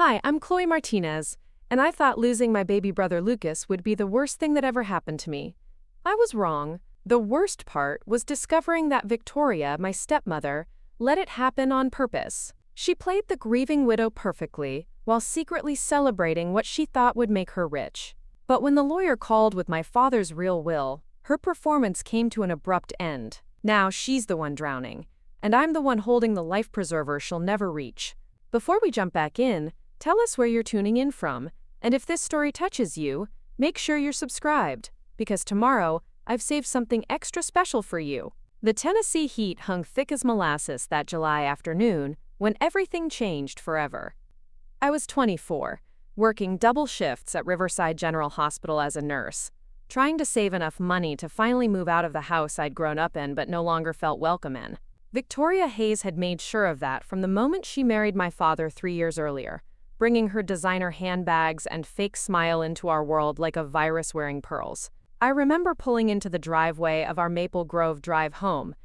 Hi, I'm Chloe Martinez, and I thought losing my baby brother Lucas would be the worst thing that ever happened to me. I was wrong. The worst part was discovering that Victoria, my stepmother, let it happen on purpose. She played the grieving widow perfectly, while secretly celebrating what she thought would make her rich. But when the lawyer called with my father's real will, her performance came to an abrupt end. Now she's the one drowning, and I'm the one holding the life preserver she'll never reach. Before we jump back in, tell us where you're tuning in from, and if this story touches you, make sure you're subscribed, because tomorrow I've saved something extra special for you. The Tennessee heat hung thick as molasses that July afternoon when everything changed forever. I was 24, working double shifts at Riverside General Hospital as a nurse, trying to save enough money to finally move out of the house I'd grown up in but no longer felt welcome in. Victoria Hayes had made sure of that from the moment she married my father 3 years earlier, bringing her designer handbags and fake smile into our world like a virus wearing pearls. I remember pulling into the driveway of our Maple Grove drive home,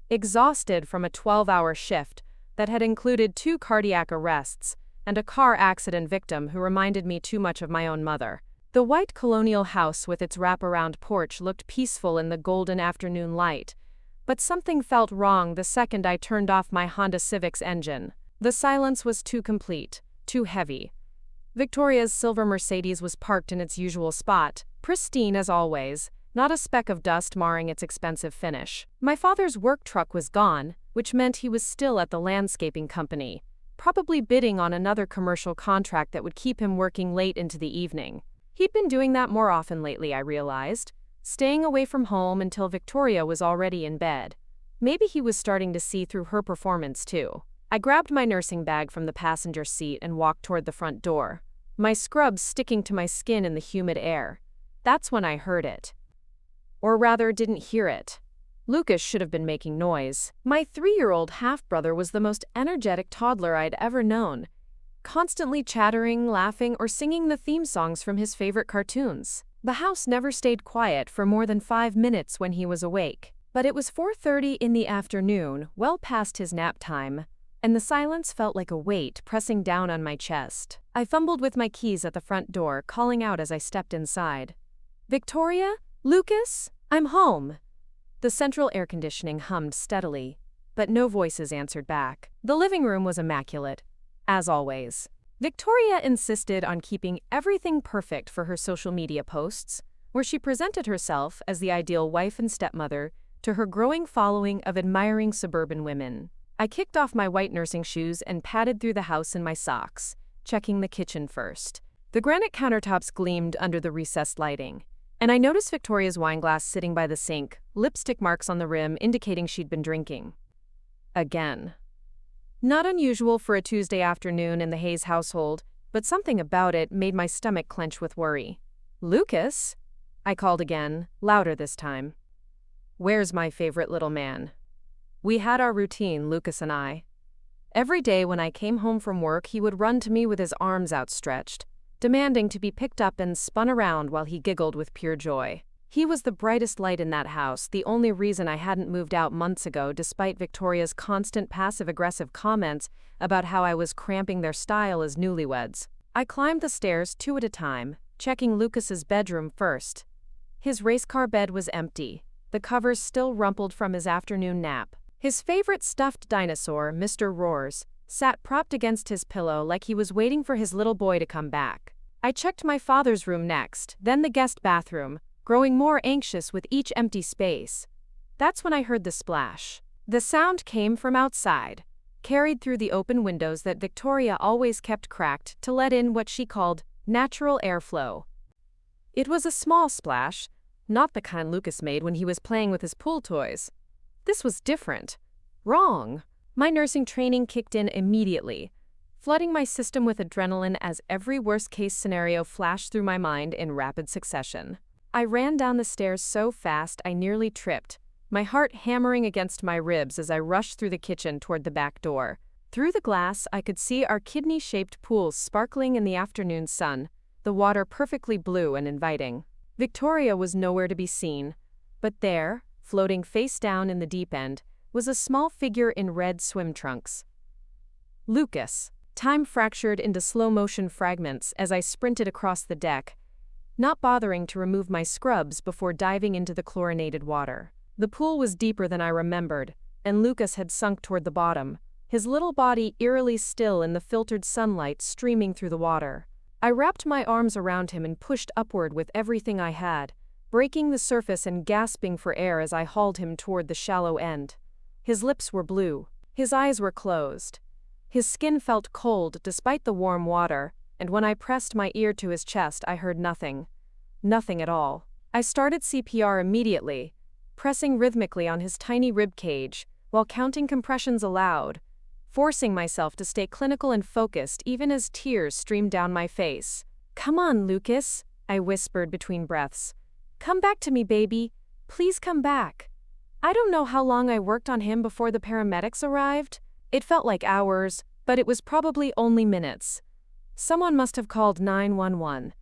exhausted from a 12-hour shift that had included 2 cardiac arrests and a car accident victim who reminded me too much of my own mother. The white colonial house with its wraparound porch looked peaceful in the golden afternoon light, but something felt wrong the second I turned off my Honda Civic's engine. The silence was too complete, too heavy. Victoria's silver Mercedes was parked in its usual spot, pristine as always, not a speck of dust marring its expensive finish. My father's work truck was gone, which meant he was still at the landscaping company, probably bidding on another commercial contract that would keep him working late into the evening. He'd been doing that more often lately, I realized, staying away from home until Victoria was already in bed. Maybe he was starting to see through her performance too. I grabbed my nursing bag from the passenger seat and walked toward the front door, my scrubs sticking to my skin in the humid air. That's when I heard it. Or rather, didn't hear it. Lucas should have been making noise. My 3-year-old half-brother was the most energetic toddler I'd ever known, constantly chattering, laughing, or singing the theme songs from his favorite cartoons. The house never stayed quiet for more than 5 minutes when he was awake. But it was 4:30 in the afternoon, well past his nap time, and the silence felt like a weight pressing down on my chest. I fumbled with my keys at the front door, calling out as I stepped inside. "Victoria? Lucas? I'm home." The central air conditioning hummed steadily, but no voices answered back. The living room was immaculate, as always. Victoria insisted on keeping everything perfect for her social media posts, where she presented herself as the ideal wife and stepmother to her growing following of admiring suburban women. I kicked off my white nursing shoes and padded through the house in my socks, checking the kitchen first. The granite countertops gleamed under the recessed lighting, and I noticed Victoria's wine glass sitting by the sink, lipstick marks on the rim indicating she'd been drinking. Again. Not unusual for a Tuesday afternoon in the Hayes household, but something about it made my stomach clench with worry. "Lucas?" I called again, louder this time. "Where's my favorite little man?" We had our routine, Lucas and I. Every day when I came home from work, he would run to me with his arms outstretched, demanding to be picked up and spun around while he giggled with pure joy. He was the brightest light in that house, the only reason I hadn't moved out months ago despite Victoria's constant passive-aggressive comments about how I was cramping their style as newlyweds. I climbed the stairs 2 at a time, checking Lucas's bedroom first. His race car bed was empty, the covers still rumpled from his afternoon nap. His favorite stuffed dinosaur, Mr. Roars, sat propped against his pillow like he was waiting for his little boy to come back. I checked my father's room next, then the guest bathroom, growing more anxious with each empty space. That's when I heard the splash. The sound came from outside, carried through the open windows that Victoria always kept cracked to let in what she called natural airflow. It was a small splash, not the kind Lucas made when he was playing with his pool toys. This was different. Wrong. My nursing training kicked in immediately, flooding my system with adrenaline as every worst-case scenario flashed through my mind in rapid succession. I ran down the stairs so fast I nearly tripped, my heart hammering against my ribs as I rushed through the kitchen toward the back door. Through the glass, I could see our kidney-shaped pools sparkling in the afternoon sun, the water perfectly blue and inviting. Victoria was nowhere to be seen, but there, floating face down in the deep end, was a small figure in red swim trunks. Lucas. Time fractured into slow-motion fragments as I sprinted across the deck, not bothering to remove my scrubs before diving into the chlorinated water. The pool was deeper than I remembered, and Lucas had sunk toward the bottom, his little body eerily still in the filtered sunlight streaming through the water. I wrapped my arms around him and pushed upward with everything I had, breaking the surface and gasping for air as I hauled him toward the shallow end. His lips were blue. His eyes were closed. His skin felt cold despite the warm water, and when I pressed my ear to his chest, I heard nothing. Nothing at all. I started CPR immediately, pressing rhythmically on his tiny rib cage while counting compressions aloud, forcing myself to stay clinical and focused even as tears streamed down my face. "Come on, Lucas," I whispered between breaths. "Come back to me, baby. Please come back." I don't know how long I worked on him before the paramedics arrived. It felt like hours, but it was probably only minutes. Someone must have called 911.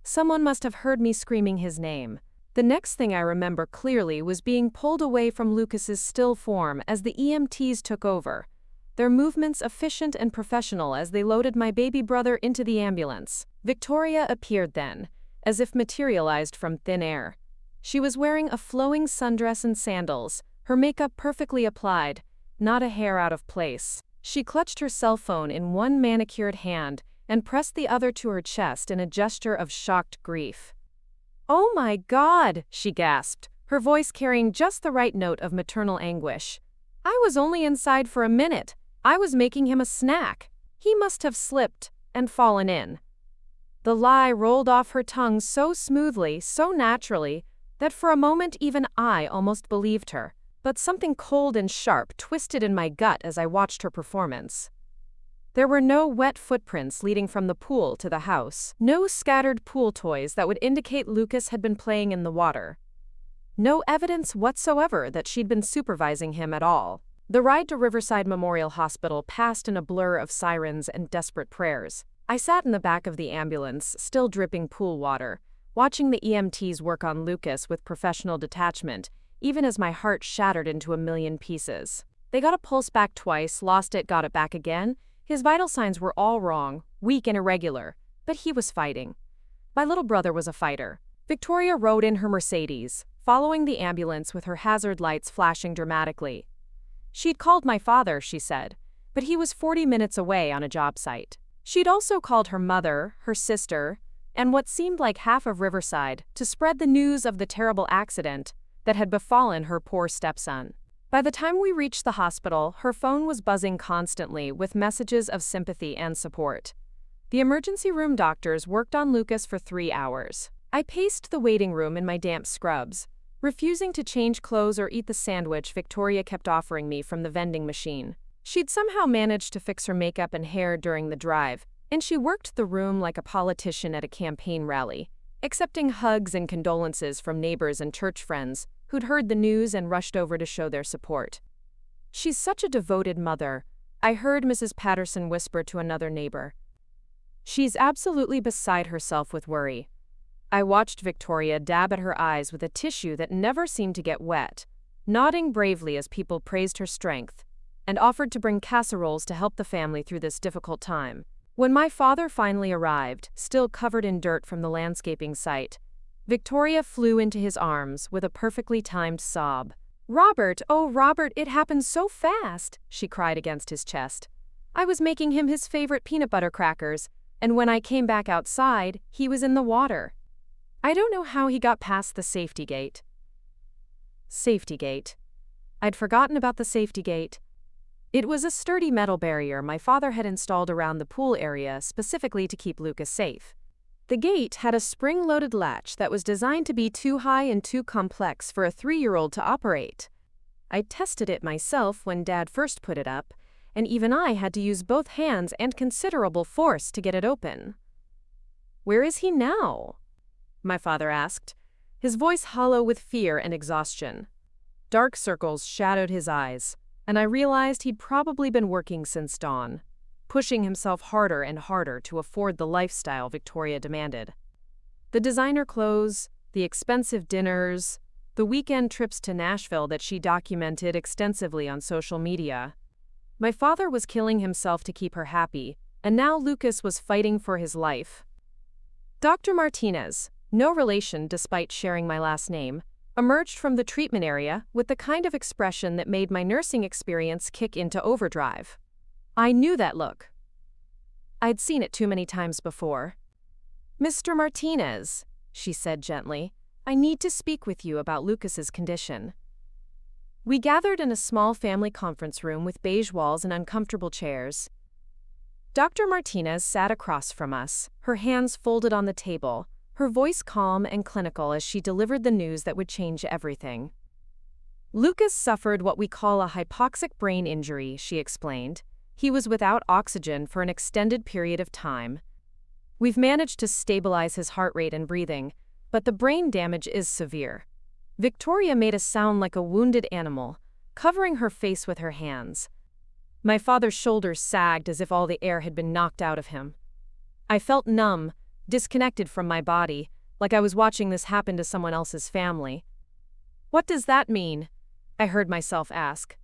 Someone must have heard me screaming his name. The next thing I remember clearly was being pulled away from Lucas's still form as the EMTs took over, their movements efficient and professional as they loaded my baby brother into the ambulance. Victoria appeared then, as if materialized from thin air. She was wearing a flowing sundress and sandals, her makeup perfectly applied, not a hair out of place. She clutched her cell phone in one manicured hand and pressed the other to her chest in a gesture of shocked grief. "Oh my God," she gasped, her voice carrying just the right note of maternal anguish. "I was only inside for a minute. I was making him a snack. He must have slipped and fallen in." The lie rolled off her tongue so smoothly, so naturally, that for a moment even I almost believed her. But something cold and sharp twisted in my gut as I watched her performance. There were no wet footprints leading from the pool to the house, no scattered pool toys that would indicate Lucas had been playing in the water. No evidence whatsoever that she'd been supervising him at all. The ride to Riverside Memorial Hospital passed in a blur of sirens and desperate prayers. I sat in the back of the ambulance, still dripping pool water, watching the EMTs work on Lucas with professional detachment, even as my heart shattered into a million pieces. They got a pulse back twice, lost it, got it back again. His vital signs were all wrong, weak and irregular, but he was fighting. My little brother was a fighter. Victoria rode in her Mercedes, following the ambulance with her hazard lights flashing dramatically. She'd called my father, she said, but he was 40 minutes away on a job site. She'd also called her mother, her sister, and what seemed like half of Riverside to spread the news of the terrible accident that had befallen her poor stepson. By the time we reached the hospital, her phone was buzzing constantly with messages of sympathy and support. The emergency room doctors worked on Lucas for 3 hours. I paced the waiting room in my damp scrubs, refusing to change clothes or eat the sandwich Victoria kept offering me from the vending machine. She'd somehow managed to fix her makeup and hair during the drive, and she worked the room like a politician at a campaign rally, accepting hugs and condolences from neighbors and church friends who'd heard the news and rushed over to show their support. "She's such a devoted mother," I heard Mrs. Patterson whisper to another neighbor. "She's absolutely beside herself with worry." I watched Victoria dab at her eyes with a tissue that never seemed to get wet, nodding bravely as people praised her strength and offered to bring casseroles to help the family through this difficult time. When my father finally arrived, still covered in dirt from the landscaping site, Victoria flew into his arms with a perfectly timed sob. "Robert, oh Robert, it happened so fast," she cried against his chest. "I was making him his favorite peanut butter crackers, and when I came back outside, he was in the water. I don't know how he got past the safety gate." Safety gate. I'd forgotten about the safety gate. It was a sturdy metal barrier my father had installed around the pool area specifically to keep Lucas safe. The gate had a spring-loaded latch that was designed to be too high and too complex for a 3-year-old to operate. I tested it myself when Dad first put it up, and even I had to use both hands and considerable force to get it open. "Where is he now?" my father asked, his voice hollow with fear and exhaustion. Dark circles shadowed his eyes, and I realized he'd probably been working since dawn, pushing himself harder and harder to afford the lifestyle Victoria demanded. The designer clothes, the expensive dinners, the weekend trips to Nashville that she documented extensively on social media. My father was killing himself to keep her happy, and now Lucas was fighting for his life. Dr. Martinez, no relation despite sharing my last name, emerged from the treatment area with the kind of expression that made my nursing experience kick into overdrive. I knew that look. I'd seen it too many times before. "Mr. Martinez," she said gently, "I need to speak with you about Lucas's condition." We gathered in a small family conference room with beige walls and uncomfortable chairs. Dr. Martinez sat across from us, her hands folded on the table, her voice calm and clinical as she delivered the news that would change everything. "Lucas suffered what we call a hypoxic brain injury," she explained. "He was without oxygen for an extended period of time. We've managed to stabilize his heart rate and breathing, but the brain damage is severe." Victoria made a sound like a wounded animal, covering her face with her hands. My father's shoulders sagged as if all the air had been knocked out of him. I felt numb, disconnected from my body, like I was watching this happen to someone else's family. "What does that mean?" I heard myself ask.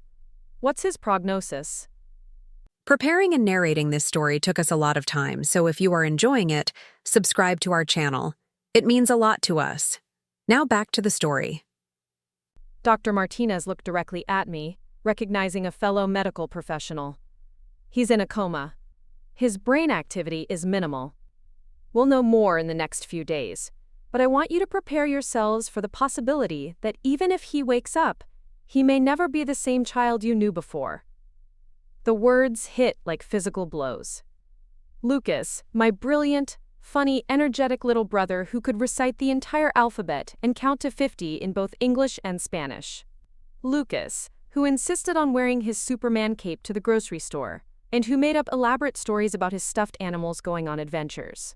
"What's his prognosis?" Preparing and narrating this story took us a lot of time, so if you are enjoying it, subscribe to our channel. It means a lot to us. Now back to the story. Dr. Martinez looked directly at me, recognizing a fellow medical professional. "He's in a coma. His brain activity is minimal. We'll know more in the next few days, but I want you to prepare yourselves for the possibility that even if he wakes up, he may never be the same child you knew before." The words hit like physical blows. Lucas, my brilliant, funny, energetic little brother who could recite the entire alphabet and count to 50 in both English and Spanish. Lucas, who insisted on wearing his Superman cape to the grocery store, and who made up elaborate stories about his stuffed animals going on adventures.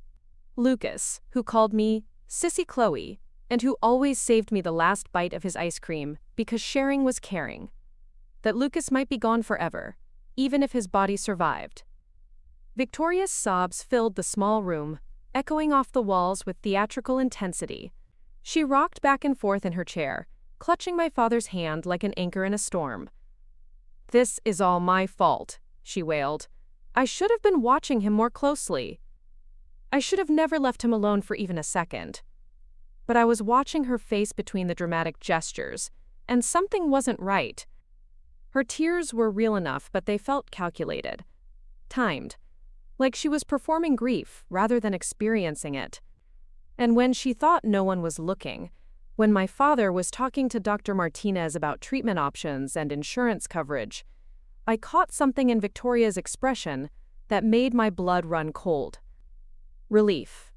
Lucas, who called me Sissy Chloe, and who always saved me the last bite of his ice cream because sharing was caring. That Lucas might be gone forever, even if his body survived. Victoria's sobs filled the small room, echoing off the walls with theatrical intensity. She rocked back and forth in her chair, clutching my father's hand like an anchor in a storm. "This is all my fault," she wailed. "I should have been watching him more closely. I should have never left him alone for even a second." But I was watching her face between the dramatic gestures, and something wasn't right. Her tears were real enough, but they felt calculated, timed, like she was performing grief rather than experiencing it. And when she thought no one was looking, when my father was talking to Dr. Martinez about treatment options and insurance coverage, I caught something in Victoria's expression that made my blood run cold. Relief.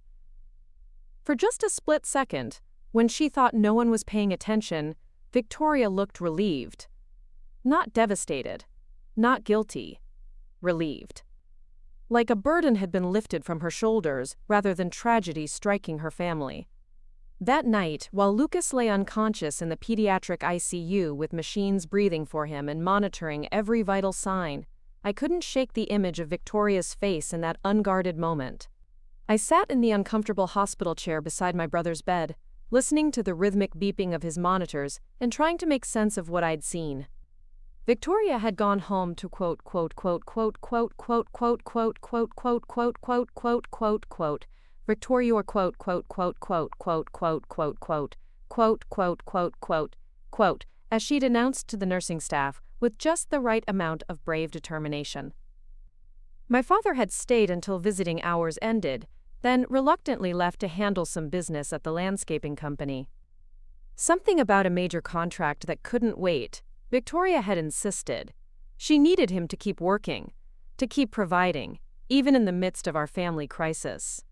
For just a split second, when she thought no one was paying attention, Victoria looked relieved. Not devastated, not guilty, relieved. Like a burden had been lifted from her shoulders rather than tragedy striking her family. That night, while Lucas lay unconscious in the pediatric ICU with machines breathing for him and monitoring every vital sign, I couldn't shake the image of Victoria's face in that unguarded moment. I sat in the uncomfortable hospital chair beside my brother's bed, listening to the rhythmic beeping of his monitors and trying to make sense of what I'd seen. Victoria had gone home to quote quote quote quote quote quote quote quote quote quote quote quote quote quote quote Victoria or quote quote quote quote quote quote quote quote quote quote quote quote quote as she'd announced to the nursing staff with just the right amount of brave determination. My father had stayed until visiting hours ended, then reluctantly left to handle some business at the landscaping company. Something about a major contract that couldn't wait. Victoria had insisted. She needed him to keep working, to keep providing, even in the midst of our family crisis.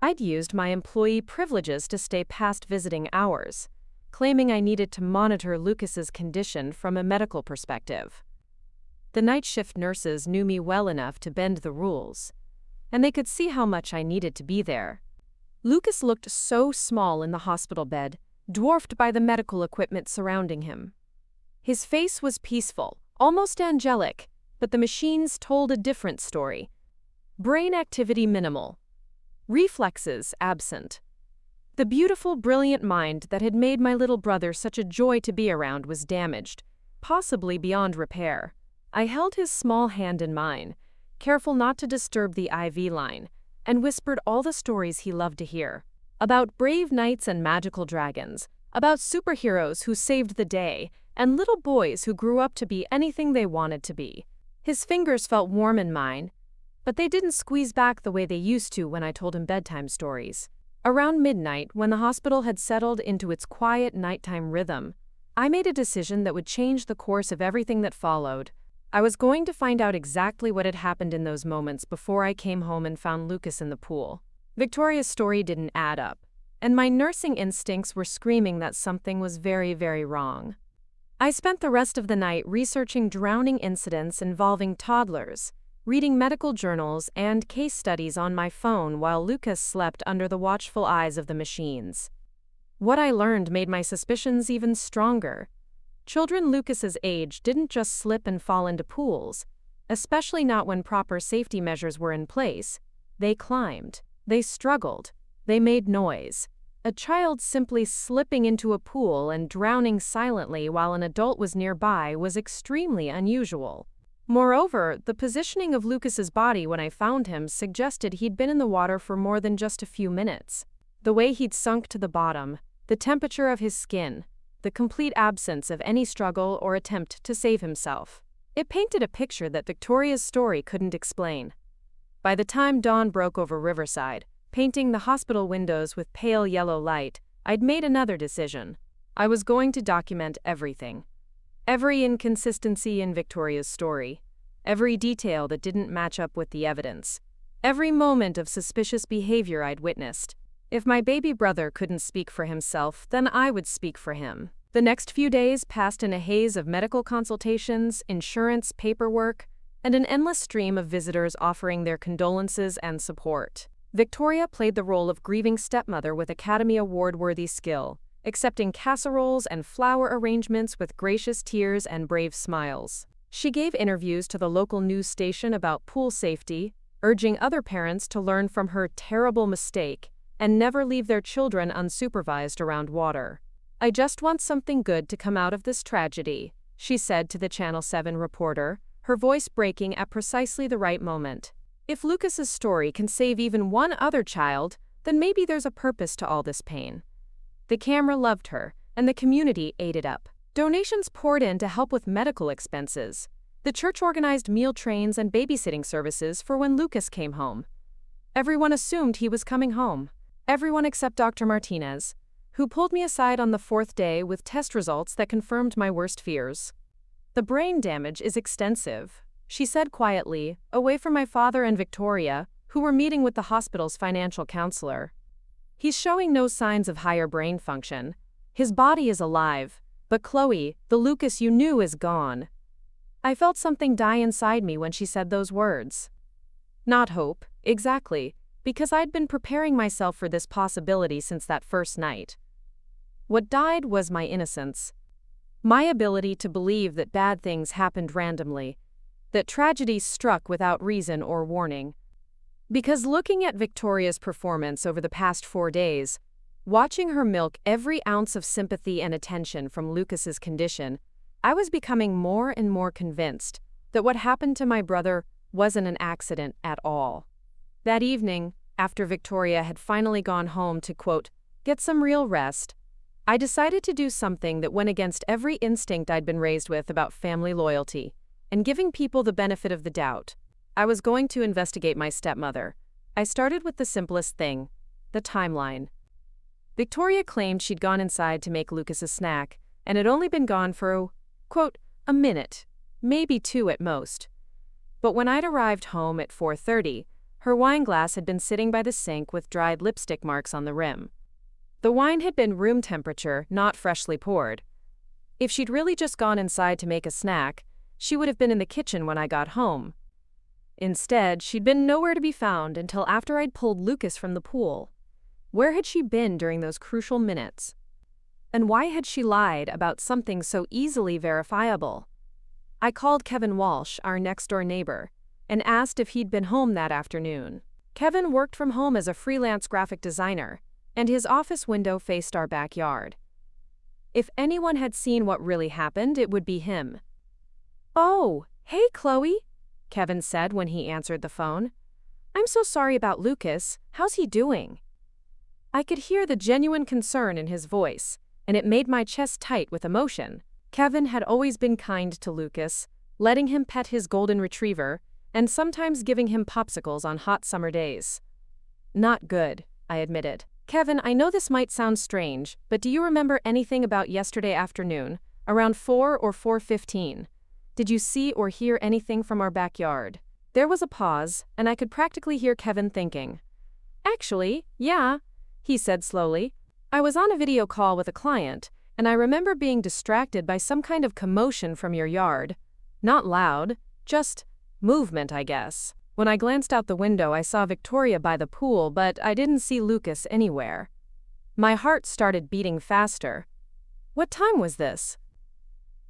I'd used my employee privileges to stay past visiting hours, claiming I needed to monitor Lucas's condition from a medical perspective. The night shift nurses knew me well enough to bend the rules, and they could see how much I needed to be there. Lucas looked so small in the hospital bed, dwarfed by the medical equipment surrounding him. His face was peaceful, almost angelic, but the machines told a different story. Brain activity minimal. Reflexes absent. The beautiful, brilliant mind that had made my little brother such a joy to be around was damaged, possibly beyond repair. I held his small hand in mine, careful not to disturb the IV line, and whispered all the stories he loved to hear. About brave knights and magical dragons, about superheroes who saved the day, and little boys who grew up to be anything they wanted to be. His fingers felt warm in mine, but they didn't squeeze back the way they used to when I told him bedtime stories. Around midnight, when the hospital had settled into its quiet nighttime rhythm, I made a decision that would change the course of everything that followed. I was going to find out exactly what had happened in those moments before I came home and found Lucas in the pool. Victoria's story didn't add up, and my nursing instincts were screaming that something was very, very wrong. I spent the rest of the night researching drowning incidents involving toddlers, reading medical journals and case studies on my phone while Lucas slept under the watchful eyes of the machines. What I learned made my suspicions even stronger. Children Lucas's age didn't just slip and fall into pools, especially not when proper safety measures were in place. They climbed, they struggled, they made noise. A child simply slipping into a pool and drowning silently while an adult was nearby was extremely unusual. Moreover, the positioning of Lucas's body when I found him suggested he'd been in the water for more than just a few minutes. The way he'd sunk to the bottom, the temperature of his skin, the complete absence of any struggle or attempt to save himself. It painted a picture that Victoria's story couldn't explain. By the time dawn broke over Riverside, painting the hospital windows with pale yellow light, I'd made another decision. I was going to document everything. Every inconsistency in Victoria's story. Every detail that didn't match up with the evidence. Every moment of suspicious behavior I'd witnessed. If my baby brother couldn't speak for himself, then I would speak for him. The next few days passed in a haze of medical consultations, insurance, paperwork, and an endless stream of visitors offering their condolences and support. Victoria played the role of grieving stepmother with Academy Award-worthy skill, accepting casseroles and flower arrangements with gracious tears and brave smiles. She gave interviews to the local news station about pool safety, urging other parents to learn from her terrible mistake and never leave their children unsupervised around water. "I just want something good to come out of this tragedy," she said to the Channel 7 reporter, her voice breaking at precisely the right moment. "If Lucas's story can save even one other child, then maybe there's a purpose to all this pain." The camera loved her, and the community ate it up. Donations poured in to help with medical expenses. The church organized meal trains and babysitting services for when Lucas came home. Everyone assumed he was coming home. Everyone except Dr. Martinez, who pulled me aside on the fourth day with test results that confirmed my worst fears. "The brain damage is extensive," she said quietly, away from my father and Victoria, who were meeting with the hospital's financial counselor. "He's showing no signs of higher brain function. His body is alive, but Chloe, the Lucas you knew, is gone." I felt something die inside me when she said those words. Not hope, exactly, because I'd been preparing myself for this possibility since that first night. What died was my innocence. My ability to believe that bad things happened randomly, that tragedy struck without reason or warning. Because looking at Victoria's performance over the past 4 days, watching her milk every ounce of sympathy and attention from Lucas's condition, I was becoming more and more convinced that what happened to my brother wasn't an accident at all. That evening, after Victoria had finally gone home to, quote, get some real rest, I decided to do something that went against every instinct I'd been raised with about family loyalty and giving people the benefit of the doubt. I was going to investigate my stepmother. I started with the simplest thing, the timeline. Victoria claimed she'd gone inside to make Lucas a snack and had only been gone for, quote, a minute, maybe 2 at most. But when I'd arrived home at 4:30, her wine glass had been sitting by the sink with dried lipstick marks on the rim. The wine had been room temperature, not freshly poured. If she'd really just gone inside to make a snack, she would have been in the kitchen when I got home. Instead, she'd been nowhere to be found until after I'd pulled Lucas from the pool. Where had she been during those crucial minutes? And why had she lied about something so easily verifiable? I called Kevin Walsh, our next-door neighbor, and asked if he'd been home that afternoon. Kevin worked from home as a freelance graphic designer, and his office window faced our backyard. If anyone had seen what really happened, it would be him. "Oh, hey, Chloe," Kevin said when he answered the phone. "I'm so sorry about Lucas. How's he doing?" I could hear the genuine concern in his voice, and it made my chest tight with emotion. Kevin had always been kind to Lucas, letting him pet his golden retriever, and sometimes giving him popsicles on hot summer days. "Not good," I admitted. "Kevin, I know this might sound strange, but do you remember anything about yesterday afternoon, around 4 or 4:15? Did you see or hear anything from our backyard?" There was a pause, and I could practically hear Kevin thinking. "Actually, yeah," he said slowly. "I was on a video call with a client, and I remember being distracted by some kind of commotion from your yard. Not loud, just movement, I guess. When I glanced out the window, I saw Victoria by the pool, but I didn't see Lucas anywhere." My heart started beating faster. "What time was this?"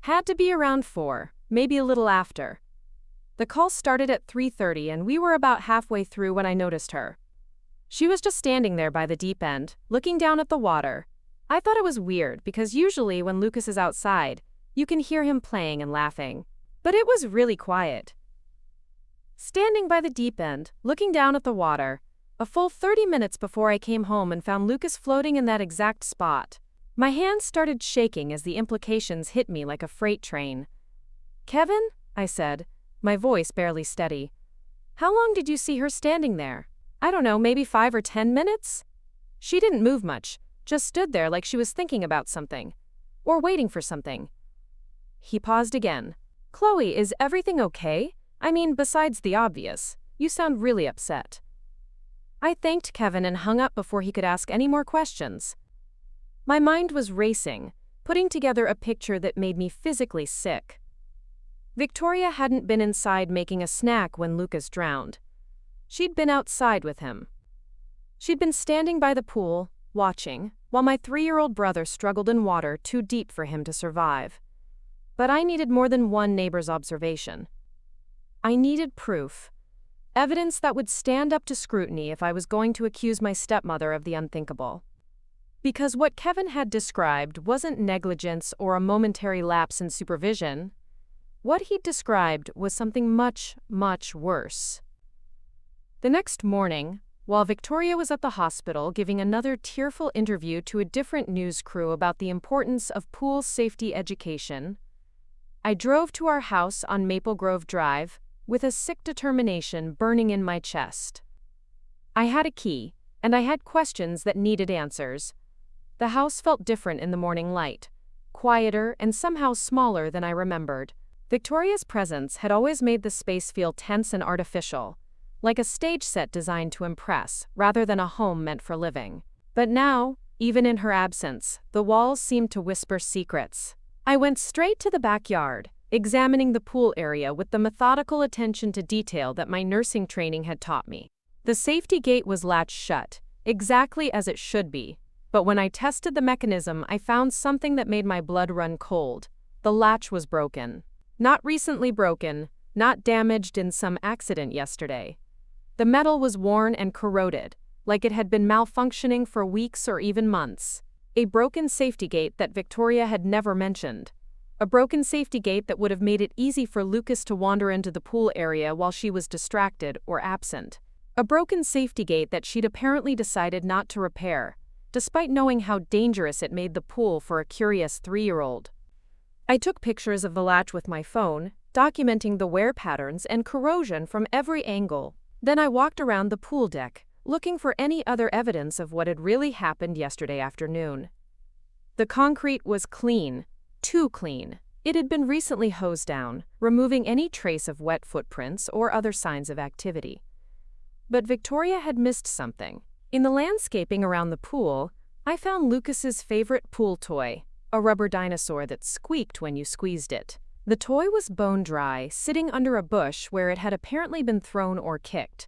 "Had to be around 4, maybe a little after." The call started at 3:30 and we were about halfway through when I noticed her. She was just standing there by the deep end, looking down at the water. I thought it was weird because usually when Lucas is outside, you can hear him playing and laughing. But it was really quiet. Standing by the deep end, looking down at the water, a full 30 minutes before I came home and found Lucas floating in that exact spot. My hands started shaking as the implications hit me like a freight train. "Kevin?" I said, my voice barely steady. "How long did you see her standing there?" "I don't know, maybe 5 or 10 minutes? She didn't move much, just stood there like she was thinking about something. Or waiting for something." He paused again. "Chloe, is everything okay? I mean, besides the obvious, you sound really upset." I thanked Kevin and hung up before he could ask any more questions. My mind was racing, putting together a picture that made me physically sick. Victoria hadn't been inside making a snack when Lucas drowned. She'd been outside with him. She'd been standing by the pool, watching, while my 3-year-old brother struggled in water too deep for him to survive. But I needed more than one neighbor's observation. I needed proof. Evidence that would stand up to scrutiny if I was going to accuse my stepmother of the unthinkable. Because what Kevin had described wasn't negligence or a momentary lapse in supervision. What he'd described was something much, much worse. The next morning, while Victoria was at the hospital giving another tearful interview to a different news crew about the importance of pool safety education, I drove to our house on Maple Grove Drive with a sick determination burning in my chest. I had a key, and I had questions that needed answers. The house felt different in the morning light, quieter and somehow smaller than I remembered. Victoria's presence had always made the space feel tense and artificial, like a stage set designed to impress, rather than a home meant for living. But now, even in her absence, the walls seemed to whisper secrets. I went straight to the backyard, examining the pool area with the methodical attention to detail that my nursing training had taught me. The safety gate was latched shut, exactly as it should be, but when I tested the mechanism, I found something that made my blood run cold. The latch was broken. Not recently broken, not damaged in some accident yesterday. The metal was worn and corroded, like it had been malfunctioning for weeks or even months. A broken safety gate that Victoria had never mentioned. A broken safety gate that would have made it easy for Lucas to wander into the pool area while she was distracted or absent. A broken safety gate that she'd apparently decided not to repair, despite knowing how dangerous it made the pool for a curious 3-year-old. I took pictures of the latch with my phone, documenting the wear patterns and corrosion from every angle. Then I walked around the pool deck, looking for any other evidence of what had really happened yesterday afternoon. The concrete was clean, too clean. It had been recently hosed down, removing any trace of wet footprints or other signs of activity. But Victoria had missed something. In the landscaping around the pool, I found Lucas's favorite pool toy, a rubber dinosaur that squeaked when you squeezed it. The toy was bone dry, sitting under a bush where it had apparently been thrown or kicked.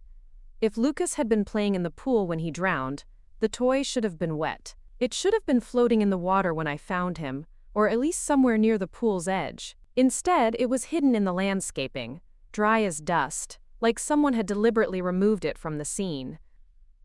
If Lucas had been playing in the pool when he drowned, the toy should have been wet. It should have been floating in the water when I found him, or at least somewhere near the pool's edge. Instead, it was hidden in the landscaping, dry as dust, like someone had deliberately removed it from the scene.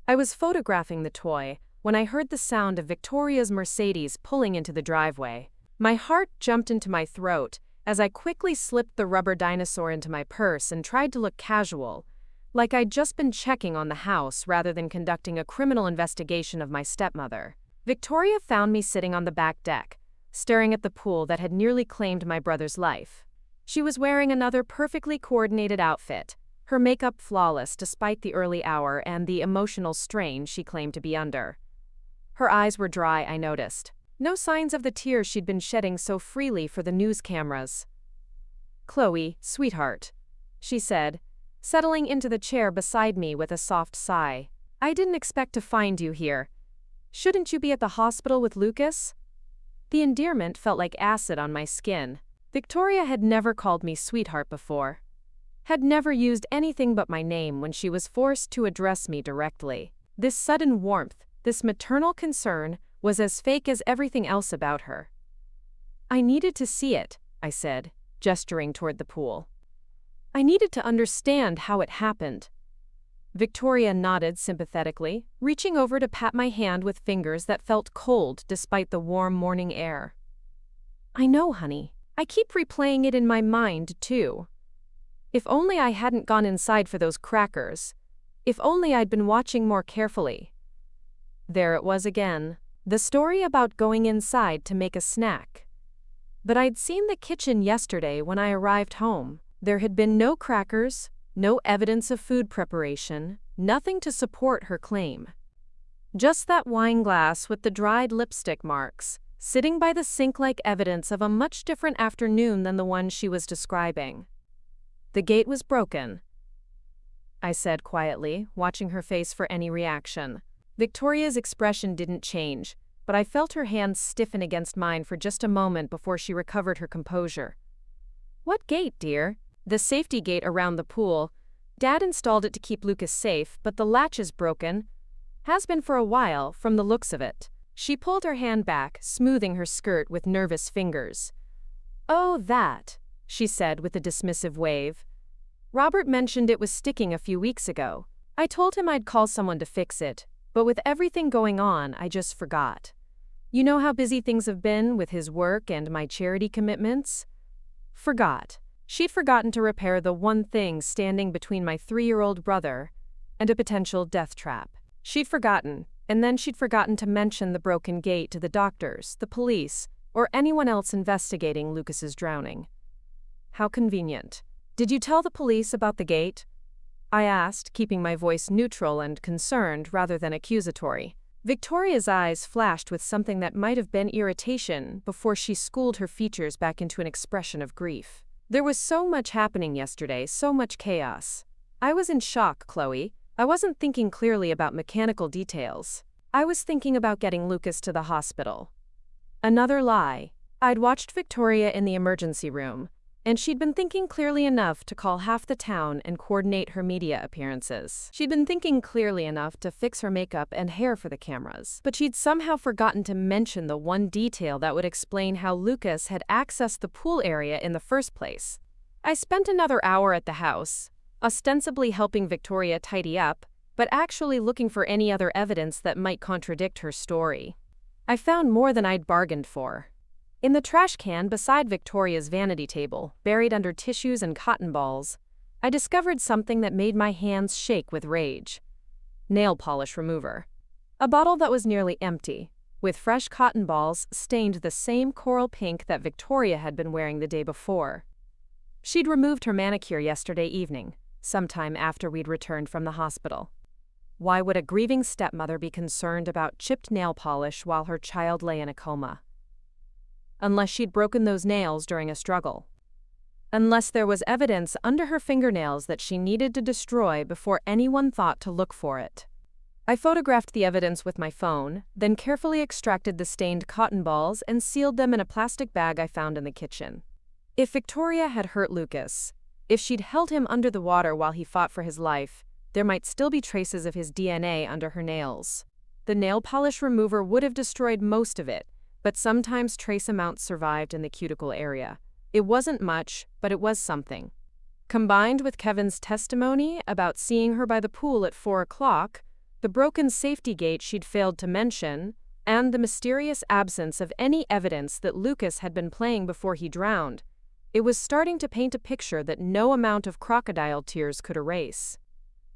I was photographing the toy when I heard the sound of Victoria's Mercedes pulling into the driveway. My heart jumped into my throat, as I quickly slipped the rubber dinosaur into my purse and tried to look casual, like I'd just been checking on the house rather than conducting a criminal investigation of my stepmother. Victoria found me sitting on the back deck, staring at the pool that had nearly claimed my brother's life. She was wearing another perfectly coordinated outfit, her makeup flawless despite the early hour and the emotional strain she claimed to be under. Her eyes were dry, I noticed. No signs of the tears she'd been shedding so freely for the news cameras. "Chloe, sweetheart," she said, settling into the chair beside me with a soft sigh. "I didn't expect to find you here. Shouldn't you be at the hospital with Lucas?" The endearment felt like acid on my skin. Victoria had never called me sweetheart before, had never used anything but my name when she was forced to address me directly. This sudden warmth, this maternal concern, was as fake as everything else about her. "I needed to see it," I said, gesturing toward the pool. "I needed to understand how it happened." Victoria nodded sympathetically, reaching over to pat my hand with fingers that felt cold despite the warm morning air. "I know, honey. I keep replaying it in my mind, too. If only I hadn't gone inside for those crackers. If only I'd been watching more carefully." There it was again. The story about going inside to make a snack. But I'd seen the kitchen yesterday when I arrived home. There had been no crackers, no evidence of food preparation, nothing to support her claim. Just that wine glass with the dried lipstick marks, sitting by the sink like evidence of a much different afternoon than the one she was describing. "The gate was broken," I said quietly, watching her face for any reaction. Victoria's expression didn't change, but I felt her hands stiffen against mine for just a moment before she recovered her composure. "What gate, dear?" "The safety gate around the pool. Dad installed it to keep Lucas safe, but the latch is broken. Has been for a while, from the looks of it." She pulled her hand back, smoothing her skirt with nervous fingers. "Oh, that," she said with a dismissive wave. "Robert mentioned it was sticking a few weeks ago. I told him I'd call someone to fix it, but with everything going on, I just forgot. You know how busy things have been with his work and my charity commitments?" Forgot. She'd forgotten to repair the one thing standing between my 3-year-old brother and a potential death trap. She'd forgotten, and then she'd forgotten to mention the broken gate to the doctors, the police, or anyone else investigating Lucas's drowning. How convenient. "Did you tell the police about the gate?" I asked, keeping my voice neutral and concerned rather than accusatory. Victoria's eyes flashed with something that might have been irritation before she schooled her features back into an expression of grief. "There was so much happening yesterday, so much chaos. I was in shock, Chloe. I wasn't thinking clearly about mechanical details. I was thinking about getting Lucas to the hospital." Another lie. I'd watched Victoria in the emergency room, and she'd been thinking clearly enough to call half the town and coordinate her media appearances. She'd been thinking clearly enough to fix her makeup and hair for the cameras, but she'd somehow forgotten to mention the one detail that would explain how Lucas had accessed the pool area in the first place. I spent another hour at the house, ostensibly helping Victoria tidy up, but actually looking for any other evidence that might contradict her story. I found more than I'd bargained for. In the trash can beside Victoria's vanity table, buried under tissues and cotton balls, I discovered something that made my hands shake with rage. Nail polish remover. A bottle that was nearly empty, with fresh cotton balls stained the same coral pink that Victoria had been wearing the day before. She'd removed her manicure yesterday evening, sometime after we'd returned from the hospital. Why would a grieving stepmother be concerned about chipped nail polish while her child lay in a coma? Unless she'd broken those nails during a struggle. Unless there was evidence under her fingernails that she needed to destroy before anyone thought to look for it. I photographed the evidence with my phone, then carefully extracted the stained cotton balls and sealed them in a plastic bag I found in the kitchen. If Victoria had hurt Lucas, if she'd held him under the water while he fought for his life, there might still be traces of his DNA under her nails. The nail polish remover would have destroyed most of it, but sometimes trace amounts survived in the cuticle area. It wasn't much, but it was something. Combined with Kevin's testimony about seeing her by the pool at 4 o'clock, the broken safety gate she'd failed to mention, and the mysterious absence of any evidence that Lucas had been playing before he drowned, It was starting to paint a picture that no amount of crocodile tears could erase.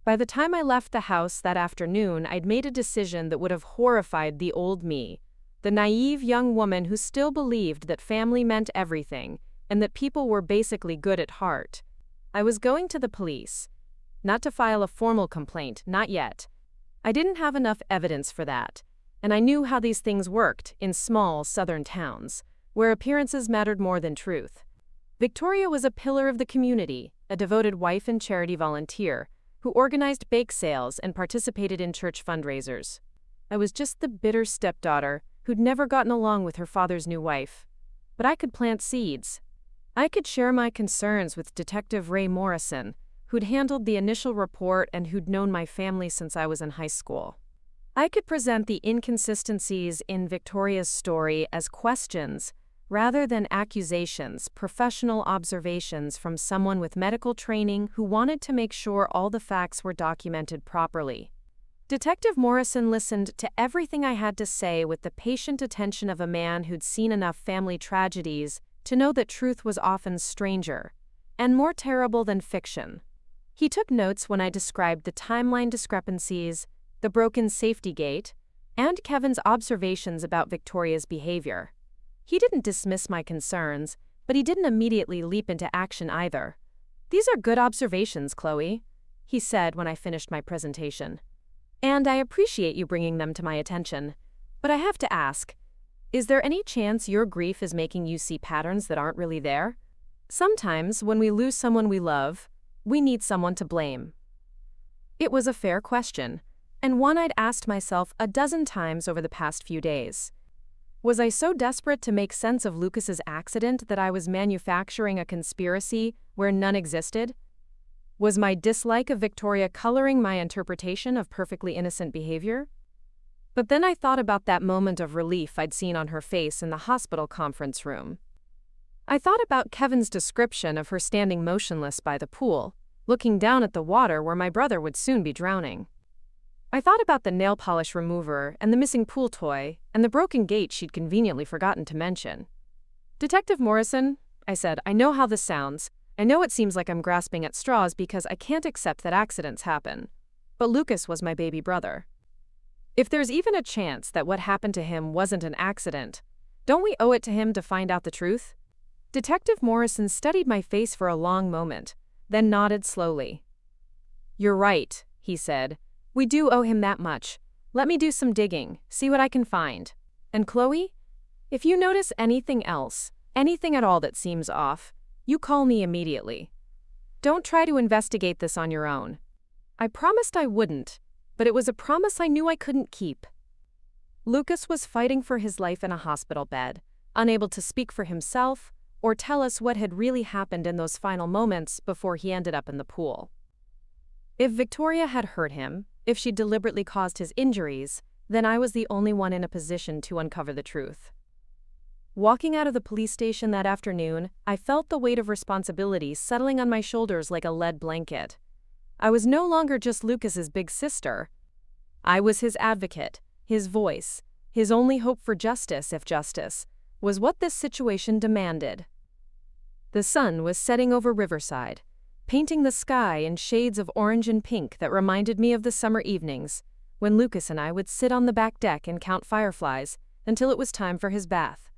By the time I left the house that afternoon, I'd made a decision that would have horrified the old me, the naive young woman who still believed that family meant everything and that people were basically good at heart. I was going to the police. Not to file a formal complaint, not yet. I didn't have enough evidence for that, and I knew how these things worked in small southern towns, where appearances mattered more than truth. Victoria was a pillar of the community, a devoted wife and charity volunteer, who organized bake sales and participated in church fundraisers. I was just the bitter stepdaughter who'd never gotten along with her father's new wife. But I could plant seeds. I could share my concerns with Detective Ray Morrison, who'd handled the initial report and who'd known my family since I was in high school. I could present the inconsistencies in Victoria's story as questions rather than accusations, professional observations from someone with medical training who wanted to make sure all the facts were documented properly. Detective Morrison listened to everything I had to say with the patient attention of a man who'd seen enough family tragedies to know that truth was often stranger and more terrible than fiction. He took notes when I described the timeline discrepancies, the broken safety gate, and Kevin's observations about Victoria's behavior. He didn't dismiss my concerns, but he didn't immediately leap into action either. "These are good observations, Chloe," he said when I finished my presentation. "And I appreciate you bringing them to my attention. But I have to ask, is there any chance your grief is making you see patterns that aren't really there? Sometimes, when we lose someone we love, we need someone to blame." It was a fair question, and one I'd asked myself a dozen times over the past few days. Was I so desperate to make sense of Lucas's accident that I was manufacturing a conspiracy where none existed? Was my dislike of Victoria coloring my interpretation of perfectly innocent behavior? But then I thought about that moment of relief I'd seen on her face in the hospital conference room. I thought about Kevin's description of her standing motionless by the pool, looking down at the water where my brother would soon be drowning. I thought about the nail polish remover and the missing pool toy and the broken gate she'd conveniently forgotten to mention. "Detective Morrison," I said, "I know how this sounds. I know it seems like I'm grasping at straws because I can't accept that accidents happen. But Lucas was my baby brother. If there's even a chance that what happened to him wasn't an accident, don't we owe it to him to find out the truth?" Detective Morrison studied my face for a long moment, then nodded slowly. "You're right," he said. "We do owe him that much. Let me do some digging, see what I can find. And Chloe, if you notice anything else, anything at all that seems off, you call me immediately. Don't try to investigate this on your own." I promised I wouldn't, but it was a promise I knew I couldn't keep. Lucas was fighting for his life in a hospital bed, unable to speak for himself or tell us what had really happened in those final moments before he ended up in the pool. If Victoria had hurt him, if she deliberately caused his injuries, then I was the only one in a position to uncover the truth. Walking out of the police station that afternoon, I felt the weight of responsibility settling on my shoulders like a lead blanket. I was no longer just Lucas's big sister. I was his advocate, his voice, his only hope for justice, if justice was what this situation demanded. The sun was setting over Riverside, painting the sky in shades of orange and pink that reminded me of the summer evenings when Lucas and I would sit on the back deck and count fireflies until it was time for his bath.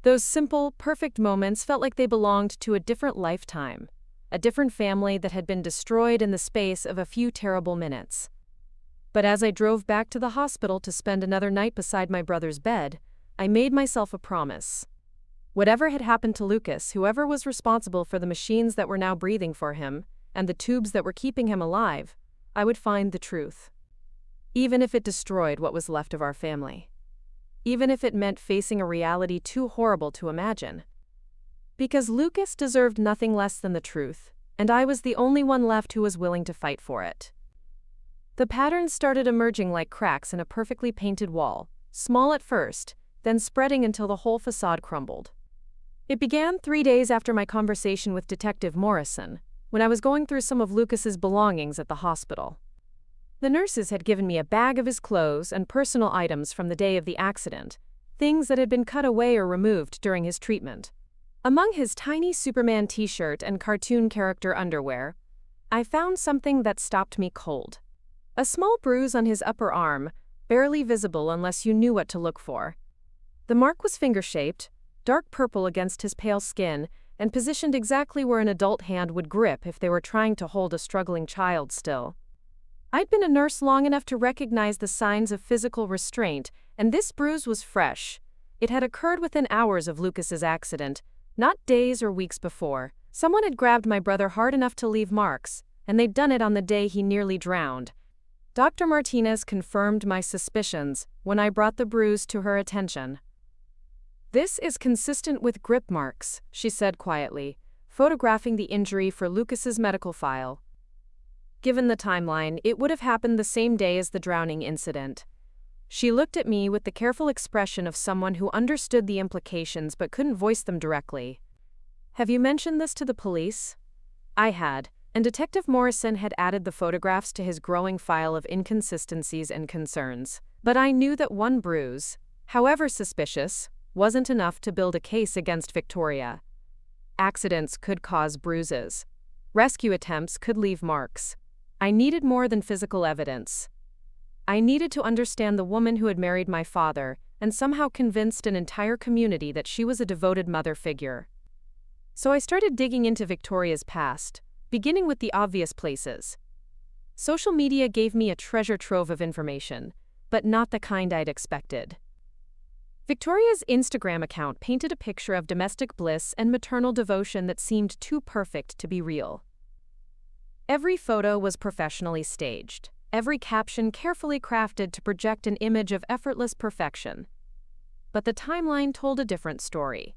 Those simple, perfect moments felt like they belonged to a different lifetime, a different family that had been destroyed in the space of a few terrible minutes. But as I drove back to the hospital to spend another night beside my brother's bed, I made myself a promise. Whatever had happened to Lucas, whoever was responsible for the machines that were now breathing for him, and the tubes that were keeping him alive, I would find the truth. Even if it destroyed what was left of our family. Even if it meant facing a reality too horrible to imagine. Because Lucas deserved nothing less than the truth, and I was the only one left who was willing to fight for it. The patterns started emerging like cracks in a perfectly painted wall, small at first, then spreading until the whole facade crumbled. It began 3 days after my conversation with Detective Morrison, when I was going through some of Lucas's belongings at the hospital. The nurses had given me a bag of his clothes and personal items from the day of the accident, things that had been cut away or removed during his treatment. Among his tiny Superman t-shirt and cartoon character underwear, I found something that stopped me cold. A small bruise on his upper arm, barely visible unless you knew what to look for. The mark was finger-shaped, dark purple against his pale skin, and positioned exactly where an adult hand would grip if they were trying to hold a struggling child still. I'd been a nurse long enough to recognize the signs of physical restraint, and this bruise was fresh. It had occurred within hours of Lucas's accident, not days or weeks before. Someone had grabbed my brother hard enough to leave marks, and they'd done it on the day he nearly drowned. Dr. Martinez confirmed my suspicions when I brought the bruise to her attention. "This is consistent with grip marks," she said quietly, photographing the injury for Lucas's medical file. Given the timeline, it would have happened the same day as the drowning incident. She looked at me with the careful expression of someone who understood the implications but couldn't voice them directly. "Have you mentioned this to the police?" I had, and Detective Morrison had added the photographs to his growing file of inconsistencies and concerns. But I knew that one bruise, however suspicious, wasn't enough to build a case against Victoria. Accidents could cause bruises. Rescue attempts could leave marks. I needed more than physical evidence. I needed to understand the woman who had married my father and somehow convinced an entire community that she was a devoted mother figure. So I started digging into Victoria's past, beginning with the obvious places. Social media gave me a treasure trove of information, but not the kind I'd expected. Victoria's Instagram account painted a picture of domestic bliss and maternal devotion that seemed too perfect to be real. Every photo was professionally staged, every caption carefully crafted to project an image of effortless perfection. But the timeline told a different story.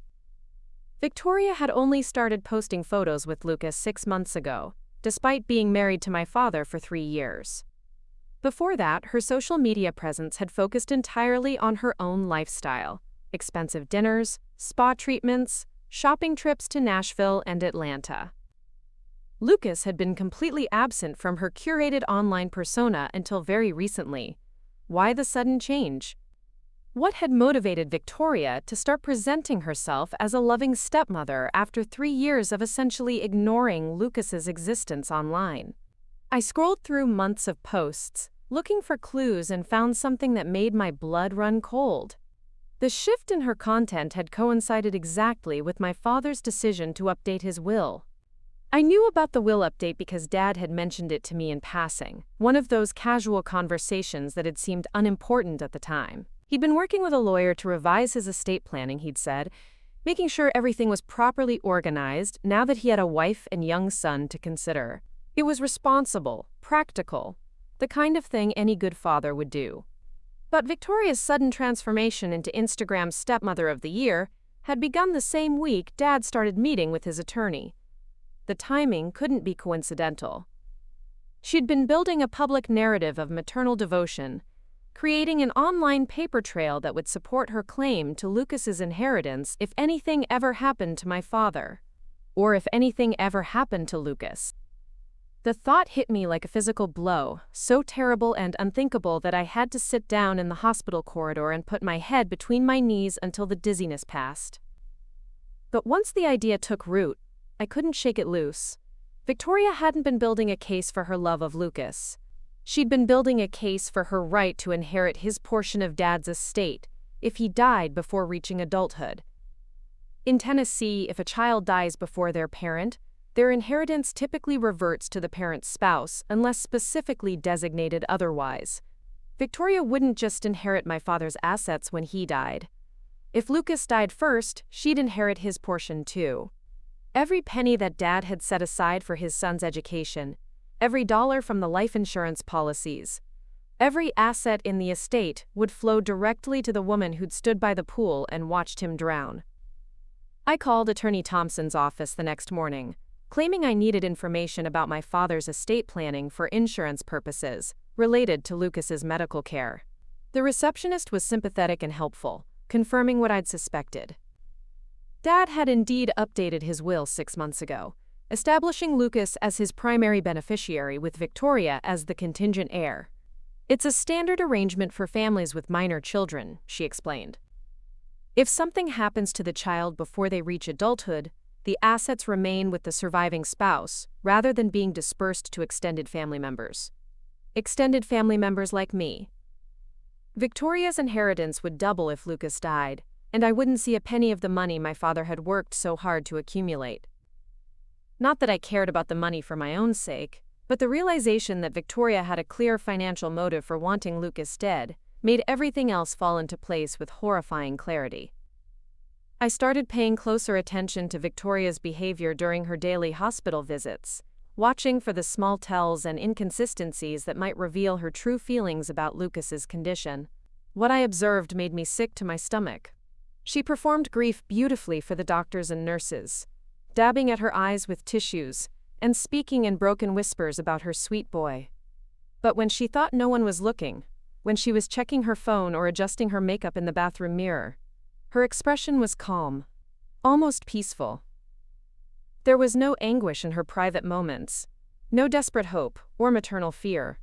Victoria had only started posting photos with Lucas 6 months ago, despite being married to my father for 3 years. Before that, her social media presence had focused entirely on her own lifestyle: expensive dinners, spa treatments, shopping trips to Nashville and Atlanta. Lucas had been completely absent from her curated online persona until very recently. Why the sudden change? What had motivated Victoria to start presenting herself as a loving stepmother after 3 years of essentially ignoring Lucas's existence online? I scrolled through months of posts, looking for clues, and found something that made my blood run cold. The shift in her content had coincided exactly with my father's decision to update his will. I knew about the will update because Dad had mentioned it to me in passing, one of those casual conversations that had seemed unimportant at the time. He'd been working with a lawyer to revise his estate planning, he'd said, making sure everything was properly organized now that he had a wife and young son to consider. It was responsible, practical, the kind of thing any good father would do. But Victoria's sudden transformation into Instagram's Stepmother of the Year had begun the same week Dad started meeting with his attorney. The timing couldn't be coincidental. She'd been building a public narrative of maternal devotion, creating an online paper trail that would support her claim to Lucas's inheritance if anything ever happened to my father. Or if anything ever happened to Lucas. The thought hit me like a physical blow, so terrible and unthinkable that I had to sit down in the hospital corridor and put my head between my knees until the dizziness passed. But once the idea took root, I couldn't shake it loose. Victoria hadn't been building a case for her love of Lucas. She'd been building a case for her right to inherit his portion of Dad's estate if he died before reaching adulthood. In Tennessee, if a child dies before their parent, their inheritance typically reverts to the parent's spouse unless specifically designated otherwise. Victoria wouldn't just inherit my father's assets when he died. If Lucas died first, she'd inherit his portion too. Every penny that Dad had set aside for his son's education, every dollar from the life insurance policies, every asset in the estate would flow directly to the woman who'd stood by the pool and watched him drown. I called Attorney Thompson's office the next morning, claiming I needed information about my father's estate planning for insurance purposes related to Lucas's medical care. The receptionist was sympathetic and helpful, confirming what I'd suspected. Dad had indeed updated his will 6 months ago, establishing Lucas as his primary beneficiary with Victoria as the contingent heir. It's a standard arrangement for families with minor children, she explained. If something happens to the child before they reach adulthood, the assets remain with the surviving spouse, rather than being dispersed to extended family members. Extended family members like me. Victoria's inheritance would double if Lucas died, and I wouldn't see a penny of the money my father had worked so hard to accumulate. Not that I cared about the money for my own sake, but the realization that Victoria had a clear financial motive for wanting Lucas dead made everything else fall into place with horrifying clarity. I started paying closer attention to Victoria's behavior during her daily hospital visits, watching for the small tells and inconsistencies that might reveal her true feelings about Lucas's condition. What I observed made me sick to my stomach. She performed grief beautifully for the doctors and nurses, dabbing at her eyes with tissues and speaking in broken whispers about her sweet boy. But when she thought no one was looking, when she was checking her phone or adjusting her makeup in the bathroom mirror, her expression was calm, almost peaceful. There was no anguish in her private moments, no desperate hope or maternal fear.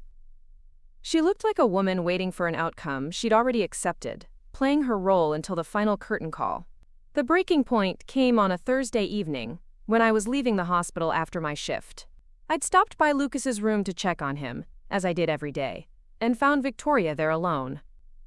She looked like a woman waiting for an outcome she'd already accepted, playing her role until the final curtain call. The breaking point came on a Thursday evening, when I was leaving the hospital after my shift. I'd stopped by Lucas's room to check on him, as I did every day, and found Victoria there alone.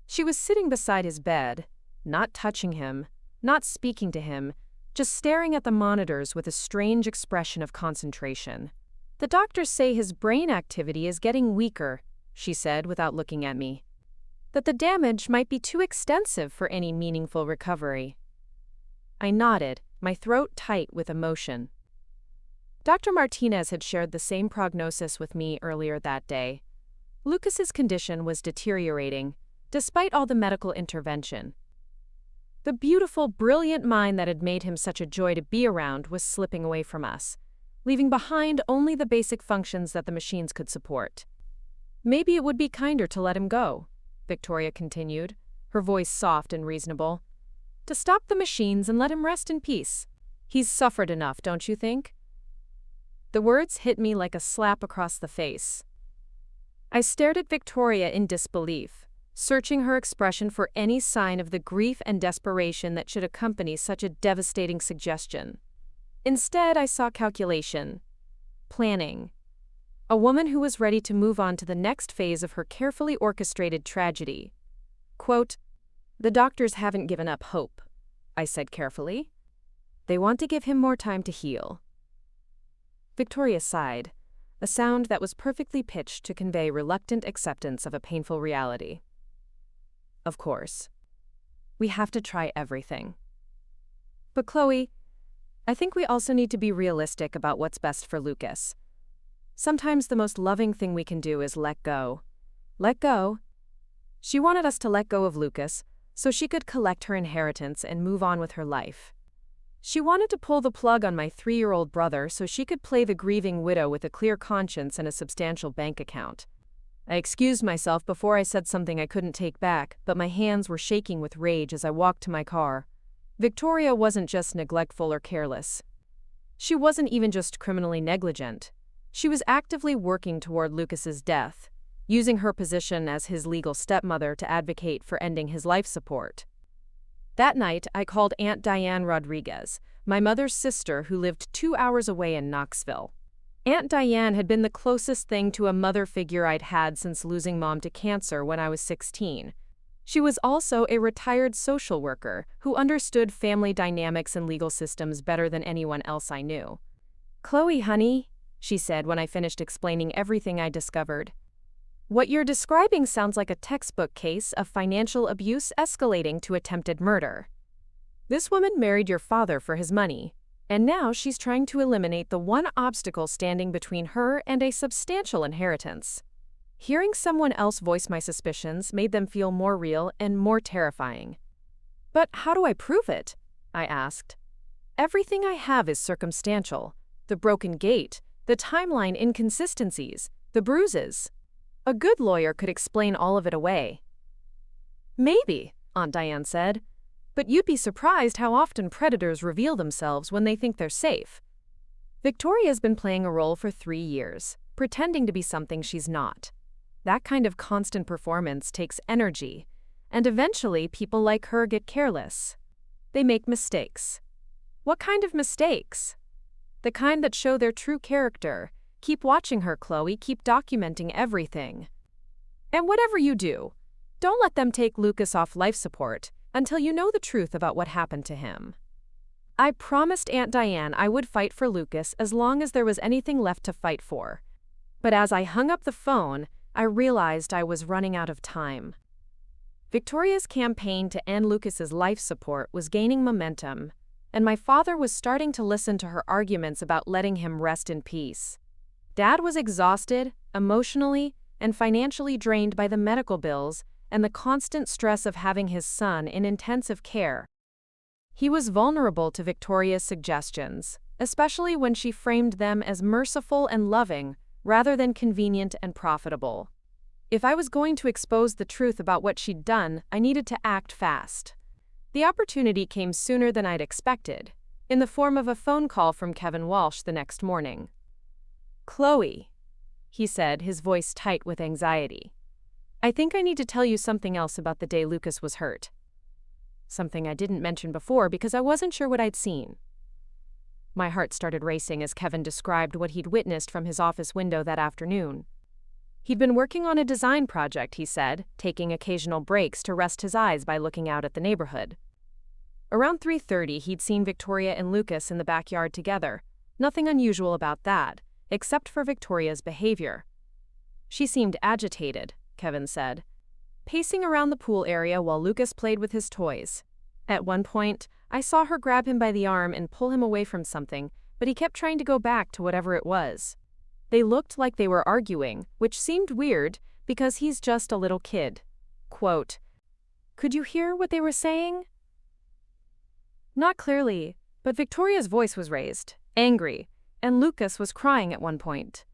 She was sitting beside his bed, not touching him, not speaking to him, just staring at the monitors with a strange expression of concentration. "The doctors say his brain activity is getting weaker," she said without looking at me. "That the damage might be too extensive for any meaningful recovery." I nodded, my throat tight with emotion. Dr. Martinez had shared the same prognosis with me earlier that day. Lucas's condition was deteriorating, despite all the medical intervention. The beautiful, brilliant mind that had made him such a joy to be around was slipping away from us, leaving behind only the basic functions that the machines could support. "Maybe it would be kinder to let him go," Victoria continued, her voice soft and reasonable. "To stop the machines and let him rest in peace. He's suffered enough, don't you think?" The words hit me like a slap across the face. I stared at Victoria in disbelief, searching her expression for any sign of the grief and desperation that should accompany such a devastating suggestion. Instead, I saw calculation, planning. A woman who was ready to move on to the next phase of her carefully orchestrated tragedy. Quote, "The doctors haven't given up hope," I said carefully. "They want to give him more time to heal." Victoria sighed, a sound that was perfectly pitched to convey reluctant acceptance of a painful reality. "Of course. We have to try everything. But Chloe, I think we also need to be realistic about what's best for Lucas. Sometimes the most loving thing we can do is let go. Let go." She wanted us to let go of Lucas so she could collect her inheritance and move on with her life. She wanted to pull the plug on my 3-year-old brother so she could play the grieving widow with a clear conscience and a substantial bank account. I excused myself before I said something I couldn't take back, but my hands were shaking with rage as I walked to my car. Victoria wasn't just neglectful or careless. She wasn't even just criminally negligent. She was actively working toward Lucas's death, using her position as his legal stepmother to advocate for ending his life support. That night, I called Aunt Diane Rodriguez, my mother's sister who lived 2 hours away in Knoxville. Aunt Diane had been the closest thing to a mother figure I'd had since losing Mom to cancer when I was 16. She was also a retired social worker who understood family dynamics and legal systems better than anyone else I knew. "Chloe, honey," she said when I finished explaining everything I discovered. "What you're describing sounds like a textbook case of financial abuse escalating to attempted murder. This woman married your father for his money, and now she's trying to eliminate the one obstacle standing between her and a substantial inheritance." Hearing someone else voice my suspicions made them feel more real and more terrifying. "But how do I prove it?" I asked. "Everything I have is circumstantial. The broken gate, the timeline inconsistencies, the bruises. A good lawyer could explain all of it away." "Maybe," Aunt Diane said, "but you'd be surprised how often predators reveal themselves when they think they're safe. Victoria's been playing a role for 3 years, pretending to be something she's not. That kind of constant performance takes energy, and eventually people like her get careless. they make mistakes. What kind of mistakes? The kind that show their true character. Keep watching her, Chloe. Keep documenting everything. And whatever you do, don't let them take Lucas off life support until you know the truth about what happened to him. I promised Aunt Diane I would fight for Lucas as long as there was anything left to fight for. But as I hung up the phone, I realized I was running out of time. Victoria's campaign to end Lucas's life support was gaining momentum, and my father was starting to listen to her arguments about letting him rest in peace. Dad was exhausted, emotionally, and financially drained by the medical bills and the constant stress of having his son in intensive care. He was vulnerable to Victoria's suggestions, especially when she framed them as merciful and loving rather than convenient and profitable. If I was going to expose the truth about what she'd done, I needed to act fast. The opportunity came sooner than I'd expected, in the form of a phone call from Kevin Walsh the next morning. "Chloe," he said, his voice tight with anxiety. "I think I need to tell you something else about the day Lucas was hurt. Something I didn't mention before because I wasn't sure what I'd seen." My heart started racing as Kevin described what he'd witnessed from his office window that afternoon. He'd been working on a design project, he said, taking occasional breaks to rest his eyes by looking out at the neighborhood. Around 3:30, he'd seen Victoria and Lucas in the backyard together. Nothing unusual about that, except for Victoria's behavior. She seemed agitated, Kevin said, pacing around the pool area while Lucas played with his toys. At one point, I saw her grab him by the arm and pull him away from something, but he kept trying to go back to whatever it was. They looked like they were arguing, which seemed weird because he's just a little kid. Quote, "Could you hear what they were saying?" Not clearly, but Victoria's voice was raised, angry, and Lucas was crying at one point.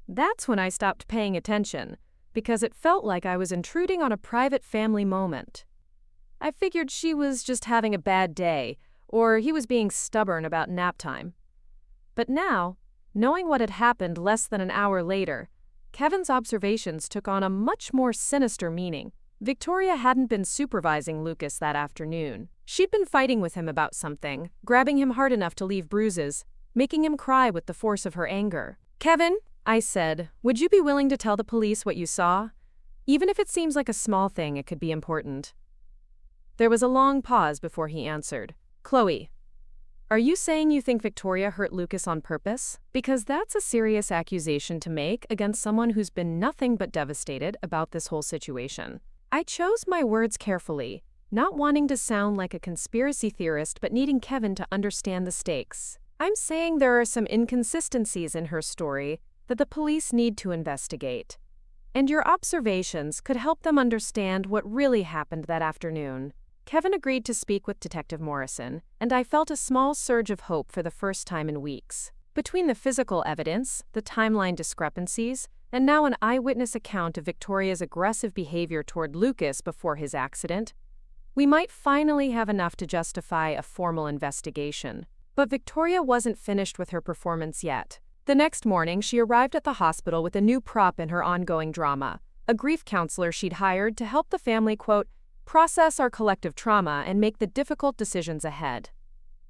That's when I stopped paying attention, because it felt like I was intruding on a private family moment. I figured she was just having a bad day, or he was being stubborn about nap time. But now, knowing what had happened less than an hour later, Kevin's observations took on a much more sinister meaning. Victoria hadn't been supervising Lucas that afternoon. She'd been fighting with him about something, grabbing him hard enough to leave bruises, making him cry with the force of her anger. "Kevin," I said, "would you be willing to tell the police what you saw? Even if it seems like a small thing, it could be important." There was a long pause before he answered. "Chloe, are you saying you think Victoria hurt Lucas on purpose? Because that's a serious accusation to make against someone who's been nothing but devastated about this whole situation." I chose my words carefully, not wanting to sound like a conspiracy theorist but needing Kevin to understand the stakes. "I'm saying there are some inconsistencies in her story that the police need to investigate, and your observations could help them understand what really happened that afternoon." Kevin agreed to speak with Detective Morrison, and I felt a small surge of hope for the first time in weeks. Between the physical evidence, the timeline discrepancies, and now an eyewitness account of Victoria's aggressive behavior toward Lucas before his accident, we might finally have enough to justify a formal investigation. But Victoria wasn't finished with her performance yet. The next morning, she arrived at the hospital with a new prop in her ongoing drama, a grief counselor she'd hired to help the family, quote, "process our collective trauma and make the difficult decisions ahead."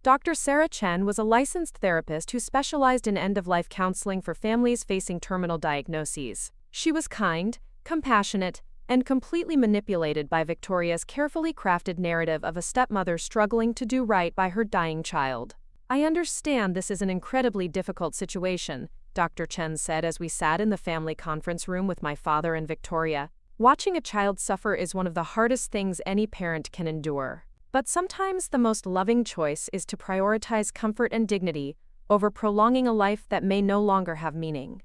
Dr. Sarah Chen was a licensed therapist who specialized in end-of-life counseling for families facing terminal diagnoses. She was kind, compassionate, and completely manipulated by Victoria's carefully crafted narrative of a stepmother struggling to do right by her dying child. "I understand this is an incredibly difficult situation," Dr. Chen said as we sat in the family conference room with my father and Victoria. "Watching a child suffer is one of the hardest things any parent can endure. But sometimes the most loving choice is to prioritize comfort and dignity over prolonging a life that may no longer have meaning."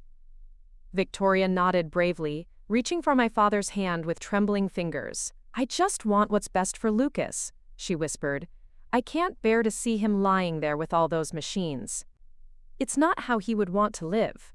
Victoria nodded bravely, reaching for my father's hand with trembling fingers. "I just want what's best for Lucas," she whispered. "I can't bear to see him lying there with all those machines. It's not how he would want to live."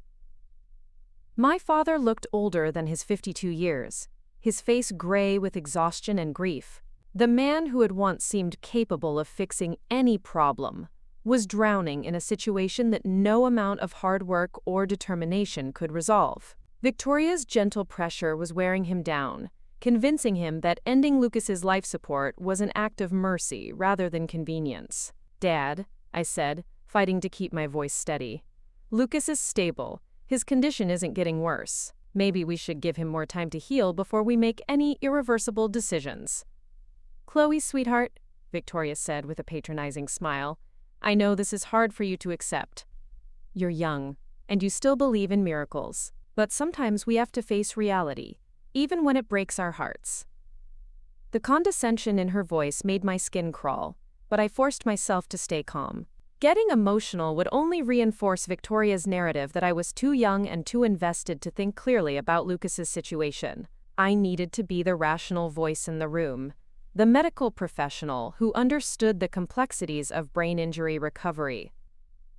My father looked older than his 52 years, his face gray with exhaustion and grief. The man who had once seemed capable of fixing any problem was drowning in a situation that no amount of hard work or determination could resolve. Victoria's gentle pressure was wearing him down, convincing him that ending Lucas's life support was an act of mercy rather than convenience. "Dad," I said, fighting to keep my voice steady. "Lucas is stable. His condition isn't getting worse. Maybe we should give him more time to heal before we make any irreversible decisions." "Chloe, sweetheart," Victoria said with a patronizing smile, "I know this is hard for you to accept. You're young, and you still believe in miracles. But sometimes we have to face reality, even when it breaks our hearts." The condescension in her voice made my skin crawl, but I forced myself to stay calm. Getting emotional would only reinforce Victoria's narrative that I was too young and too invested to think clearly about Lucas's situation. I needed to be the rational voice in the room, the medical professional who understood the complexities of brain injury recovery.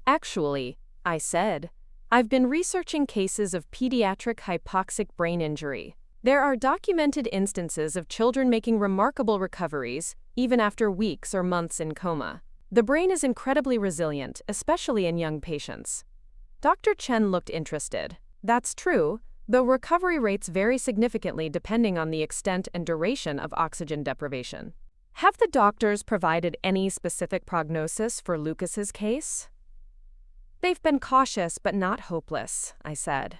"Actually," I said, "I've been researching cases of pediatric hypoxic brain injury. There are documented instances of children making remarkable recoveries, even after weeks or months in coma. The brain is incredibly resilient, especially in young patients." Dr. Chen looked interested. "That's true, though recovery rates vary significantly depending on the extent and duration of oxygen deprivation. Have the doctors provided any specific prognosis for Lucas's case?" "They've been cautious but not hopeless," I said.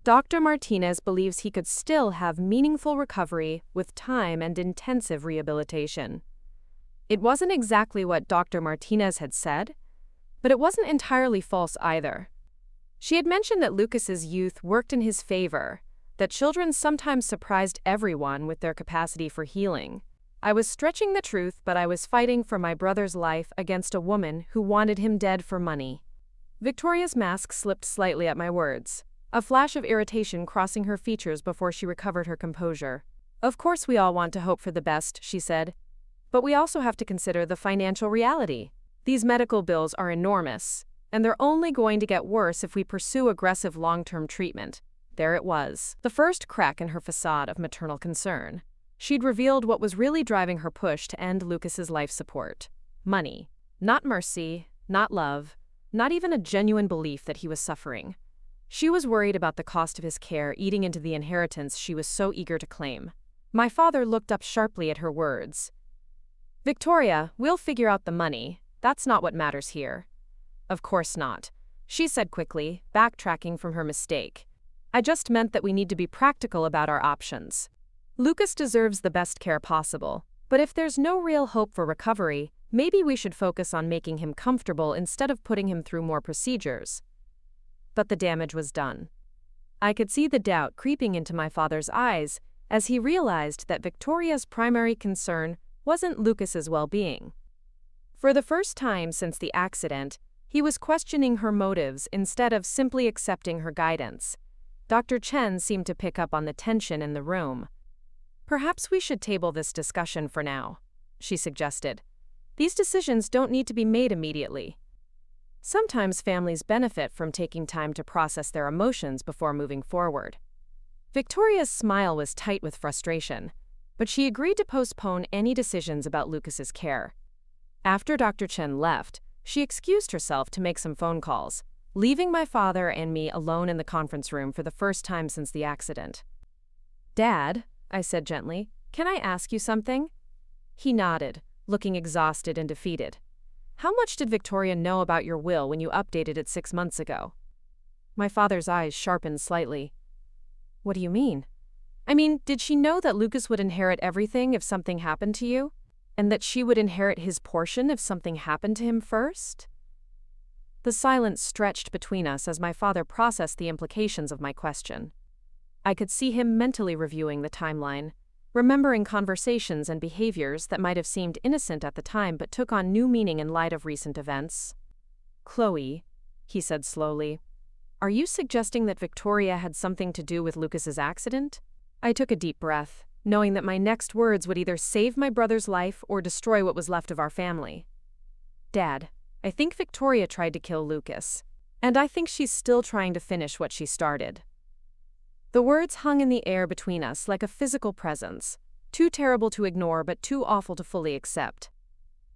"Dr. Martinez believes he could still have meaningful recovery with time and intensive rehabilitation." It wasn't exactly what Dr. Martinez had said, but it wasn't entirely false either. She had mentioned that Lucas's youth worked in his favor, that children sometimes surprised everyone with their capacity for healing. I was stretching the truth, but I was fighting for my brother's life against a woman who wanted him dead for money. Victoria's mask slipped slightly at my words, a flash of irritation crossing her features before she recovered her composure. "Of course we all want to hope for the best," she said. "But we also have to consider the financial reality. These medical bills are enormous, and they're only going to get worse if we pursue aggressive long-term treatment." There it was, the first crack in her facade of maternal concern. She'd revealed what was really driving her push to end Lucas's life support. Money. Not mercy, not love, not even a genuine belief that he was suffering. She was worried about the cost of his care eating into the inheritance she was so eager to claim. My father looked up sharply at her words. "Victoria, we'll figure out the money. That's not what matters here." "Of course not," she said quickly, backtracking from her mistake. "I just meant that we need to be practical about our options. Lucas deserves the best care possible, but if there's no real hope for recovery, maybe we should focus on making him comfortable instead of putting him through more procedures." But the damage was done. I could see the doubt creeping into my father's eyes as he realized that Victoria's primary concern wasn't Lucas's well-being. For the first time since the accident, he was questioning her motives instead of simply accepting her guidance. Dr. Chen seemed to pick up on the tension in the room. "Perhaps we should table this discussion for now," she suggested. "These decisions don't need to be made immediately. Sometimes families benefit from taking time to process their emotions before moving forward." Victoria's smile was tight with frustration, but she agreed to postpone any decisions about Lucas's care. After Dr. Chen left, she excused herself to make some phone calls, leaving my father and me alone in the conference room for the first time since the accident. "Dad," I said gently, "can I ask you something?" He nodded, looking exhausted and defeated. "How much did Victoria know about your will when you updated it 6 months ago?" My father's eyes sharpened slightly. "What do you mean?" "I mean, did she know that Lucas would inherit everything if something happened to you? And that she would inherit his portion if something happened to him first?" The silence stretched between us as my father processed the implications of my question. I could see him mentally reviewing the timeline, remembering conversations and behaviors that might have seemed innocent at the time but took on new meaning in light of recent events. "Chloe," he said slowly, "are you suggesting that Victoria had something to do with Lucas's accident?" I took a deep breath, knowing that my next words would either save my brother's life or destroy what was left of our family. "Dad, I think Victoria tried to kill Lucas, and I think she's still trying to finish what she started." The words hung in the air between us like a physical presence, too terrible to ignore but too awful to fully accept.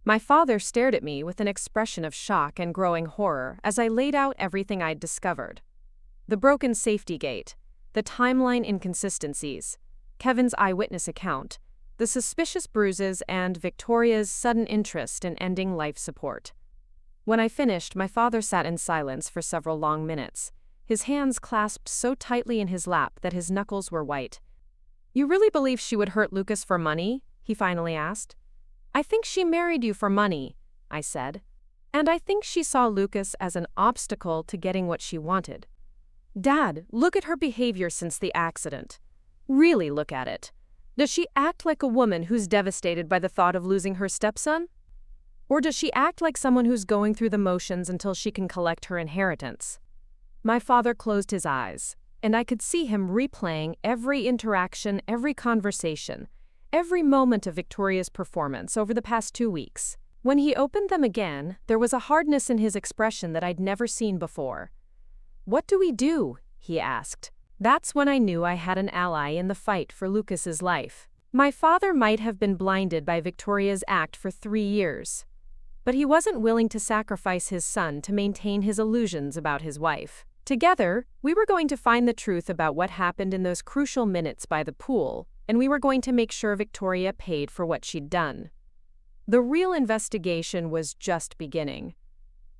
My father stared at me with an expression of shock and growing horror as I laid out everything I'd discovered. The broken safety gate, the timeline inconsistencies, Kevin's eyewitness account, the suspicious bruises, and Victoria's sudden interest in ending life support. When I finished, my father sat in silence for several long minutes, his hands clasped so tightly in his lap that his knuckles were white. "You really believe she would hurt Lucas for money?" he finally asked. "I think she married you for money," I said. "And I think she saw Lucas as an obstacle to getting what she wanted." "Dad, look at her behavior since the accident. Really look at it. Does she act like a woman who's devastated by the thought of losing her stepson? Or does she act like someone who's going through the motions until she can collect her inheritance?" My father closed his eyes, and I could see him replaying every interaction, every conversation, every moment of Victoria's performance over the past 2 weeks. When he opened them again, there was a hardness in his expression that I'd never seen before. "What do we do?" he asked. That's when I knew I had an ally in the fight for Lucas's life. My father might have been blinded by Victoria's act for 3 years, but he wasn't willing to sacrifice his son to maintain his illusions about his wife. Together, we were going to find the truth about what happened in those crucial minutes by the pool, and we were going to make sure Victoria paid for what she'd done. The real investigation was just beginning.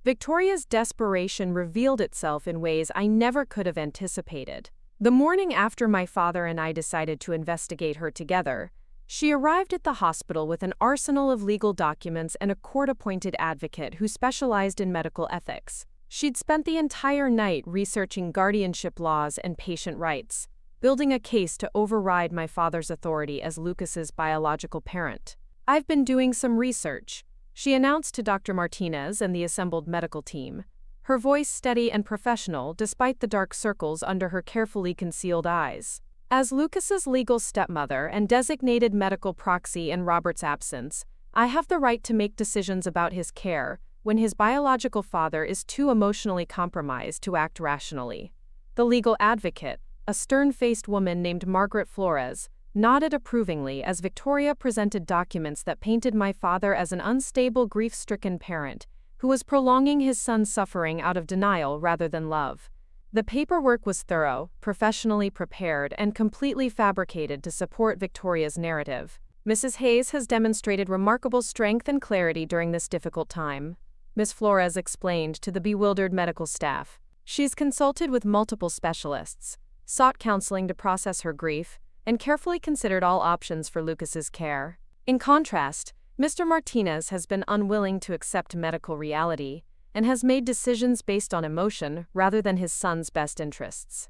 Victoria's desperation revealed itself in ways I never could have anticipated. The morning after my father and I decided to investigate her together, she arrived at the hospital with an arsenal of legal documents and a court-appointed advocate who specialized in medical ethics. She'd spent the entire night researching guardianship laws and patient rights, building a case to override my father's authority as Lucas's biological parent. "I've been doing some research," she announced to Dr. Martinez and the assembled medical team, her voice steady and professional despite the dark circles under her carefully concealed eyes. "As Lucas's legal stepmother and designated medical proxy in Robert's absence, I have the right to make decisions about his care when his biological father is too emotionally compromised to act rationally." The legal advocate, a stern-faced woman named Margaret Flores, nodded approvingly as Victoria presented documents that painted my father as an unstable, grief-stricken parent who was prolonging his son's suffering out of denial rather than love. The paperwork was thorough, professionally prepared, and completely fabricated to support Victoria's narrative. "Mrs. Hayes has demonstrated remarkable strength and clarity during this difficult time," Ms. Flores explained to the bewildered medical staff. "She's consulted with multiple specialists, sought counseling to process her grief, and carefully considered all options for Lucas's care. In contrast, Mr. Martinez has been unwilling to accept medical reality and has made decisions based on emotion rather than his son's best interests."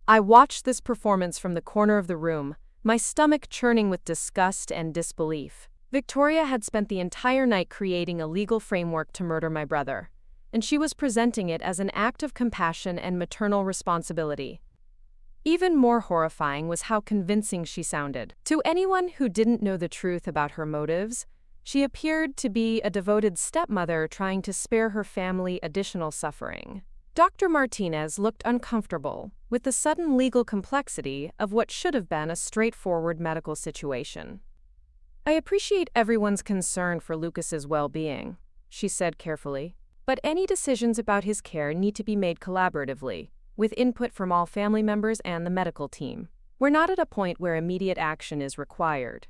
I watched this performance from the corner of the room, my stomach churning with disgust and disbelief. Victoria had spent the entire night creating a legal framework to murder my brother, and she was presenting it as an act of compassion and maternal responsibility. Even more horrifying was how convincing she sounded. To anyone who didn't know the truth about her motives, she appeared to be a devoted stepmother trying to spare her family additional suffering. Dr. Martinez looked uncomfortable with the sudden legal complexity of what should have been a straightforward medical situation. "I appreciate everyone's concern for Lucas's well-being," she said carefully, "but any decisions about his care need to be made collaboratively, with input from all family members and the medical team. We're not at a point where immediate action is required."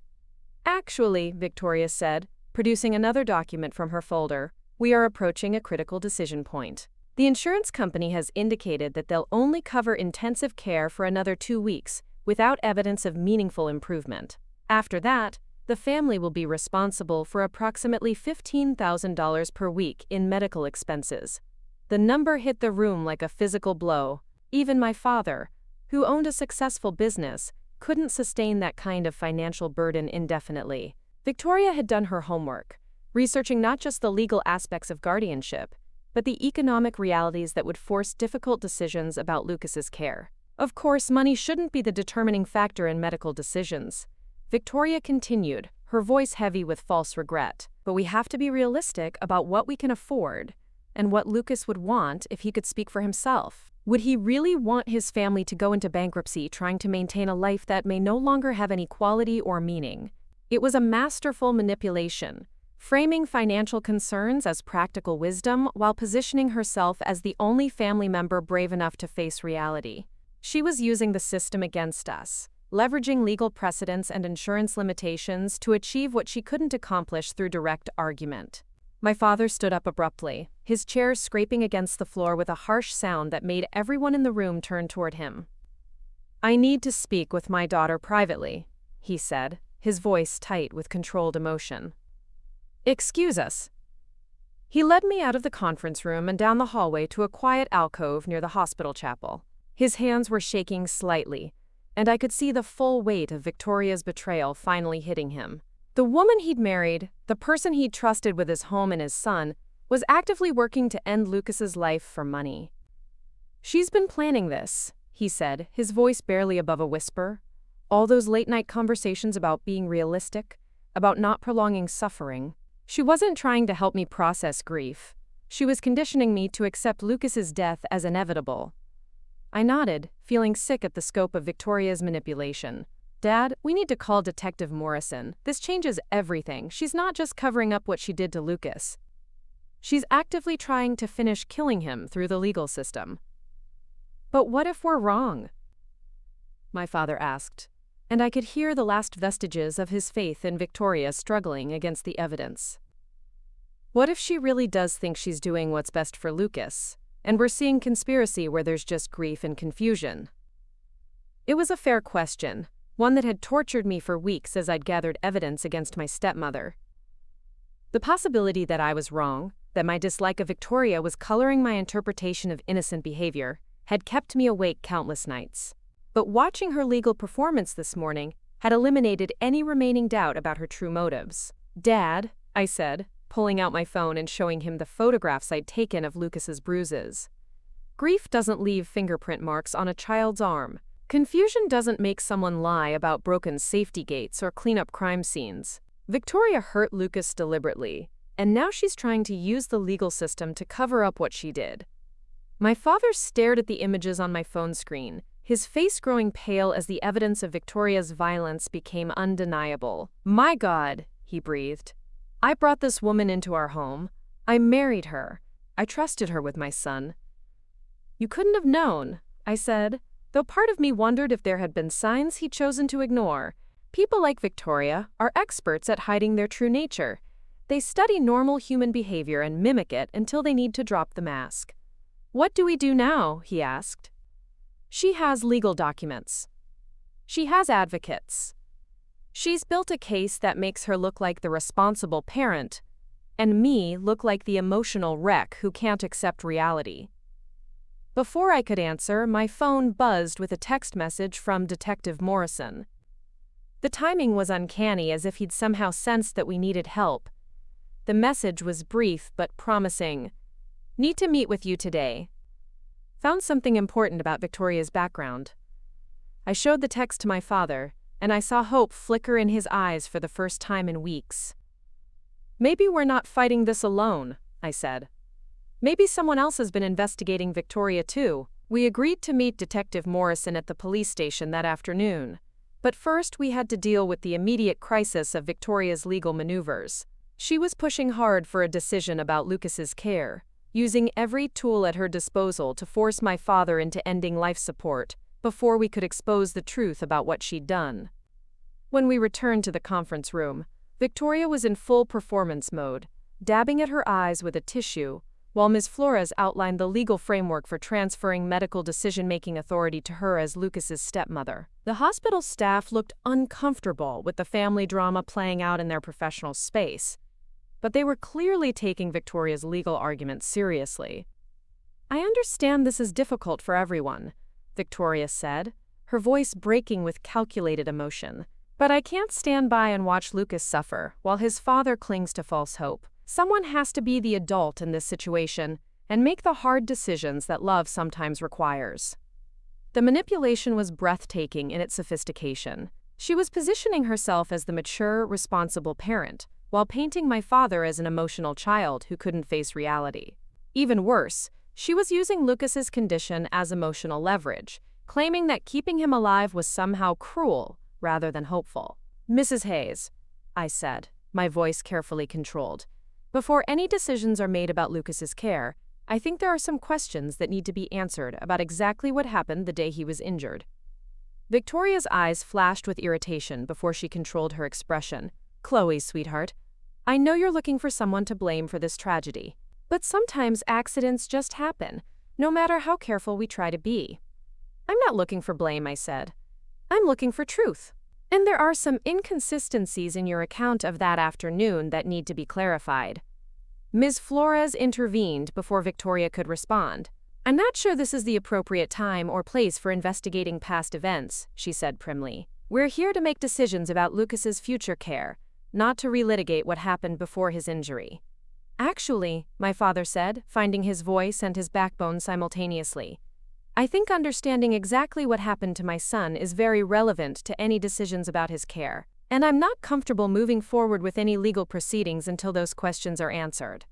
"Actually," Victoria said, producing another document from her folder, "we are approaching a critical decision point. The insurance company has indicated that they'll only cover intensive care for another 2 weeks without evidence of meaningful improvement. After that, the family will be responsible for approximately $15,000 per week in medical expenses." The number hit the room like a physical blow. Even my father, who owned a successful business, couldn't sustain that kind of financial burden indefinitely. Victoria had done her homework, researching not just the legal aspects of guardianship, but the economic realities that would force difficult decisions about Lucas's care. Of course, money shouldn't be the determining factor in medical decisions. Victoria continued, her voice heavy with false regret. "But we have to be realistic about what we can afford and what Lucas would want if he could speak for himself. Would he really want his family to go into bankruptcy trying to maintain a life that may no longer have any quality or meaning?" It was a masterful manipulation, framing financial concerns as practical wisdom while positioning herself as the only family member brave enough to face reality. She was using the system against us, leveraging legal precedents and insurance limitations to achieve what she couldn't accomplish through direct argument. My father stood up abruptly, his chair scraping against the floor with a harsh sound that made everyone in the room turn toward him. "I need to speak with my daughter privately," he said, his voice tight with controlled emotion. "Excuse us." He led me out of the conference room and down the hallway to a quiet alcove near the hospital chapel. His hands were shaking slightly, and I could see the full weight of Victoria's betrayal finally hitting him. The woman he'd married, the person he'd trusted with his home and his son, was actively working to end Lucas's life for money. "She's been planning this," he said, his voice barely above a whisper. "All those late-night conversations about being realistic, about not prolonging suffering. She wasn't trying to help me process grief. She was conditioning me to accept Lucas's death as inevitable." I nodded, feeling sick at the scope of Victoria's manipulation. "Dad, we need to call Detective Morrison. This changes everything. She's not just covering up what she did to Lucas. She's actively trying to finish killing him through the legal system." "But what if we're wrong?" my father asked, and I could hear the last vestiges of his faith in Victoria struggling against the evidence. "What if she really does think she's doing what's best for Lucas, and we're seeing conspiracy where there's just grief and confusion?" It was a fair question, one that had tortured me for weeks as I'd gathered evidence against my stepmother. The possibility that I was wrong, that my dislike of Victoria was coloring my interpretation of innocent behavior, had kept me awake countless nights. But watching her legal performance this morning had eliminated any remaining doubt about her true motives. "Dad," I said, pulling out my phone and showing him the photographs I'd taken of Lucas's bruises. "Grief doesn't leave fingerprint marks on a child's arm. Confusion doesn't make someone lie about broken safety gates or clean up crime scenes. Victoria hurt Lucas deliberately, and now she's trying to use the legal system to cover up what she did." My father stared at the images on my phone screen, his face growing pale as the evidence of Victoria's violence became undeniable. "My God," he breathed. "I brought this woman into our home. I married her. I trusted her with my son." "You couldn't have known," I said, though part of me wondered if there had been signs he'd chosen to ignore. People like Victoria are experts at hiding their true nature. They study normal human behavior and mimic it until they need to drop the mask. "What do we do now?" he asked. "She has legal documents. She has advocates. She's built a case that makes her look like the responsible parent, and me look like the emotional wreck who can't accept reality." Before I could answer, my phone buzzed with a text message from Detective Morrison. The timing was uncanny, as if he'd somehow sensed that we needed help. The message was brief but promising. "Need to meet with you today. Found something important about Victoria's background." I showed the text to my father, and I saw hope flicker in his eyes for the first time in weeks. "Maybe we're not fighting this alone," I said. "Maybe someone else has been investigating Victoria too." We agreed to meet Detective Morrison at the police station that afternoon. But first we had to deal with the immediate crisis of Victoria's legal maneuvers. She was pushing hard for a decision about Lucas's care, using every tool at her disposal to force my father into ending life support before we could expose the truth about what she'd done. When we returned to the conference room, Victoria was in full performance mode, dabbing at her eyes with a tissue, while Ms. Flores outlined the legal framework for transferring medical decision-making authority to her as Lucas's stepmother. The hospital staff looked uncomfortable with the family drama playing out in their professional space, but they were clearly taking Victoria's legal arguments seriously. "I understand this is difficult for everyone," Victoria said, her voice breaking with calculated emotion. "But I can't stand by and watch Lucas suffer while his father clings to false hope. Someone has to be the adult in this situation and make the hard decisions that love sometimes requires." The manipulation was breathtaking in its sophistication. She was positioning herself as the mature, responsible parent, while painting my father as an emotional child who couldn't face reality. Even worse, she was using Lucas's condition as emotional leverage, claiming that keeping him alive was somehow cruel rather than hopeful. "Mrs. Hayes," I said, my voice carefully controlled, "before any decisions are made about Lucas's care, I think there are some questions that need to be answered about exactly what happened the day he was injured." Victoria's eyes flashed with irritation before she controlled her expression. Chloe, sweetheart, I know you're looking for someone to blame for this tragedy. But sometimes accidents just happen, no matter how careful we try to be. I'm not looking for blame, I said. I'm looking for truth. And there are some inconsistencies in your account of that afternoon that need to be clarified. Ms. Flores intervened before Victoria could respond. I'm not sure this is the appropriate time or place for investigating past events, she said primly. We're here to make decisions about Lucas's future care, not to relitigate what happened before his injury. Actually, my father said, finding his voice and his backbone simultaneously, I think understanding exactly what happened to my son is very relevant to any decisions about his care, and I'm not comfortable moving forward with any legal proceedings until those questions are answered.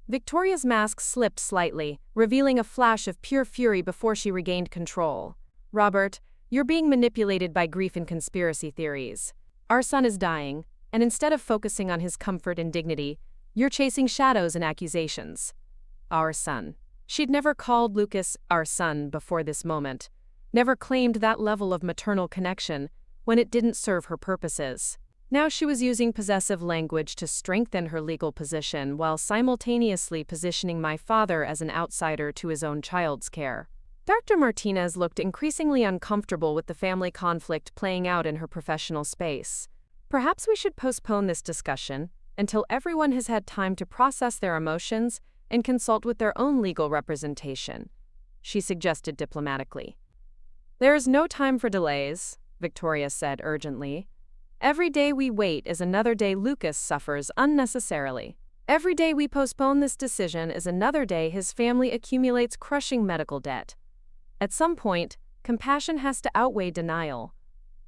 Victoria's mask slipped slightly, revealing a flash of pure fury before she regained control. Robert, you're being manipulated by grief and conspiracy theories. Our son is dying, and instead of focusing on his comfort and dignity, you're chasing shadows and accusations. Our son. She'd never called Lucas our son before this moment, never claimed that level of maternal connection when it didn't serve her purposes. Now she was using possessive language to strengthen her legal position while simultaneously positioning my father as an outsider to his own child's care. Dr. Martinez looked increasingly uncomfortable with the family conflict playing out in her professional space. Perhaps we should postpone this discussion until everyone has had time to process their emotions and consult with their own legal representation, she suggested diplomatically. There is no time for delays, Victoria said urgently. Every day we wait is another day Lucas suffers unnecessarily. Every day we postpone this decision is another day his family accumulates crushing medical debt. At some point, compassion has to outweigh denial.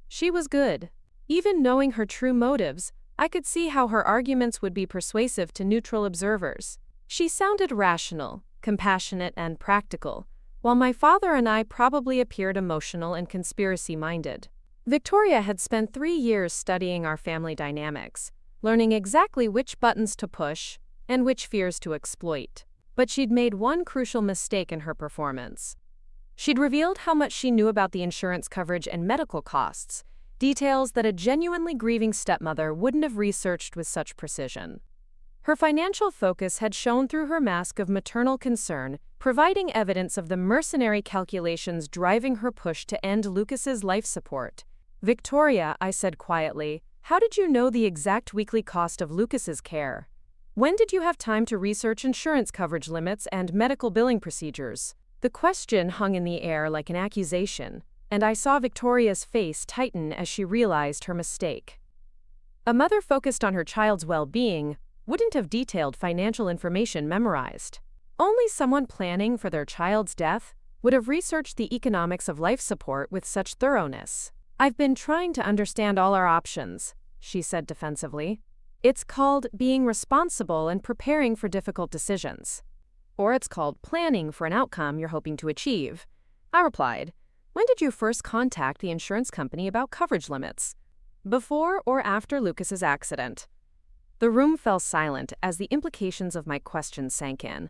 She was good. Even knowing her true motives, I could see how her arguments would be persuasive to neutral observers. She sounded rational, compassionate, and practical, while my father and I probably appeared emotional and conspiracy-minded. Victoria had spent 3 years studying our family dynamics, learning exactly which buttons to push and which fears to exploit. But she'd made one crucial mistake in her performance. She'd revealed how much she knew about the insurance coverage and medical costs, details that a genuinely grieving stepmother wouldn't have researched with such precision. Her financial focus had shown through her mask of maternal concern, providing evidence of the mercenary calculations driving her push to end Lucas's life support. Victoria, I said quietly, how did you know the exact weekly cost of Lucas's care? When did you have time to research insurance coverage limits and medical billing procedures? The question hung in the air like an accusation, and I saw Victoria's face tighten as she realized her mistake. A mother focused on her child's well-being wouldn't have detailed financial information memorized. Only someone planning for their child's death would have researched the economics of life support with such thoroughness. I've been trying to understand all our options, she said defensively. It's called being responsible and preparing for difficult decisions. Or it's called planning for an outcome you're hoping to achieve. I replied, when did you first contact the insurance company about coverage limits? Before or after Lucas's accident? The room fell silent as the implications of my question sank in.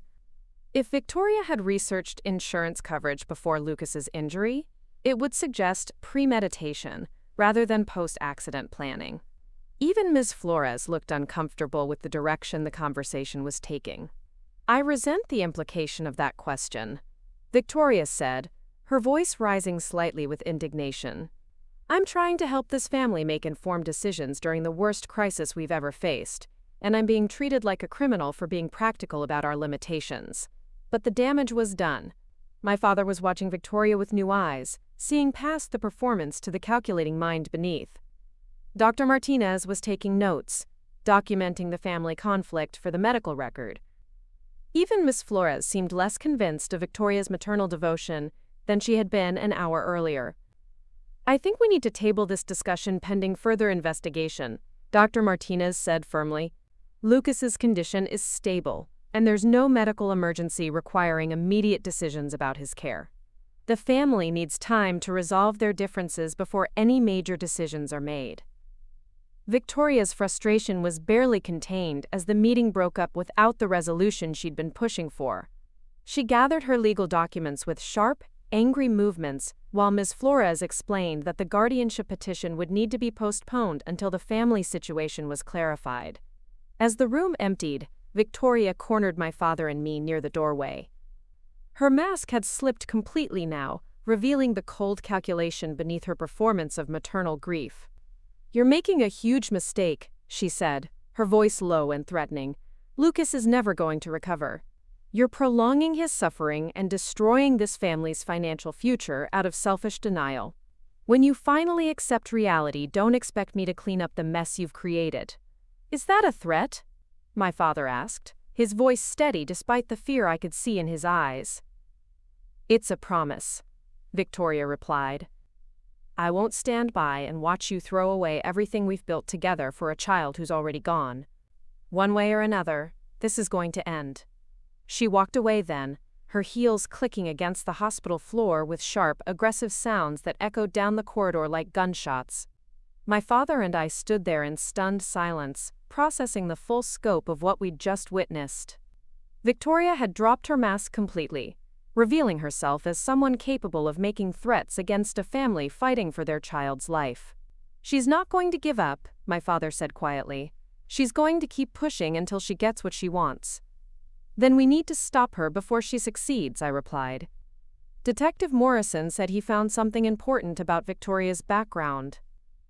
If Victoria had researched insurance coverage before Lucas's injury, it would suggest premeditation rather than post-accident planning. Even Ms. Flores looked uncomfortable with the direction the conversation was taking. I resent the implication of that question, Victoria said, her voice rising slightly with indignation. I'm trying to help this family make informed decisions during the worst crisis we've ever faced, and I'm being treated like a criminal for being practical about our limitations. But the damage was done. My father was watching Victoria with new eyes, seeing past the performance to the calculating mind beneath. Dr. Martinez was taking notes, documenting the family conflict for the medical record. Even Miss Flores seemed less convinced of Victoria's maternal devotion than she had been an hour earlier. I think we need to table this discussion pending further investigation, Dr. Martinez said firmly. Lucas's condition is stable, and there's no medical emergency requiring immediate decisions about his care. The family needs time to resolve their differences before any major decisions are made. Victoria's frustration was barely contained as the meeting broke up without the resolution she'd been pushing for. She gathered her legal documents with sharp, angry movements, while Ms. Flores explained that the guardianship petition would need to be postponed until the family situation was clarified. As the room emptied, Victoria cornered my father and me near the doorway. Her mask had slipped completely now, revealing the cold calculation beneath her performance of maternal grief. "You're making a huge mistake," she said, her voice low and threatening. "Lucas is never going to recover. You're prolonging his suffering and destroying this family's financial future out of selfish denial. When you finally accept reality, don't expect me to clean up the mess you've created." "Is that a threat?" my father asked, his voice steady despite the fear I could see in his eyes. "It's a promise," Victoria replied. "I won't stand by and watch you throw away everything we've built together for a child who's already gone. One way or another, this is going to end." She walked away then, her heels clicking against the hospital floor with sharp, aggressive sounds that echoed down the corridor like gunshots. My father and I stood there in stunned silence, processing the full scope of what we'd just witnessed. Victoria had dropped her mask completely, revealing herself as someone capable of making threats against a family fighting for their child's life. "She's not going to give up," my father said quietly. "She's going to keep pushing until she gets what she wants." "Then we need to stop her before she succeeds," I replied. Detective Morrison said he found something important about Victoria's background.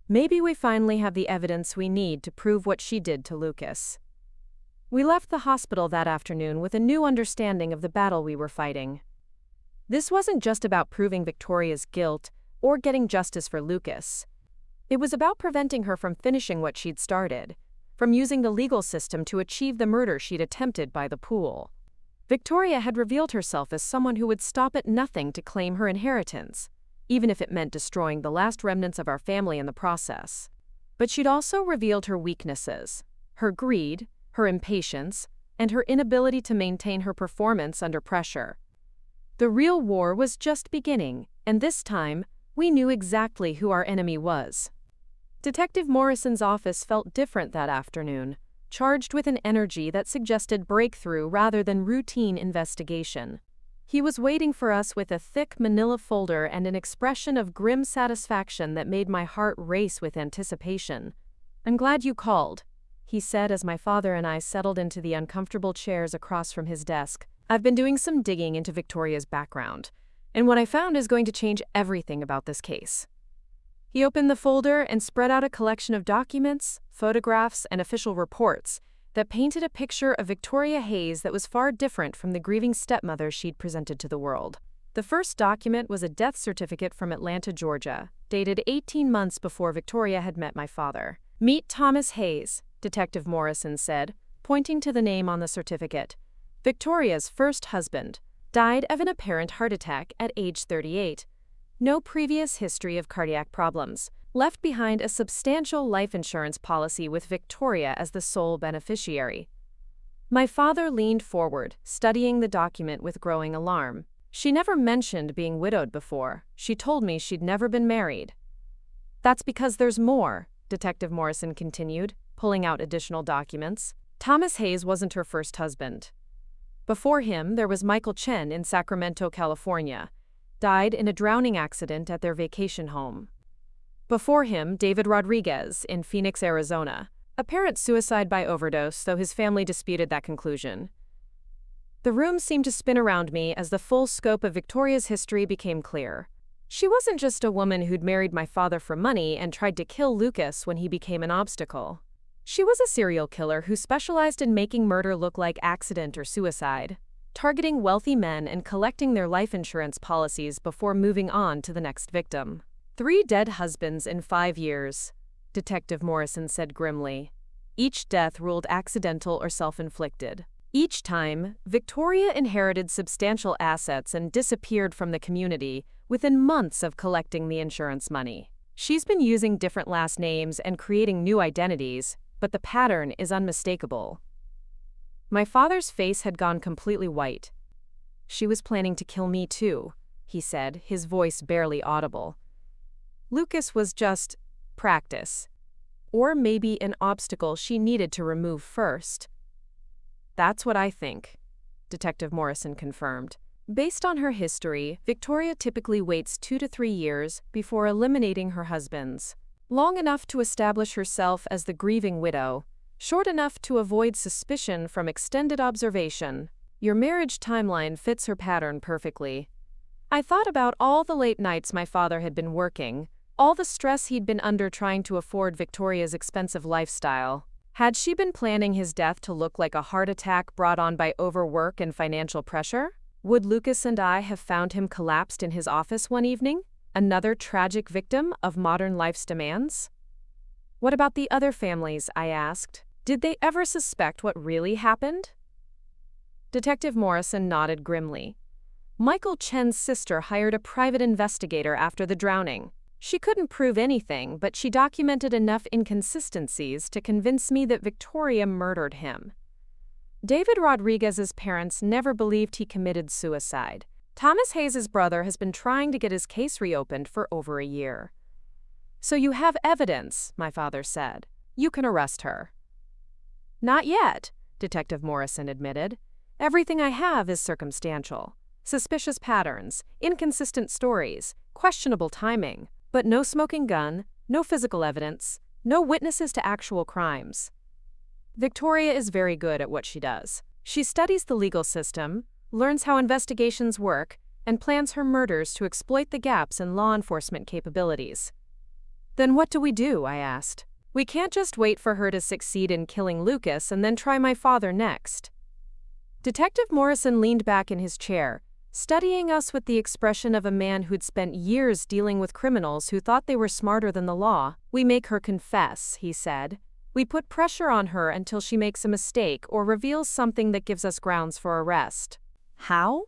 "Maybe we finally have the evidence we need to prove what she did to Lucas." We left the hospital that afternoon with a new understanding of the battle we were fighting. This wasn't just about proving Victoria's guilt or getting justice for Lucas. It was about preventing her from finishing what she'd started, from using the legal system to achieve the murder she'd attempted by the pool. Victoria had revealed herself as someone who would stop at nothing to claim her inheritance, even if it meant destroying the last remnants of our family in the process. But she'd also revealed her weaknesses, her greed, her impatience, and her inability to maintain her performance under pressure. The real war was just beginning, and this time, we knew exactly who our enemy was. Detective Morrison's office felt different that afternoon, charged with an energy that suggested breakthrough rather than routine investigation. He was waiting for us with a thick manila folder and an expression of grim satisfaction that made my heart race with anticipation. "I'm glad you called," he said as my father and I settled into the uncomfortable chairs across from his desk. "I've been doing some digging into Victoria's background, and what I found is going to change everything about this case." He opened the folder and spread out a collection of documents, photographs, and official reports that painted a picture of Victoria Hayes that was far different from the grieving stepmother she'd presented to the world. The first document was a death certificate from Atlanta, Georgia, dated 18 months before Victoria had met my father. "Meet Thomas Hayes," Detective Morrison said, pointing to the name on the certificate. "Victoria's first husband. Died of an apparent heart attack at age 38. No previous history of cardiac problems. Left behind a substantial life insurance policy with Victoria as the sole beneficiary." My father leaned forward, studying the document with growing alarm. "She never mentioned being widowed before. She told me she'd never been married." "That's because there's more," Detective Morrison continued, pulling out additional documents. "Thomas Hayes wasn't her first husband. Before him, there was Michael Chen in Sacramento, California. Died in a drowning accident at their vacation home. Before him, David Rodriguez in Phoenix, Arizona. Apparent suicide by overdose, though his family disputed that conclusion." The room seemed to spin around me as the full scope of Victoria's history became clear. She wasn't just a woman who'd married my father for money and tried to kill Lucas when he became an obstacle. She was a serial killer who specialized in making murder look like accident or suicide, targeting wealthy men and collecting their life insurance policies before moving on to the next victim. 3 dead husbands in 5 years, Detective Morrison said grimly. Each death ruled accidental or self-inflicted. Each time, Victoria inherited substantial assets and disappeared from the community within months of collecting the insurance money. She's been using different last names and creating new identities, but the pattern is unmistakable. My father's face had gone completely white. "She was planning to kill me too," he said, his voice barely audible. "Lucas was just practice. Or maybe an obstacle she needed to remove first." "That's what I think," Detective Morrison confirmed. Based on her history, Victoria typically waits 2 to 3 years before eliminating her husbands. Long enough to establish herself as the grieving widow, short enough to avoid suspicion from extended observation. Your marriage timeline fits her pattern perfectly. I thought about all the late nights my father had been working, all the stress he'd been under trying to afford Victoria's expensive lifestyle. Had she been planning his death to look like a heart attack brought on by overwork and financial pressure? Would Lucas and I have found him collapsed in his office one evening? Another tragic victim of modern life's demands? What about the other families? I asked. Did they ever suspect what really happened? Detective Morrison nodded grimly. Michael Chen's sister hired a private investigator after the drowning. She couldn't prove anything, but she documented enough inconsistencies to convince me that Victoria murdered him. David Rodriguez's parents never believed he committed suicide. Thomas Hayes's brother has been trying to get his case reopened for over a year. So you have evidence, my father said. You can arrest her. Not yet, Detective Morrison admitted. Everything I have is circumstantial. Suspicious patterns, inconsistent stories, questionable timing, but no smoking gun, no physical evidence, no witnesses to actual crimes. Victoria is very good at what she does. She studies the legal system, learns how investigations work, and plans her murders to exploit the gaps in law enforcement capabilities. Then what do we do? I asked. We can't just wait for her to succeed in killing Lucas and then try my father next. Detective Morrison leaned back in his chair, studying us with the expression of a man who'd spent years dealing with criminals who thought they were smarter than the law. We make her confess, he said. We put pressure on her until she makes a mistake or reveals something that gives us grounds for arrest. How?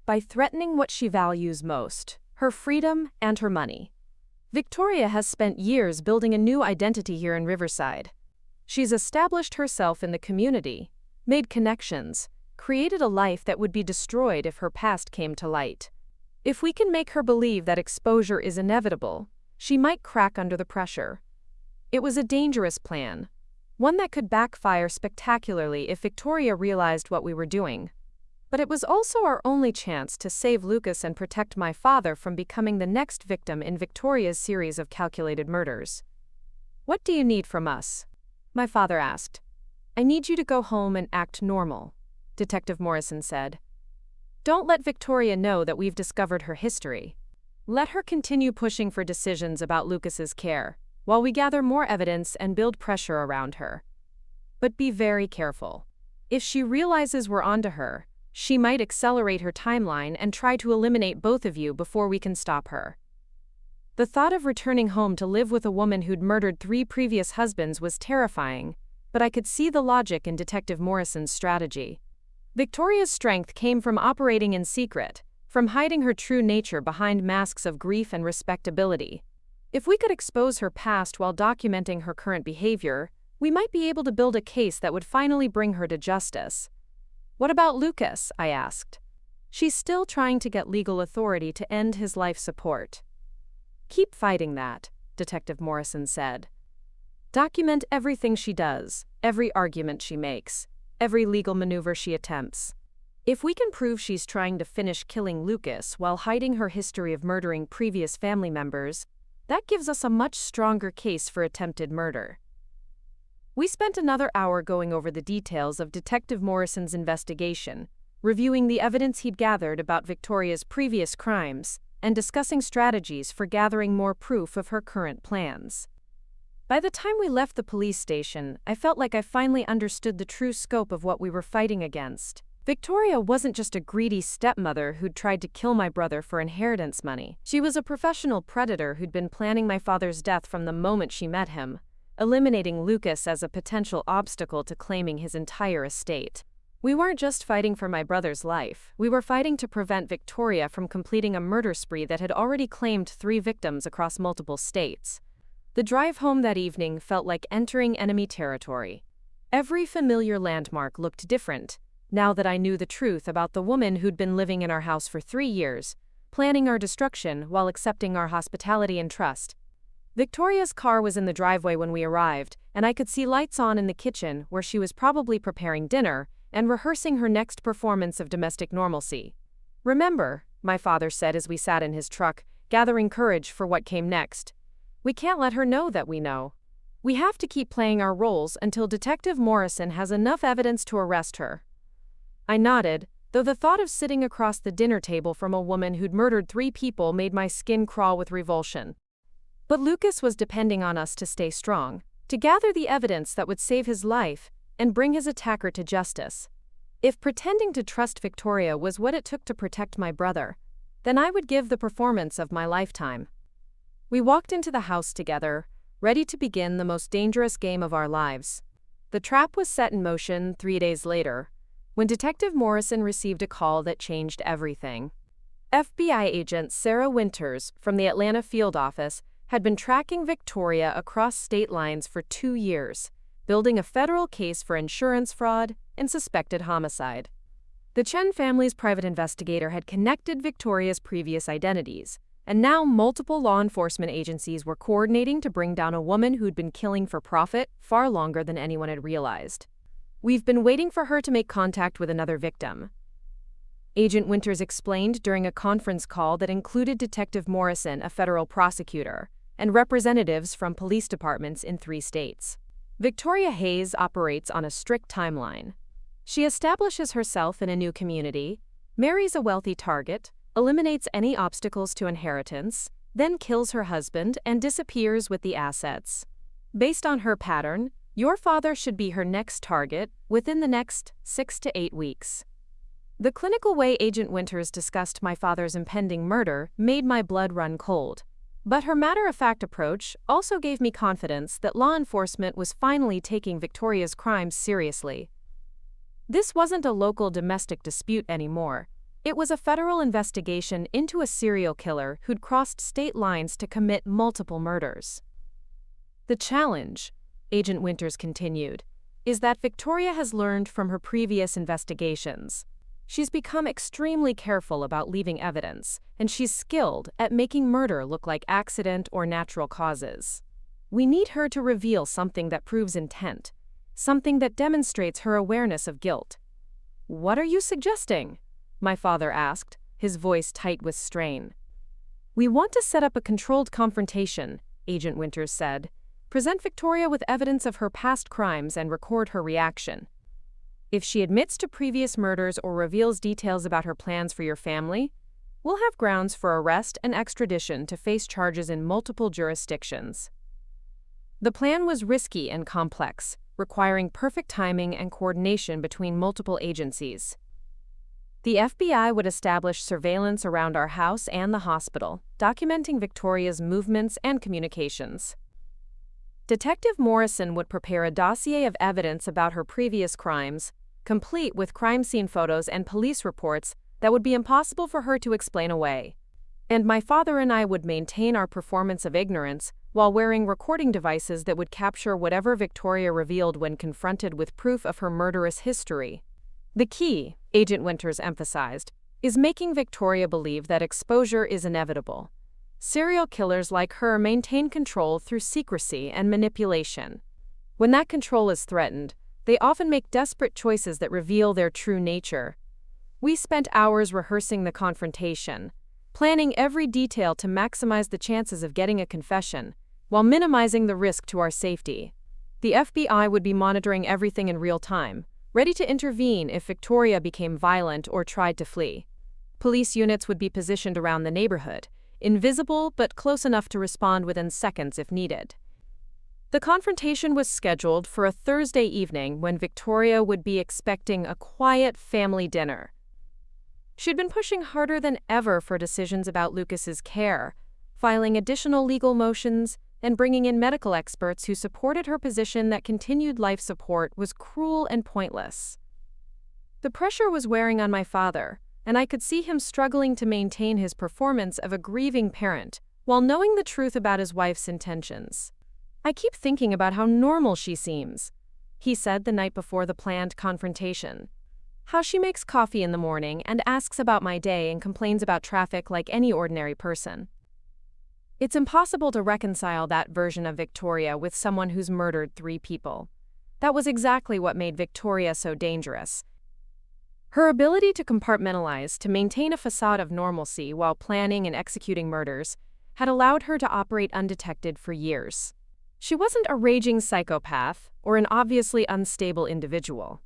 By threatening what she values most, her freedom and her money. Victoria has spent years building a new identity here in Riverside. She's established herself in the community, made connections, created a life that would be destroyed if her past came to light. If we can make her believe that exposure is inevitable, she might crack under the pressure. It was a dangerous plan, one that could backfire spectacularly if Victoria realized what we were doing. But it was also our only chance to save Lucas and protect my father from becoming the next victim in Victoria's series of calculated murders. What do you need from us? My father asked. I need you to go home and act normal, Detective Morrison said. Don't let Victoria know that we've discovered her history. Let her continue pushing for decisions about Lucas's care, while we gather more evidence and build pressure around her. But be very careful. If she realizes we're onto her, she might accelerate her timeline and try to eliminate both of you before we can stop her. The thought of returning home to live with a woman who'd murdered 3 previous husbands was terrifying, but I could see the logic in Detective Morrison's strategy. Victoria's strength came from operating in secret, from hiding her true nature behind masks of grief and respectability. If we could expose her past while documenting her current behavior, we might be able to build a case that would finally bring her to justice. What about Lucas? I asked. She's still trying to get legal authority to end his life support. Keep fighting that, Detective Morrison said. Document everything she does, every argument she makes, every legal maneuver she attempts. If we can prove she's trying to finish killing Lucas while hiding her history of murdering previous family members, that gives us a much stronger case for attempted murder. We spent another hour going over the details of Detective Morrison's investigation, reviewing the evidence he'd gathered about Victoria's previous crimes, and discussing strategies for gathering more proof of her current plans. By the time we left the police station, I felt like I finally understood the true scope of what we were fighting against. Victoria wasn't just a greedy stepmother who'd tried to kill my brother for inheritance money. She was a professional predator who'd been planning my father's death from the moment she met him, eliminating Lucas as a potential obstacle to claiming his entire estate. We weren't just fighting for my brother's life, we were fighting to prevent Victoria from completing a murder spree that had already claimed 3 victims across multiple states. The drive home that evening felt like entering enemy territory. Every familiar landmark looked different, now that I knew the truth about the woman who'd been living in our house for 3 years, planning our destruction while accepting our hospitality and trust. Victoria's car was in the driveway when we arrived, and I could see lights on in the kitchen where she was probably preparing dinner and rehearsing her next performance of domestic normalcy. Remember, my father said as we sat in his truck, gathering courage for what came next. We can't let her know that we know. We have to keep playing our roles until Detective Morrison has enough evidence to arrest her. I nodded, though the thought of sitting across the dinner table from a woman who'd murdered 3 people made my skin crawl with revulsion. But Lucas was depending on us to stay strong, to gather the evidence that would save his life and bring his attacker to justice. If pretending to trust Victoria was what it took to protect my brother, then I would give the performance of my lifetime. We walked into the house together, ready to begin the most dangerous game of our lives. The trap was set in motion 3 days later, when Detective Morrison received a call that changed everything. FBI agent Sarah Winters from the Atlanta field office had been tracking Victoria across state lines for 2 years, building a federal case for insurance fraud and suspected homicide. The Chen family's private investigator had connected Victoria's previous identities, and now multiple law enforcement agencies were coordinating to bring down a woman who'd been killing for profit far longer than anyone had realized. We've been waiting for her to make contact with another victim, Agent Winters explained during a conference call that included Detective Morrison, a federal prosecutor, and representatives from police departments in 3 states. Victoria Hayes operates on a strict timeline. She establishes herself in a new community, marries a wealthy target, eliminates any obstacles to inheritance, then kills her husband and disappears with the assets. Based on her pattern, your father should be her next target within the next 6 to 8 weeks. The clinical way Agent Winters discussed my father's impending murder made my blood run cold. But her matter-of-fact approach also gave me confidence that law enforcement was finally taking Victoria's crimes seriously. This wasn't a local domestic dispute anymore. It was a federal investigation into a serial killer who'd crossed state lines to commit multiple murders. The challenge, Agent Winters continued, is that Victoria has learned from her previous investigations. She's become extremely careful about leaving evidence, and she's skilled at making murder look like accident or natural causes. We need her to reveal something that proves intent, something that demonstrates her awareness of guilt. "What are you suggesting?" my father asked, his voice tight with strain. "We want to set up a controlled confrontation," Agent Winters said. "Present Victoria with evidence of her past crimes and record her reaction. If she admits to previous murders or reveals details about her plans for your family, we'll have grounds for arrest and extradition to face charges in multiple jurisdictions." The plan was risky and complex, requiring perfect timing and coordination between multiple agencies. The FBI would establish surveillance around our house and the hospital, documenting Victoria's movements and communications. Detective Morrison would prepare a dossier of evidence about her previous crimes, complete with crime scene photos and police reports that would be impossible for her to explain away. And my father and I would maintain our performance of ignorance while wearing recording devices that would capture whatever Victoria revealed when confronted with proof of her murderous history. The key, Agent Winters emphasized, is making Victoria believe that exposure is inevitable. Serial killers like her maintain control through secrecy and manipulation. When that control is threatened, they often make desperate choices that reveal their true nature. We spent hours rehearsing the confrontation, planning every detail to maximize the chances of getting a confession, while minimizing the risk to our safety. The FBI would be monitoring everything in real time, ready to intervene if Victoria became violent or tried to flee. Police units would be positioned around the neighborhood, invisible but close enough to respond within seconds if needed. The confrontation was scheduled for a Thursday evening when Victoria would be expecting a quiet family dinner. She'd been pushing harder than ever for decisions about Lucas's care, filing additional legal motions, and bringing in medical experts who supported her position that continued life support was cruel and pointless. The pressure was wearing on my father, and I could see him struggling to maintain his performance of a grieving parent while knowing the truth about his wife's intentions. "I keep thinking about how normal she seems," he said the night before the planned confrontation. "How she makes coffee in the morning and asks about my day and complains about traffic like any ordinary person." It's impossible to reconcile that version of Victoria with someone who's murdered 3 people. That was exactly what made Victoria so dangerous. Her ability to compartmentalize, to maintain a facade of normalcy while planning and executing murders, had allowed her to operate undetected for years. She wasn't a raging psychopath or an obviously unstable individual.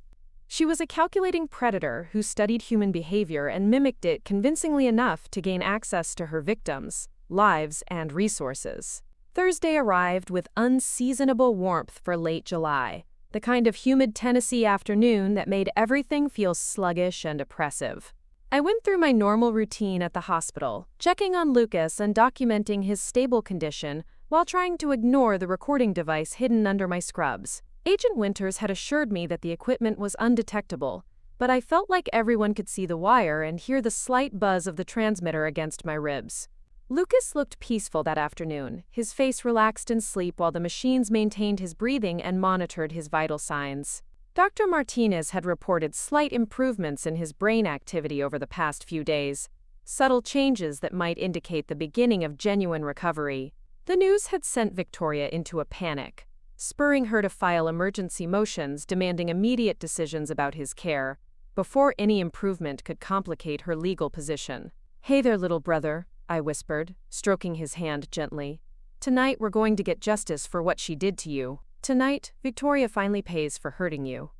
She was a calculating predator who studied human behavior and mimicked it convincingly enough to gain access to her victims, lives, and resources. Thursday arrived with unseasonable warmth for late July, the kind of humid Tennessee afternoon that made everything feel sluggish and oppressive. I went through my normal routine at the hospital, checking on Lucas and documenting his stable condition while trying to ignore the recording device hidden under my scrubs. Agent Winters had assured me that the equipment was undetectable, but I felt like everyone could see the wire and hear the slight buzz of the transmitter against my ribs. Lucas looked peaceful that afternoon, his face relaxed in sleep while the machines maintained his breathing and monitored his vital signs. Dr. Martinez had reported slight improvements in his brain activity over the past few days, subtle changes that might indicate the beginning of genuine recovery. The news had sent Victoria into a panic, spurring her to file emergency motions demanding immediate decisions about his care, before any improvement could complicate her legal position. "Hey there, little brother," I whispered, stroking his hand gently. "Tonight we're going to get justice for what she did to you. Tonight, Victoria finally pays for hurting you."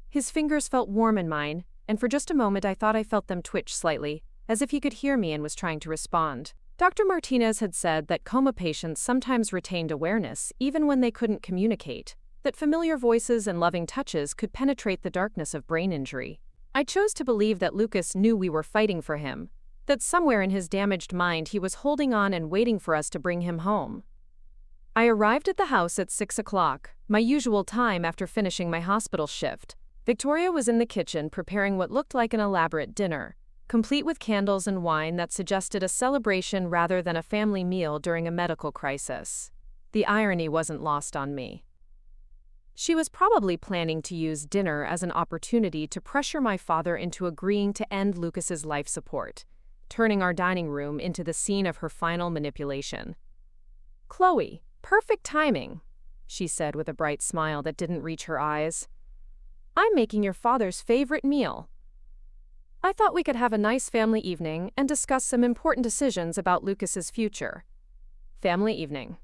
His fingers felt warm in mine, and for just a moment I thought I felt them twitch slightly, as if he could hear me and was trying to respond. Dr. Martinez had said that coma patients sometimes retained awareness even when they couldn't communicate, that familiar voices and loving touches could penetrate the darkness of brain injury. I chose to believe that Lucas knew we were fighting for him, that somewhere in his damaged mind he was holding on and waiting for us to bring him home. I arrived at the house at 6 o'clock, my usual time after finishing my hospital shift. Victoria was in the kitchen preparing what looked like an elaborate dinner, complete with candles and wine that suggested a celebration rather than a family meal during a medical crisis. The irony wasn't lost on me. She was probably planning to use dinner as an opportunity to pressure my father into agreeing to end Lucas's life support, turning our dining room into the scene of her final manipulation. "Chloe, perfect timing," she said with a bright smile that didn't reach her eyes. "I'm making your father's favorite meal. I thought we could have a nice family evening and discuss some important decisions about Lucas's future." Family evening.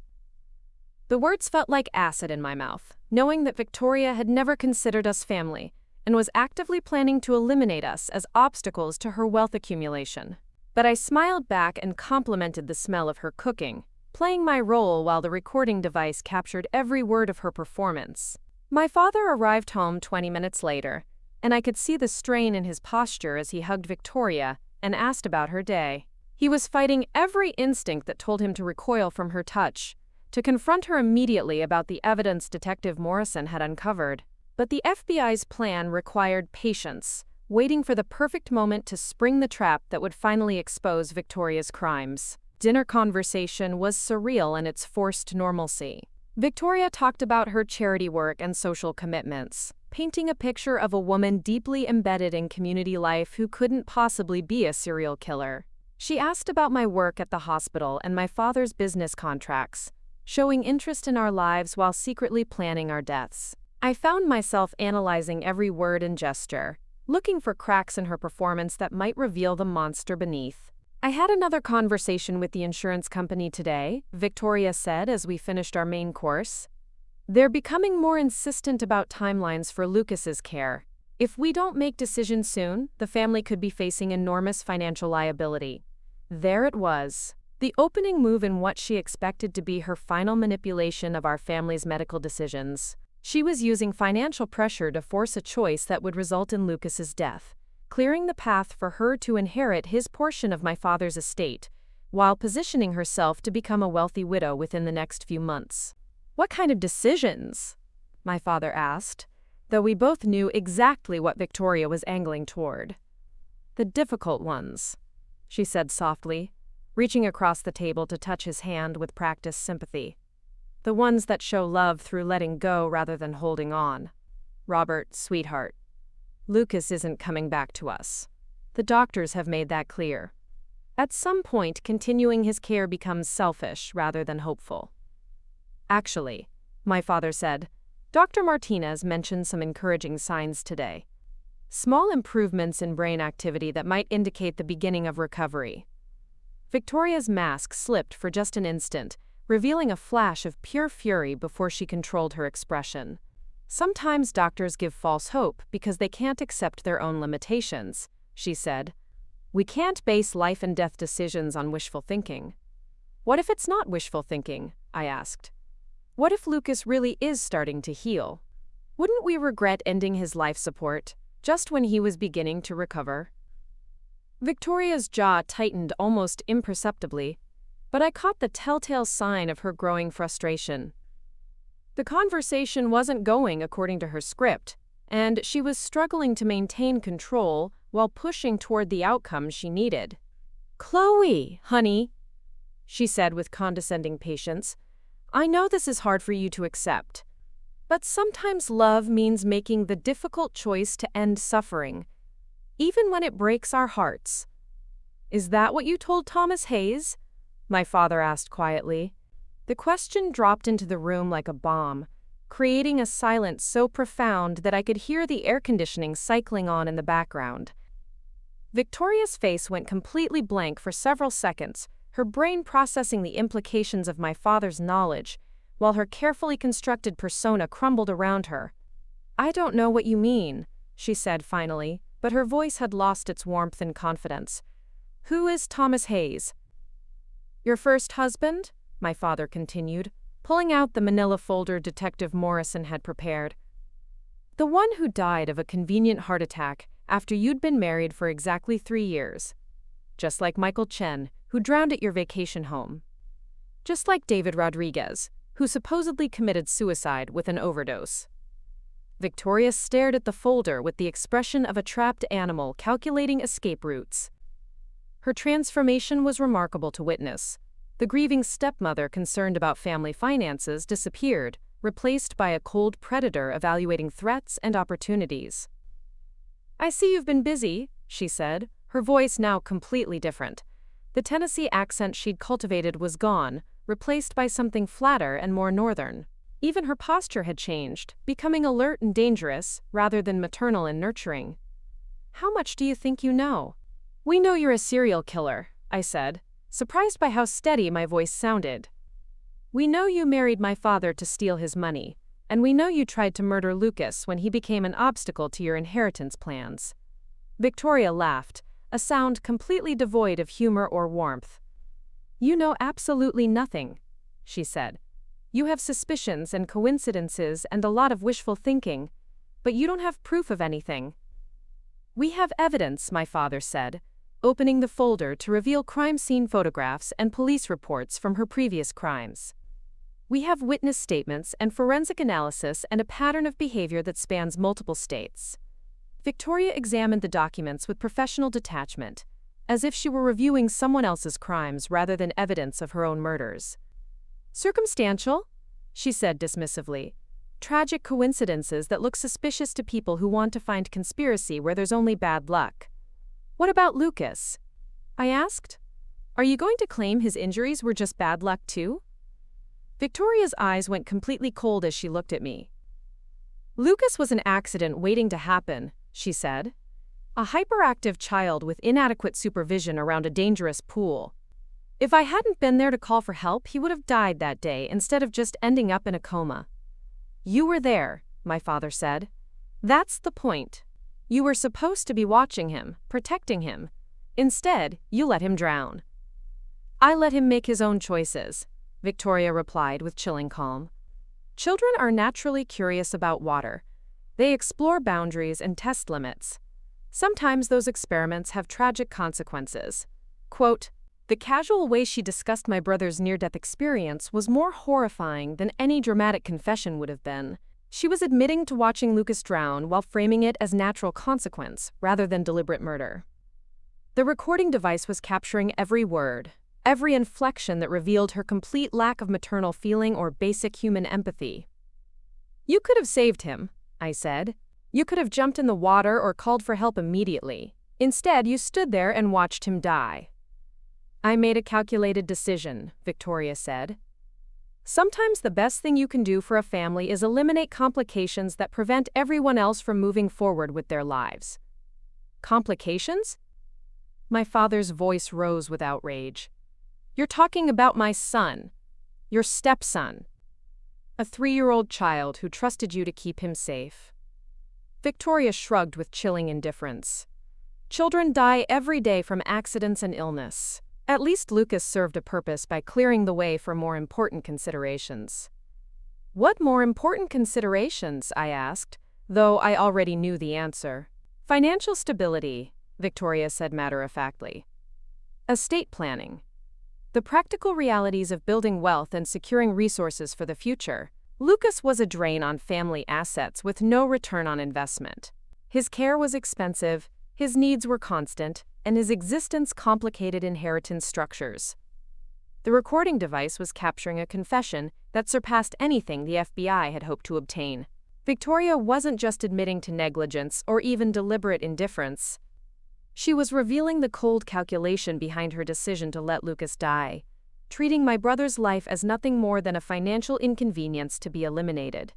The words felt like acid in my mouth, knowing that Victoria had never considered us family and was actively planning to eliminate us as obstacles to her wealth accumulation. But I smiled back and complimented the smell of her cooking, playing my role while the recording device captured every word of her performance. My father arrived home 20 minutes later, and I could see the strain in his posture as he hugged Victoria and asked about her day. He was fighting every instinct that told him to recoil from her touch, to confront her immediately about the evidence Detective Morrison had uncovered. But the FBI's plan required patience, waiting for the perfect moment to spring the trap that would finally expose Victoria's crimes. Dinner conversation was surreal in its forced normalcy. Victoria talked about her charity work and social commitments, painting a picture of a woman deeply embedded in community life who couldn't possibly be a serial killer. She asked about my work at the hospital and my father's business contracts, showing interest in our lives while secretly planning our deaths. I found myself analyzing every word and gesture, looking for cracks in her performance that might reveal the monster beneath. "I had another conversation with the insurance company today," Victoria said as we finished our main course. "They're becoming more insistent about timelines for Lucas's care. If we don't make decisions soon, the family could be facing enormous financial liability." There it was, the opening move in what she expected to be her final manipulation of our family's medical decisions. She was using financial pressure to force a choice that would result in Lucas's death, clearing the path for her to inherit his portion of my father's estate, while positioning herself to become a wealthy widow within the next few months. "What kind of decisions?" my father asked, though we both knew exactly what Victoria was angling toward. "The difficult ones," she said softly, reaching across the table to touch his hand with practiced sympathy. "The ones that show love through letting go rather than holding on. Robert, sweetheart, Lucas isn't coming back to us. The doctors have made that clear. At some point, continuing his care becomes selfish rather than hopeful." "Actually," my father said, "Dr. Martinez mentioned some encouraging signs today. small improvements in brain activity that might indicate the beginning of recovery. Victoria's mask slipped for just an instant, revealing a flash of pure fury before she controlled her expression. Sometimes doctors give false hope because they can't accept their own limitations, she said. We can't base life and death decisions on wishful thinking. What if it's not wishful thinking? I asked. What if Lucas really is starting to heal? Wouldn't we regret ending his life support just when he was beginning to recover? Victoria's jaw tightened almost imperceptibly, but I caught the telltale sign of her growing frustration. The conversation wasn't going according to her script, and she was struggling to maintain control while pushing toward the outcome she needed. "Chloe, honey," she said with condescending patience, "I know this is hard for you to accept, but sometimes love means making the difficult choice to end suffering, even when it breaks our hearts." "Is that what you told Thomas Hayes?" my father asked quietly. The question dropped into the room like a bomb, creating a silence so profound that I could hear the air conditioning cycling on in the background. Victoria's face went completely blank for several seconds, her brain processing the implications of my father's knowledge, while her carefully constructed persona crumbled around her. "I don't know what you mean," she said finally, but her voice had lost its warmth and confidence. "Who is Thomas Hayes?" "Your first husband?" my father continued, pulling out the manila folder Detective Morrison had prepared. "The one who died of a convenient heart attack after you'd been married for exactly 3 years. Just like Michael Chen, who drowned at your vacation home. Just like David Rodriguez, who supposedly committed suicide with an overdose." Victoria stared at the folder with the expression of a trapped animal calculating escape routes. Her transformation was remarkable to witness. The grieving stepmother concerned about family finances disappeared, replaced by a cold predator evaluating threats and opportunities. "I see you've been busy," she said, her voice now completely different. The Tennessee accent she'd cultivated was gone, replaced by something flatter and more northern. Even her posture had changed, becoming alert and dangerous rather than maternal and nurturing. "How much do you think you know?" "We know you're a serial killer," I said, surprised by how steady my voice sounded. "We know you married my father to steal his money, and we know you tried to murder Lucas when he became an obstacle to your inheritance plans." Victoria laughed, a sound completely devoid of humor or warmth. "You know absolutely nothing," she said. "You have suspicions and coincidences and a lot of wishful thinking, but you don't have proof of anything." "We have evidence," my father said, opening the folder to reveal crime scene photographs and police reports from her previous crimes. "We have witness statements and forensic analysis and a pattern of behavior that spans multiple states." Victoria examined the documents with professional detachment, as if she were reviewing someone else's crimes rather than evidence of her own murders. "Circumstantial?" she said dismissively. "Tragic coincidences that look suspicious to people who want to find conspiracy where there's only bad luck." "What about Lucas?" I asked. "Are you going to claim his injuries were just bad luck too?" Victoria's eyes went completely cold as she looked at me. "Lucas was an accident waiting to happen," she said. "A hyperactive child with inadequate supervision around a dangerous pool. If I hadn't been there to call for help, he would have died that day instead of just ending up in a coma." "You were there," my father said. "That's the point. You were supposed to be watching him, protecting him. Instead, you let him drown." "I let him make his own choices," Victoria replied with chilling calm. "Children are naturally curious about water. They explore boundaries and test limits. Sometimes those experiments have tragic consequences." Quote, "The casual way she discussed my brother's near-death experience was more horrifying than any dramatic confession would have been. She was admitting to watching Lucas drown while framing it as natural consequence rather than deliberate murder." The recording device was capturing every word, every inflection that revealed her complete lack of maternal feeling or basic human empathy. "You could have saved him," I said. "You could have jumped in the water or called for help immediately. Instead, you stood there and watched him die." "I made a calculated decision," Victoria said. Sometimes the best thing you can do for a family is eliminate complications that prevent everyone else from moving forward with their lives. Complications? My father's voice rose with outrage. You're talking about my son, your stepson, a 3-year-old child who trusted you to keep him safe. Victoria shrugged with chilling indifference. Children die every day from accidents and illness. At least Lucas served a purpose by clearing the way for more important considerations. What more important considerations? I asked, though I already knew the answer. Financial stability, Victoria said matter-of-factly. Estate planning. The practical realities of building wealth and securing resources for the future. Lucas was a drain on family assets with no return on investment. His care was expensive, his needs were constant, and his existence complicated inheritance structures. The recording device was capturing a confession that surpassed anything the FBI had hoped to obtain. Victoria wasn't just admitting to negligence or even deliberate indifference. She was revealing the cold calculation behind her decision to let Lucas die, treating my brother's life as nothing more than a financial inconvenience to be eliminated.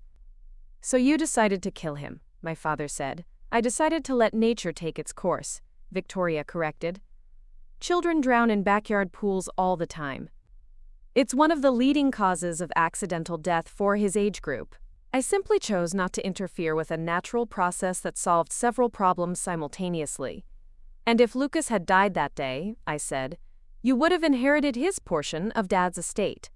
So you decided to kill him, my father said. I decided to let nature take its course, Victoria corrected. Children drown in backyard pools all the time. It's one of the leading causes of accidental death for his age group. I simply chose not to interfere with a natural process that solved several problems simultaneously. And if Lucas had died that day, I said, you would have inherited his portion of Dad's estate.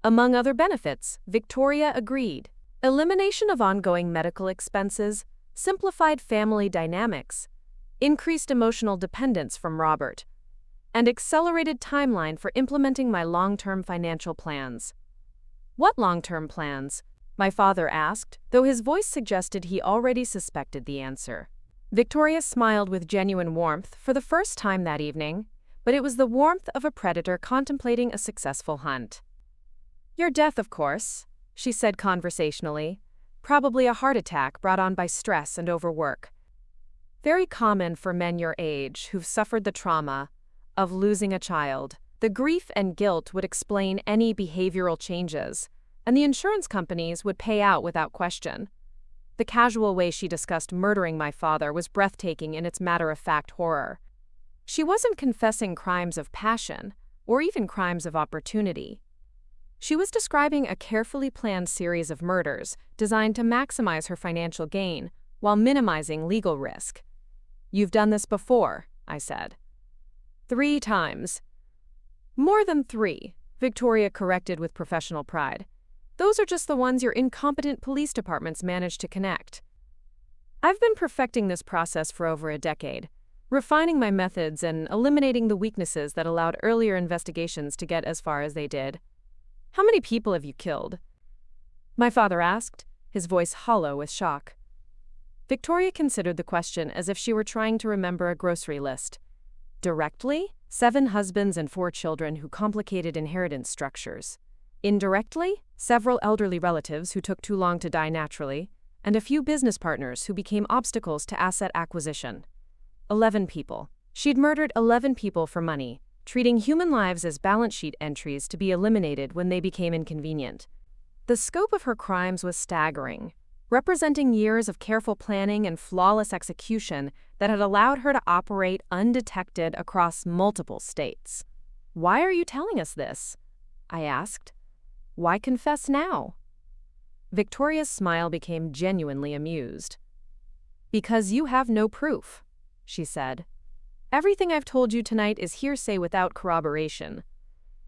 Among other benefits, Victoria agreed. Elimination of ongoing medical expenses, simplified family dynamics, increased emotional dependence from Robert, and accelerated timeline for implementing my long-term financial plans. What long-term plans? My father asked, though his voice suggested he already suspected the answer. Victoria smiled with genuine warmth for the first time that evening, but it was the warmth of a predator contemplating a successful hunt. Your death, of course, she said conversationally, probably a heart attack brought on by stress and overwork. Very common for men your age who've suffered the trauma of losing a child. The grief and guilt would explain any behavioral changes, and the insurance companies would pay out without question. The casual way she discussed murdering my father was breathtaking in its matter-of-fact horror. She wasn't confessing crimes of passion, or even crimes of opportunity. She was describing a carefully planned series of murders designed to maximize her financial gain while minimizing legal risk. You've done this before, I said. 3 times. More than 3, Victoria corrected with professional pride. Those are just the ones your incompetent police departments managed to connect. I've been perfecting this process for over a decade, refining my methods and eliminating the weaknesses that allowed earlier investigations to get as far as they did. How many people have you killed? My father asked, his voice hollow with shock. Victoria considered the question as if she were trying to remember a grocery list. Directly, 7 husbands and 4 children who complicated inheritance structures. Indirectly, several elderly relatives who took too long to die naturally, and a few business partners who became obstacles to asset acquisition. 11 people. She'd murdered 11 people for money, treating human lives as balance sheet entries to be eliminated when they became inconvenient. The scope of her crimes was staggering, representing years of careful planning and flawless execution that had allowed her to operate undetected across multiple states. Why are you telling us this? I asked. Why confess now? Victoria's smile became genuinely amused. Because you have no proof, she said. Everything I've told you tonight is hearsay without corroboration.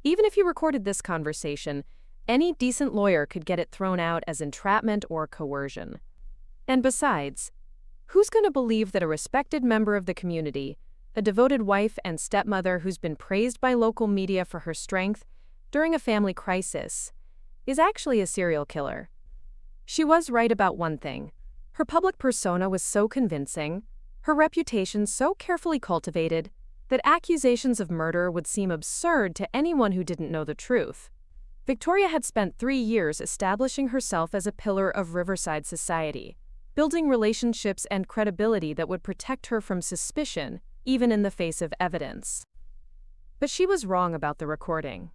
Even if you recorded this conversation, any decent lawyer could get it thrown out as entrapment or coercion. And besides, who's going to believe that a respected member of the community, a devoted wife and stepmother who's been praised by local media for her strength during a family crisis, is actually a serial killer? She was right about one thing. Her public persona was so convincing, her reputation so carefully cultivated, that accusations of murder would seem absurd to anyone who didn't know the truth. Victoria had spent 3 years establishing herself as a pillar of Riverside society, building relationships and credibility that would protect her from suspicion, even in the face of evidence. But she was wrong about the recording.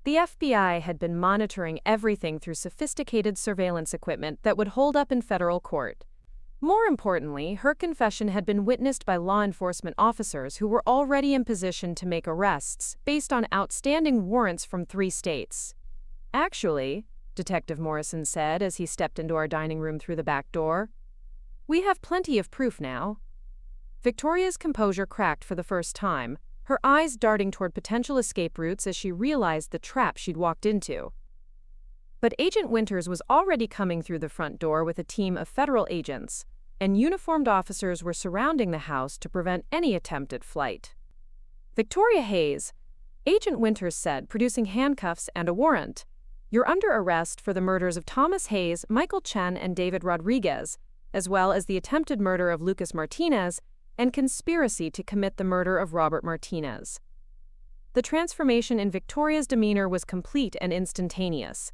The FBI had been monitoring everything through sophisticated surveillance equipment that would hold up in federal court. More importantly, her confession had been witnessed by law enforcement officers who were already in position to make arrests based on outstanding warrants from 3 states. Actually, Detective Morrison said as he stepped into our dining room through the back door, we have plenty of proof now. Victoria's composure cracked for the first time, her eyes darting toward potential escape routes as she realized the trap she'd walked into. But Agent Winters was already coming through the front door with a team of federal agents, and uniformed officers were surrounding the house to prevent any attempt at flight. Victoria Hayes, Agent Winters said, producing handcuffs and a warrant. You're under arrest for the murders of Thomas Hayes, Michael Chen, and David Rodriguez, as well as the attempted murder of Lucas Martinez and conspiracy to commit the murder of Robert Martinez. The transformation in Victoria's demeanor was complete and instantaneous.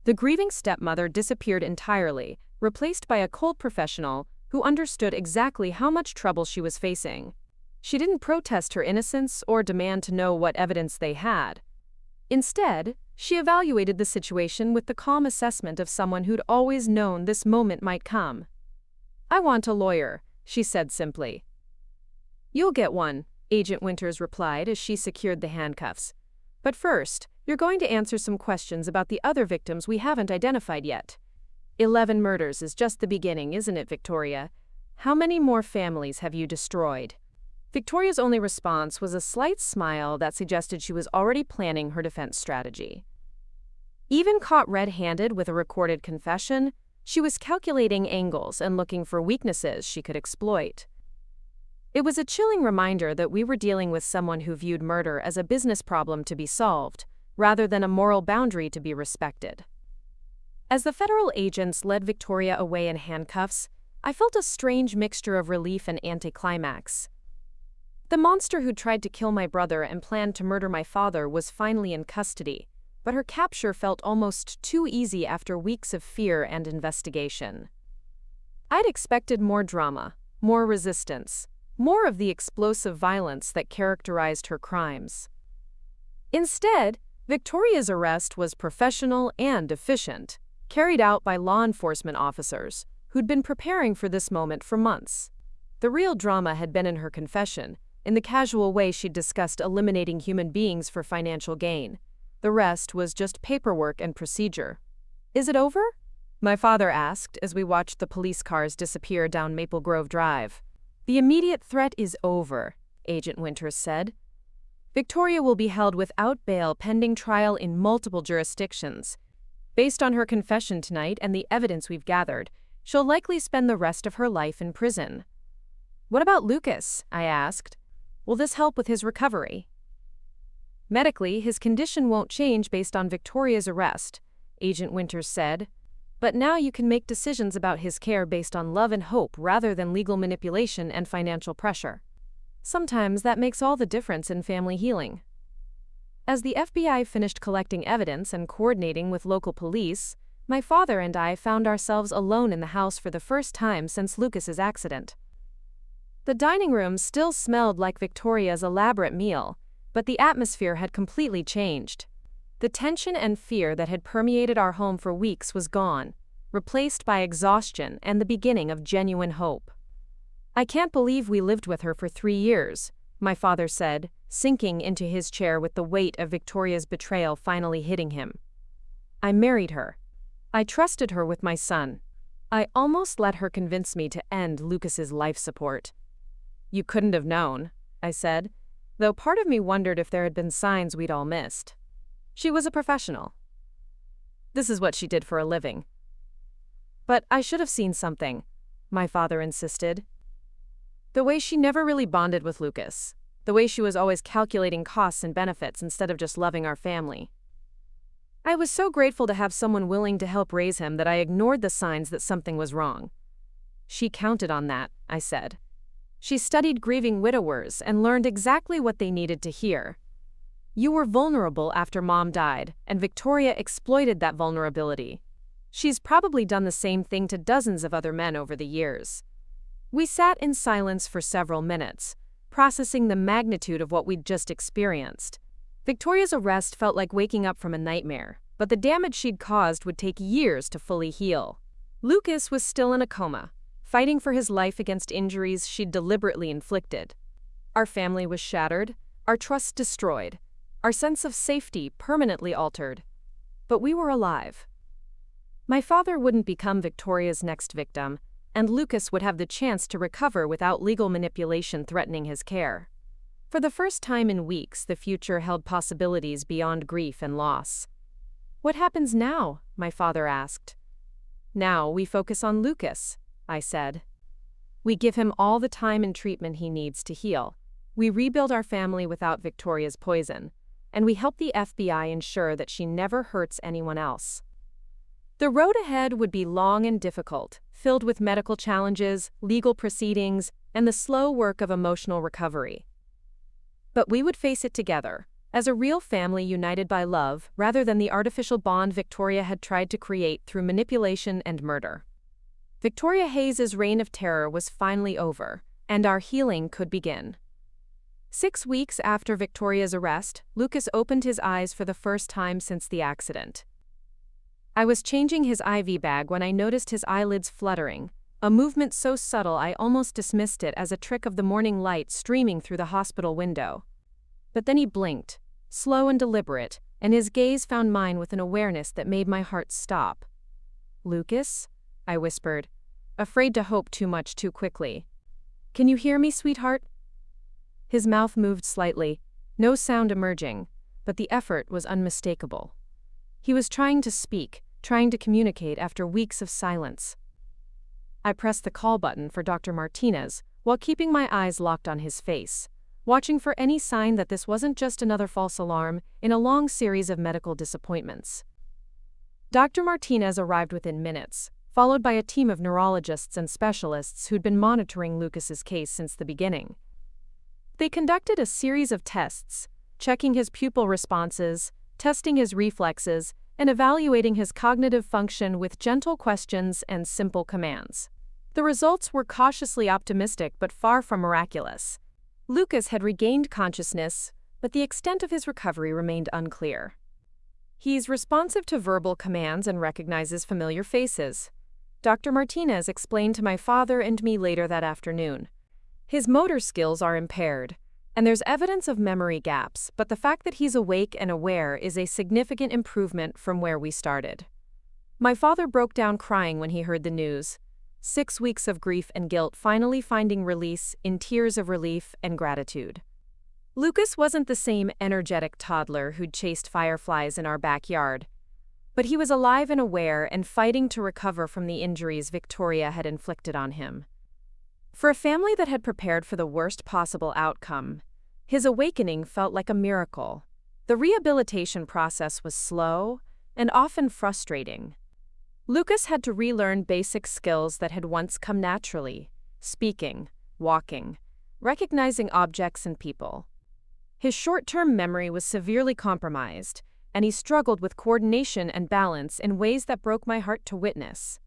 The grieving stepmother disappeared entirely, replaced by a cold professional who understood exactly how much trouble she was facing. She didn't protest her innocence or demand to know what evidence they had. Instead, she evaluated the situation with the calm assessment of someone who'd always known this moment might come. I want a lawyer, she said simply. You'll get one, Agent Winters replied as she secured the handcuffs. But first, you're going to answer some questions about the other victims we haven't identified yet. 11 murders is just the beginning, isn't it, Victoria? How many more families have you destroyed? Victoria's only response was a slight smile that suggested she was already planning her defense strategy. Even caught red-handed with a recorded confession, she was calculating angles and looking for weaknesses she could exploit. It was a chilling reminder that we were dealing with someone who viewed murder as a business problem to be solved, rather than a moral boundary to be respected. As the federal agents led Victoria away in handcuffs, I felt a strange mixture of relief and anticlimax. The monster who tried to kill my brother and planned to murder my father was finally in custody, but her capture felt almost too easy after weeks of fear and investigation. I'd expected more drama, more resistance, more of the explosive violence that characterized her crimes. Instead, Victoria's arrest was professional and efficient, carried out by law enforcement officers who'd been preparing for this moment for months. The real drama had been in her confession, in the casual way she'd discussed eliminating human beings for financial gain. The rest was just paperwork and procedure. Is it over? My father asked as we watched the police cars disappear down Maple Grove Drive. The immediate threat is over, Agent Winters said. Victoria will be held without bail pending trial in multiple jurisdictions. Based on her confession tonight and the evidence we've gathered, she'll likely spend the rest of her life in prison. What about Lucas? I asked. Will this help with his recovery? Medically, his condition won't change based on Victoria's arrest, Agent Winters said. But now you can make decisions about his care based on love and hope rather than legal manipulation and financial pressure. Sometimes that makes all the difference in family healing. As the FBI finished collecting evidence and coordinating with local police, my father and I found ourselves alone in the house for the first time since Lucas's accident. The dining room still smelled like Victoria's elaborate meal, but the atmosphere had completely changed. The tension and fear that had permeated our home for weeks was gone, replaced by exhaustion and the beginning of genuine hope. I can't believe we lived with her for 3 years, my father said, sinking into his chair with the weight of Victoria's betrayal finally hitting him. I married her. I trusted her with my son. I almost let her convince me to end Lucas's life support. You couldn't have known, I said, though part of me wondered if there had been signs we'd all missed. She was a professional. This is what she did for a living. But I should have seen something, my father insisted. The way she never really bonded with Lucas. The way she was always calculating costs and benefits instead of just loving our family. I was so grateful to have someone willing to help raise him that I ignored the signs that something was wrong. She counted on that, I said. She studied grieving widowers and learned exactly what they needed to hear. You were vulnerable after Mom died, and Victoria exploited that vulnerability. She's probably done the same thing to dozens of other men over the years. We sat in silence for several minutes, processing the magnitude of what we'd just experienced. Victoria's arrest felt like waking up from a nightmare, but the damage she'd caused would take years to fully heal. Lucas was still in a coma, fighting for his life against injuries she'd deliberately inflicted. Our family was shattered, our trust destroyed, our sense of safety permanently altered. But we were alive. My father wouldn't become Victoria's next victim, and Lucas would have the chance to recover without legal manipulation threatening his care. For the first time in weeks, the future held possibilities beyond grief and loss. "What happens now?" my father asked. "Now we focus on Lucas," I said. "We give him all the time and treatment he needs to heal. We rebuild our family without Victoria's poison, and we help the FBI ensure that she never hurts anyone else." The road ahead would be long and difficult, filled with medical challenges, legal proceedings, and the slow work of emotional recovery. But we would face it together, as a real family united by love rather than the artificial bond Victoria had tried to create through manipulation and murder. Victoria Hayes's reign of terror was finally over, and our healing could begin. 6 weeks after Victoria's arrest, Lucas opened his eyes for the first time since the accident. I was changing his IV bag when I noticed his eyelids fluttering, a movement so subtle I almost dismissed it as a trick of the morning light streaming through the hospital window. But then he blinked, slow and deliberate, and his gaze found mine with an awareness that made my heart stop. "Lucas?" I whispered, afraid to hope too much too quickly. "Can you hear me, sweetheart?" His mouth moved slightly, no sound emerging, but the effort was unmistakable. He was trying to speak, trying to communicate after weeks of silence. I pressed the call button for Dr. Martinez while keeping my eyes locked on his face, watching for any sign that this wasn't just another false alarm in a long series of medical disappointments. Dr. Martinez arrived within minutes, followed by a team of neurologists and specialists who'd been monitoring Lucas's case since the beginning. They conducted a series of tests, checking his pupil responses, testing his reflexes, and evaluating his cognitive function with gentle questions and simple commands. The results were cautiously optimistic but far from miraculous. Lucas had regained consciousness, but the extent of his recovery remained unclear. "He's responsive to verbal commands and recognizes familiar faces," Dr. Martinez explained to my father and me later that afternoon. "His motor skills are impaired, and there's evidence of memory gaps, but the fact that he's awake and aware is a significant improvement from where we started." My father broke down crying when he heard the news. 6 weeks of grief and guilt finally finding release in tears of relief and gratitude. Lucas wasn't the same energetic toddler who'd chased fireflies in our backyard, but he was alive and aware and fighting to recover from the injuries Victoria had inflicted on him. For a family that had prepared for the worst possible outcome, his awakening felt like a miracle. The rehabilitation process was slow and often frustrating. Lucas had to relearn basic skills that had once come naturally: speaking, walking, recognizing objects and people. His short-term memory was severely compromised, and he struggled with coordination and balance in ways that broke my heart to witness.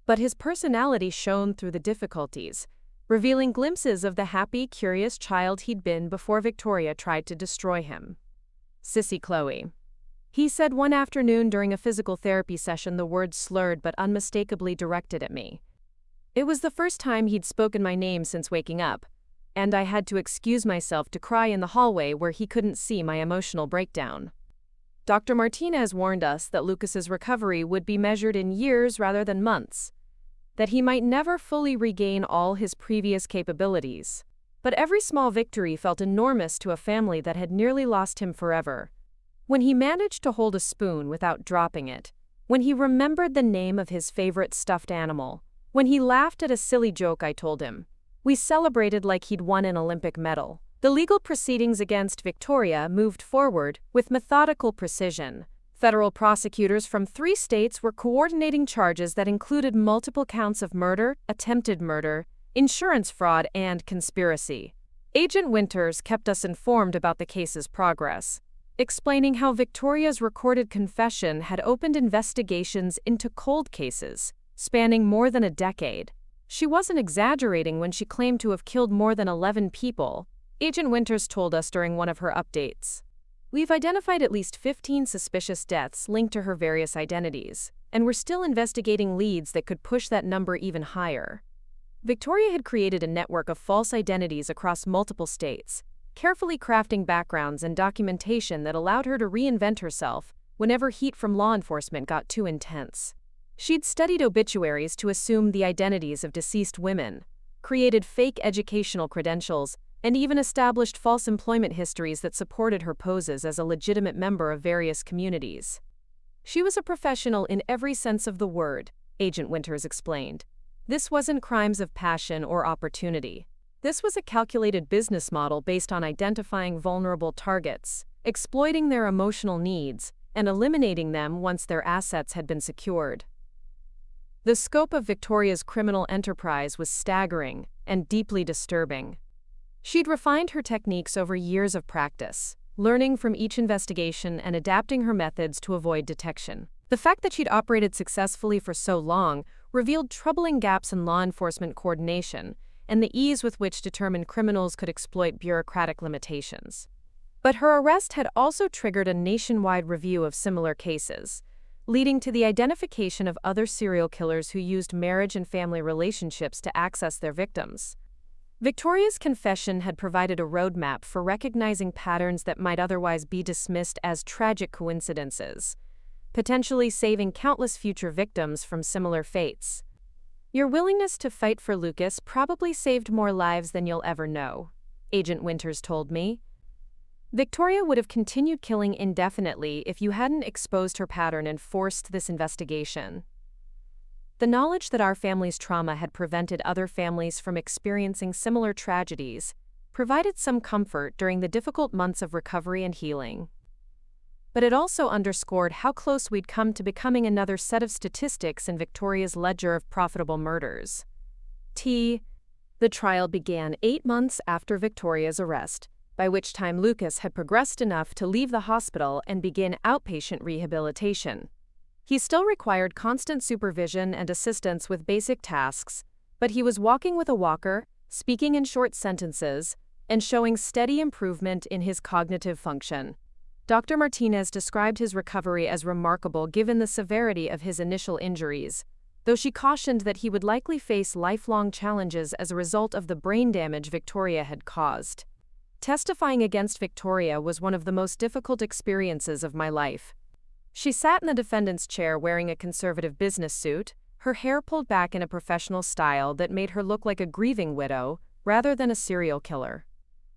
But his personality shone through the difficulties, revealing glimpses of the happy, curious child he'd been before Victoria tried to destroy him. "Sissy Chloe," he said one afternoon during a physical therapy session, the words slurred but unmistakably directed at me. It was the first time he'd spoken my name since waking up, and I had to excuse myself to cry in the hallway where he couldn't see my emotional breakdown. Dr. Martinez warned us that Lucas's recovery would be measured in years rather than months, that he might never fully regain all his previous capabilities. But every small victory felt enormous to a family that had nearly lost him forever. When he managed to hold a spoon without dropping it, when he remembered the name of his favorite stuffed animal, when he laughed at a silly joke I told him, we celebrated like he'd won an Olympic medal. The legal proceedings against Victoria moved forward with methodical precision. Federal prosecutors from 3 states were coordinating charges that included multiple counts of murder, attempted murder, insurance fraud, and conspiracy. Agent Winters kept us informed about the case's progress, explaining how Victoria's recorded confession had opened investigations into cold cases, spanning more than a decade. She wasn't exaggerating when she claimed to have killed more than 11 people, Agent Winters told us during one of her updates. We've identified at least 15 suspicious deaths linked to her various identities, and we're still investigating leads that could push that number even higher. Victoria had created a network of false identities across multiple states, carefully crafting backgrounds and documentation that allowed her to reinvent herself whenever heat from law enforcement got too intense. She'd studied obituaries to assume the identities of deceased women, created fake educational credentials, and even established false employment histories that supported her poses as a legitimate member of various communities. She was a professional in every sense of the word, Agent Winters explained. This wasn't crimes of passion or opportunity. This was a calculated business model based on identifying vulnerable targets, exploiting their emotional needs, and eliminating them once their assets had been secured. The scope of Victoria's criminal enterprise was staggering and deeply disturbing. She'd refined her techniques over years of practice, learning from each investigation and adapting her methods to avoid detection. The fact that she'd operated successfully for so long revealed troubling gaps in law enforcement coordination and the ease with which determined criminals could exploit bureaucratic limitations. But her arrest had also triggered a nationwide review of similar cases, leading to the identification of other serial killers who used marriage and family relationships to access their victims. Victoria's confession had provided a roadmap for recognizing patterns that might otherwise be dismissed as tragic coincidences, potentially saving countless future victims from similar fates. Your willingness to fight for Lucas probably saved more lives than you'll ever know, Agent Winters told me. Victoria would have continued killing indefinitely if you hadn't exposed her pattern and forced this investigation. The knowledge that our family's trauma had prevented other families from experiencing similar tragedies provided some comfort during the difficult months of recovery and healing. But it also underscored how close we'd come to becoming another set of statistics in Victoria's ledger of profitable murders. The trial began 8 months after Victoria's arrest, by which time Lucas had progressed enough to leave the hospital and begin outpatient rehabilitation. He still required constant supervision and assistance with basic tasks, but he was walking with a walker, speaking in short sentences, and showing steady improvement in his cognitive function. Dr. Martinez described his recovery as remarkable given the severity of his initial injuries, though she cautioned that he would likely face lifelong challenges as a result of the brain damage Victoria had caused. Testifying against Victoria was one of the most difficult experiences of my life. She sat in the defendant's chair wearing a conservative business suit, her hair pulled back in a professional style that made her look like a grieving widow rather than a serial killer.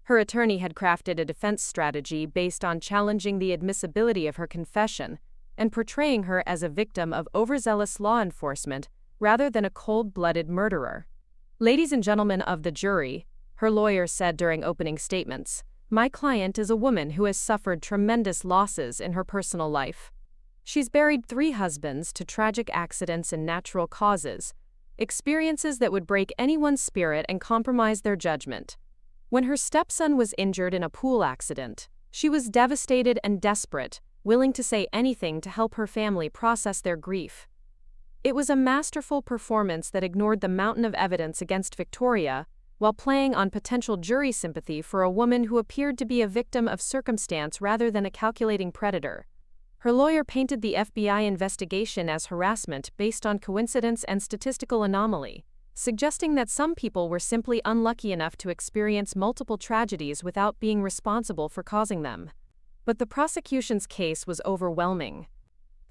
Her attorney had crafted a defense strategy based on challenging the admissibility of her confession and portraying her as a victim of overzealous law enforcement rather than a cold-blooded murderer. "Ladies and gentlemen of the jury," her lawyer said during opening statements, "my client is a woman who has suffered tremendous losses in her personal life. She's buried 3 husbands to tragic accidents and natural causes, experiences that would break anyone's spirit and compromise their judgment. When her stepson was injured in a pool accident, she was devastated and desperate, willing to say anything to help her family process their grief. It was a masterful performance that ignored the mountain of evidence against Victoria, while playing on potential jury sympathy for a woman who appeared to be a victim of circumstance rather than a calculating predator." Her lawyer painted the FBI investigation as harassment based on coincidence and statistical anomaly, suggesting that some people were simply unlucky enough to experience multiple tragedies without being responsible for causing them. But the prosecution's case was overwhelming.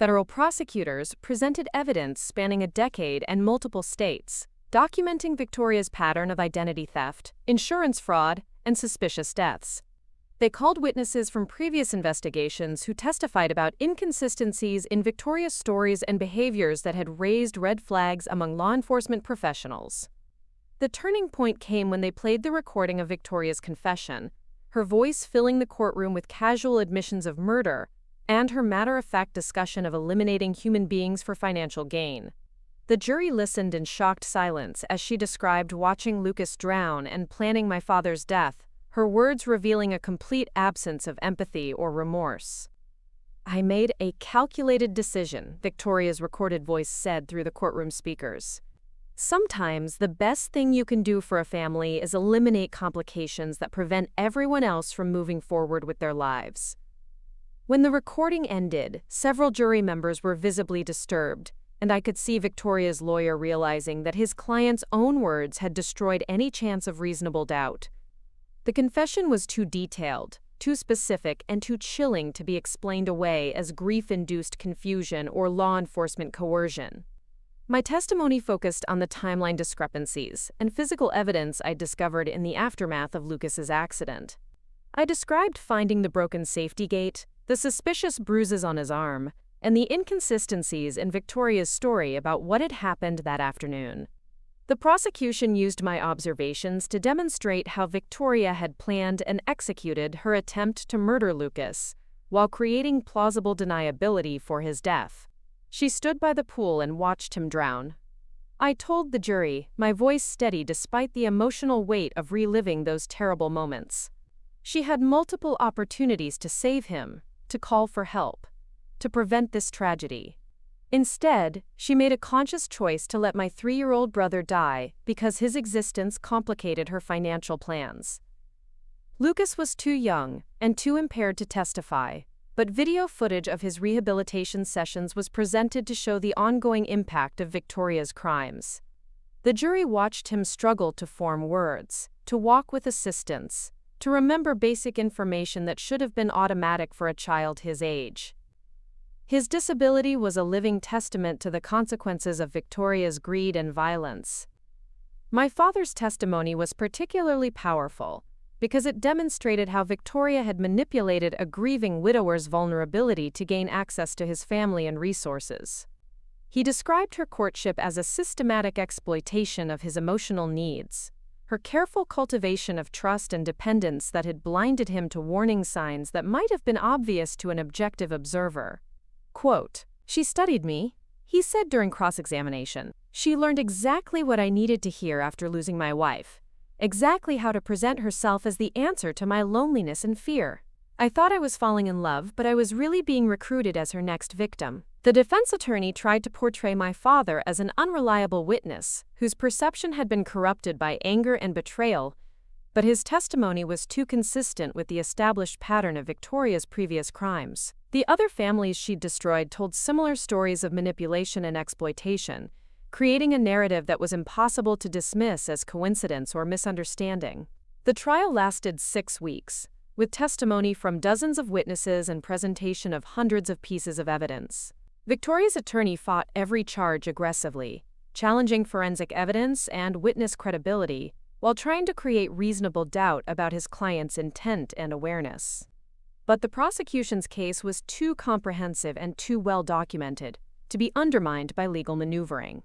Federal prosecutors presented evidence spanning a decade and multiple states, documenting Victoria's pattern of identity theft, insurance fraud, and suspicious deaths. They called witnesses from previous investigations who testified about inconsistencies in Victoria's stories and behaviors that had raised red flags among law enforcement professionals. The turning point came when they played the recording of Victoria's confession, her voice filling the courtroom with casual admissions of murder, and her matter-of-fact discussion of eliminating human beings for financial gain. The jury listened in shocked silence as she described watching Lucas drown and planning my father's death, her words revealing a complete absence of empathy or remorse. "I made a calculated decision," Victoria's recorded voice said through the courtroom speakers. "Sometimes the best thing you can do for a family is eliminate complications that prevent everyone else from moving forward with their lives." When the recording ended, several jury members were visibly disturbed, and I could see Victoria's lawyer realizing that his client's own words had destroyed any chance of reasonable doubt. The confession was too detailed, too specific, and too chilling to be explained away as grief-induced confusion or law enforcement coercion. My testimony focused on the timeline discrepancies and physical evidence I discovered in the aftermath of Lucas's accident. I described finding the broken safety gate, the suspicious bruises on his arm, and the inconsistencies in Victoria's story about what had happened that afternoon. The prosecution used my observations to demonstrate how Victoria had planned and executed her attempt to murder Lucas, while creating plausible deniability for his death. She stood by the pool and watched him drown. I told the jury, my voice steady despite the emotional weight of reliving those terrible moments. She had multiple opportunities to save him, to call for help, to prevent this tragedy. Instead, she made a conscious choice to let my 3-year-old brother die because his existence complicated her financial plans. Lucas was too young and too impaired to testify, but video footage of his rehabilitation sessions was presented to show the ongoing impact of Victoria's crimes. The jury watched him struggle to form words, to walk with assistance, to remember basic information that should have been automatic for a child his age. His disability was a living testament to the consequences of Victoria's greed and violence. My father's testimony was particularly powerful because it demonstrated how Victoria had manipulated a grieving widower's vulnerability to gain access to his family and resources. He described her courtship as a systematic exploitation of his emotional needs, her careful cultivation of trust and dependence that had blinded him to warning signs that might have been obvious to an objective observer. Quote, "She studied me," he said during cross-examination. "She learned exactly what I needed to hear after losing my wife. Exactly how to present herself as the answer to my loneliness and fear. I thought I was falling in love, but I was really being recruited as her next victim." The defense attorney tried to portray my father as an unreliable witness, whose perception had been corrupted by anger and betrayal, but his testimony was too consistent with the established pattern of Victoria's previous crimes. The other families she'd destroyed told similar stories of manipulation and exploitation, creating a narrative that was impossible to dismiss as coincidence or misunderstanding. The trial lasted 6 weeks, with testimony from dozens of witnesses and presentation of hundreds of pieces of evidence. Victoria's attorney fought every charge aggressively, challenging forensic evidence and witness credibility, while trying to create reasonable doubt about his client's intent and awareness. But the prosecution's case was too comprehensive and too well documented to be undermined by legal maneuvering.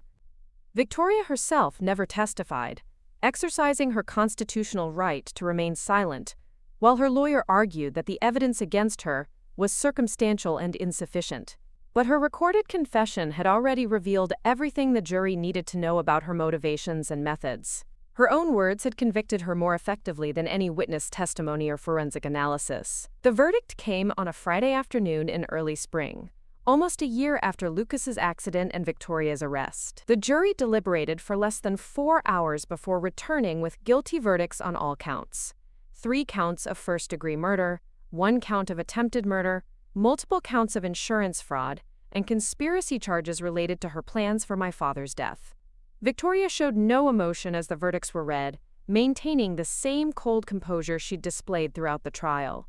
Victoria herself never testified, exercising her constitutional right to remain silent, while her lawyer argued that the evidence against her was circumstantial and insufficient. But her recorded confession had already revealed everything the jury needed to know about her motivations and methods. Her own words had convicted her more effectively than any witness testimony or forensic analysis. The verdict came on a Friday afternoon in early spring, almost a year after Lucas's accident and Victoria's arrest. The jury deliberated for less than 4 hours before returning with guilty verdicts on all counts: 3 counts of first-degree murder, 1 count of attempted murder, multiple counts of insurance fraud, and conspiracy charges related to her plans for my father's death. Victoria showed no emotion as the verdicts were read, maintaining the same cold composure she'd displayed throughout the trial.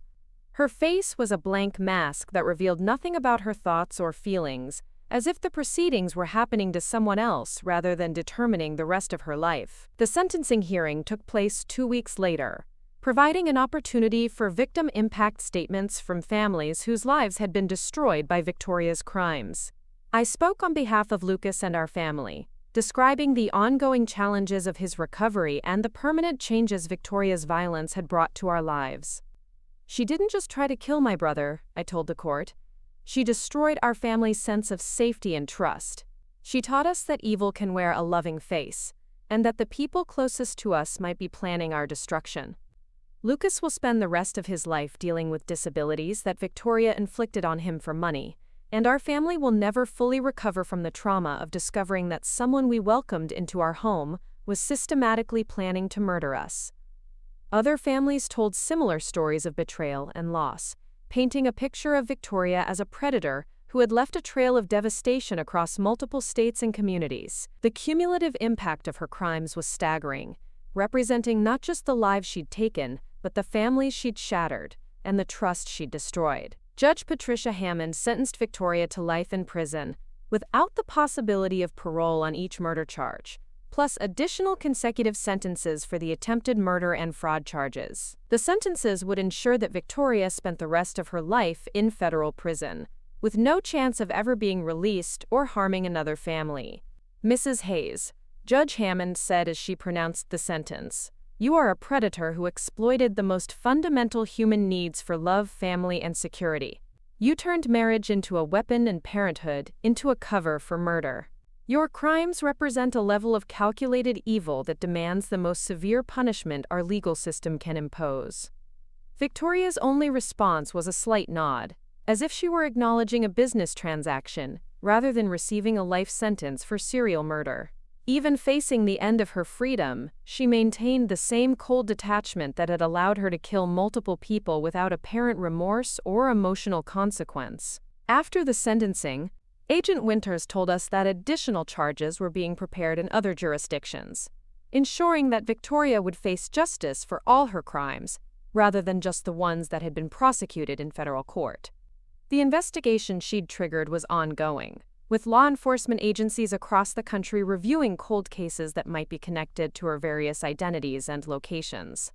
Her face was a blank mask that revealed nothing about her thoughts or feelings, as if the proceedings were happening to someone else rather than determining the rest of her life. The sentencing hearing took place 2 weeks later, providing an opportunity for victim impact statements from families whose lives had been destroyed by Victoria's crimes. I spoke on behalf of Lucas and our family, describing the ongoing challenges of his recovery and the permanent changes Victoria's violence had brought to our lives. "She didn't just try to kill my brother," I told the court. "She destroyed our family's sense of safety and trust. She taught us that evil can wear a loving face, and that the people closest to us might be planning our destruction. Lucas will spend the rest of his life dealing with disabilities that Victoria inflicted on him for money, and our family will never fully recover from the trauma of discovering that someone we welcomed into our home was systematically planning to murder us." Other families told similar stories of betrayal and loss, painting a picture of Victoria as a predator who had left a trail of devastation across multiple states and communities. The cumulative impact of her crimes was staggering, representing not just the lives she'd taken, but the families she'd shattered and the trust she'd destroyed. Judge Patricia Hammond sentenced Victoria to life in prison, without the possibility of parole on each murder charge, plus additional consecutive sentences for the attempted murder and fraud charges. The sentences would ensure that Victoria spent the rest of her life in federal prison, with no chance of ever being released or harming another family. Mrs. Hayes, Judge Hammond said as she pronounced the sentence, "You are a predator who exploited the most fundamental human needs for love, family, and security. You turned marriage into a weapon and parenthood into a cover for murder. Your crimes represent a level of calculated evil that demands the most severe punishment our legal system can impose." Victoria's only response was a slight nod, as if she were acknowledging a business transaction rather than receiving a life sentence for serial murder. Even facing the end of her freedom, she maintained the same cold detachment that had allowed her to kill multiple people without apparent remorse or emotional consequence. After the sentencing, Agent Winters told us that additional charges were being prepared in other jurisdictions, ensuring that Victoria would face justice for all her crimes, rather than just the ones that had been prosecuted in federal court. The investigation she'd triggered was ongoing, with law enforcement agencies across the country reviewing cold cases that might be connected to her various identities and locations.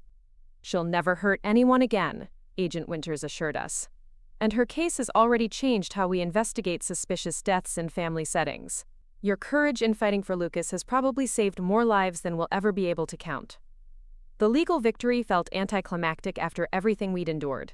"She'll never hurt anyone again," Agent Winters assured us. "And her case has already changed how we investigate suspicious deaths in family settings. Your courage in fighting for Lucas has probably saved more lives than we'll ever be able to count." The legal victory felt anticlimactic after everything we'd endured.